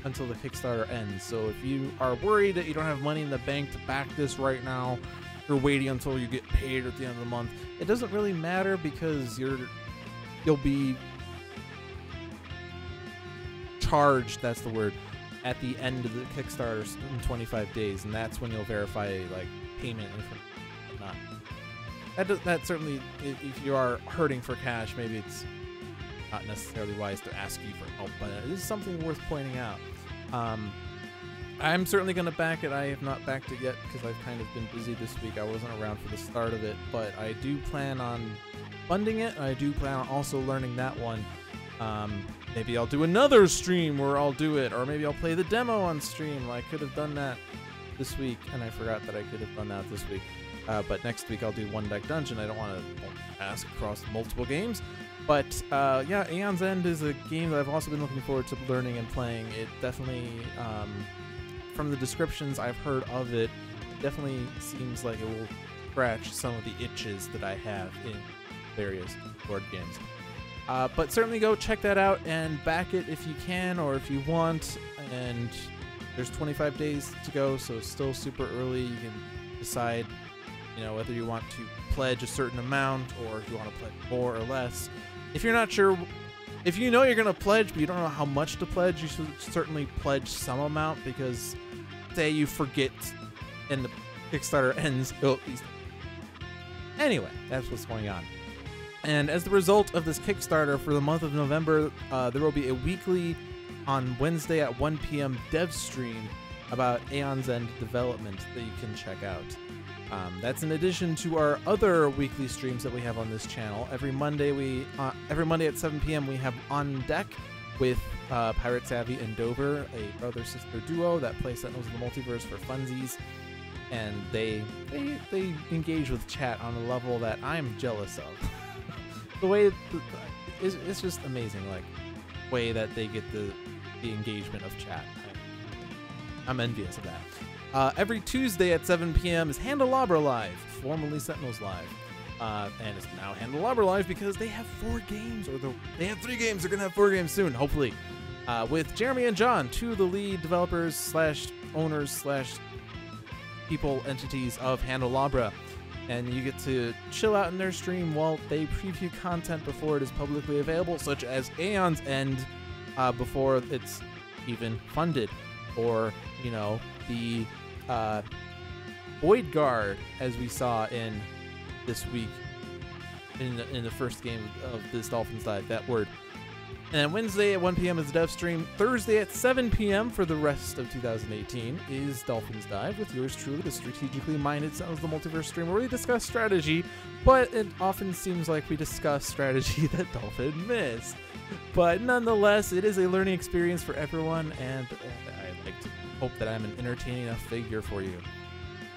Kickstarter ends. So if you are worried that you don't have money in the bank to back this right now, you're waiting until you get paid at the end of the month, it doesn't really matter, because you'll be charged, that's the word, at the end of the Kickstarter in 25 days, and that's when you'll verify like payment and whatnot. That certainly, if you are hurting for cash, maybe it's not necessarily wise to ask you for help, but it is something worth pointing out. I'm certainly going to back it. I have not backed it yet because I've kind of been busy this week. I wasn't around for the start of it, but I do plan on funding it. I do plan on also learning that one. Maybe I'll do another stream where I'll do it, or maybe I'll play the demo on stream. I could have done that this week, and I forgot that I could have done that this week. But next week I'll do One Deck Dungeon. I don't want to ask across multiple games. But yeah, Aeon's End is a game that I've also been looking forward to learning and playing. It definitely, from the descriptions I've heard of it, definitely seems like it will scratch some of the itches that I have in various board games. But certainly go check that out and back it if you can or if you want. And there's 25 days to go, so it's still super early. You can decide, you know, whether you want to pledge a certain amount or if you want to pledge more or less. If you're not sure, if you know you're going to pledge but you don't know how much to pledge, you should certainly pledge some amount, because say you forget and the Kickstarter ends. Anyway, that's what's going on. And as the result of this Kickstarter for the month of November, there will be a weekly on Wednesday at 1 p.m. dev stream about Aeon's End development that you can check out. That's in addition to our other weekly streams that we have on this channel. Every Monday at 7 p.m. we have On Deck with Pirate Savvy and Dover, a brother-sister duo that play Sentinels of the Multiverse for funsies. And they engage with chat on a level that I'm jealous of. The way it's just amazing, like way that they get the engagement of chat. I'm envious of that. Every Tuesday at 7 p.m. is Handelabra Live, formerly Sentinels Live, and it's now Handelabra Live because they have 4 games, or they have 3 games. They're gonna have 4 games soon, hopefully, with Jeremy and John, 2 of the lead developers / owners / people entities of Handelabra. And you get to chill out in their stream while they preview content before it is publicly available, such as Aeon's End before it's even funded, or, you know, the Void Guard, as we saw in this week in the first game of this Dolphin's Dive, that word. And Wednesday at 1 p.m. is the dev stream. Thursday at 7 p.m. for the rest of 2018 is Dolphin's Dive with yours truly, the strategically minded Sentinels of the Multiverse stream, where we discuss strategy, but it often seems like we discuss strategy that Dolphin missed. But nonetheless, it is a learning experience for everyone, and I like to hope that I'm an entertaining enough figure for you.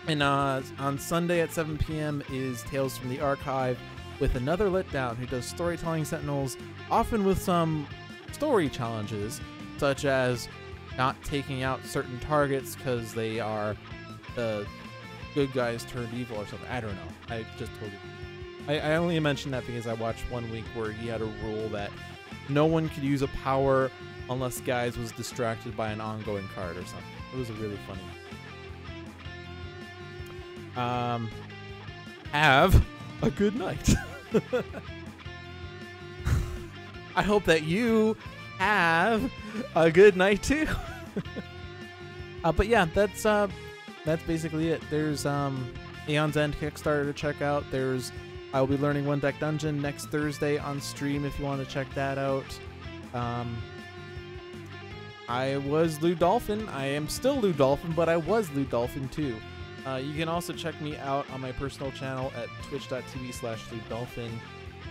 And on Sunday at 7 p.m. is Tales from the Archive, with another letdown who does storytelling Sentinels, often with some story challenges, such as not taking out certain targets because they are the good guys turned evil or something. I don't know. I just told you. I only mentioned that because I watched one week where he had a rule that no one could use a power unless Guise was distracted by an ongoing card or something. It was a really funny. Have a good night. I hope that you have a good night too. But yeah, that's basically it. There's Aeon's End Kickstarter to check out. I'll be learning One Deck Dungeon next Thursday on stream if you want to check that out. I was Lou Dolphin. I am still Lou Dolphin, but I was Lou Dolphin too. You can also check me out on my personal channel at twitch.tv/LouDolphin.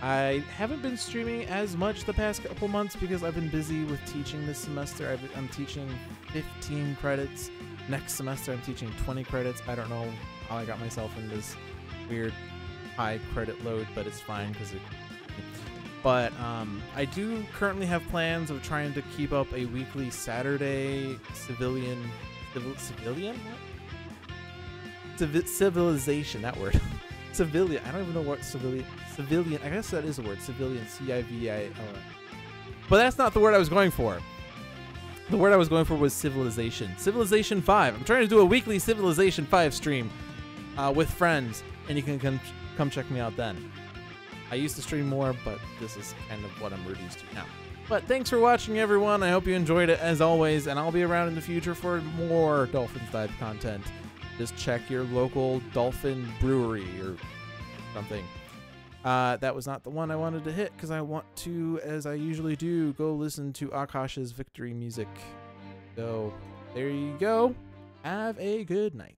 I haven't been streaming as much the past couple months because I've been busy with teaching this semester. I'm teaching 15 credits. Next semester I'm teaching 20 credits. I don't know how I got myself in this weird high credit load, but it's fine because But I do currently have plans of trying to keep up a weekly Saturday civilization, that word. Civilian. I don't even know what civilian. I guess that is a word. Civilian. CIVIL. But that's not the word I was going for. The word I was going for was civilization. Civilization 5. I'm trying to do a weekly Civilization 5 stream with friends, and you can come check me out then. I used to stream more, but this is kind of what I'm reduced to now. But thanks for watching, everyone. I hope you enjoyed it as always, and I'll be around in the future for more Dolphin's Dive content. Just check your local Dolphin brewery or something. That was not the one I wanted to hit because I want to, as I usually do, go listen to Akash's victory music. So there you go. Have a good night.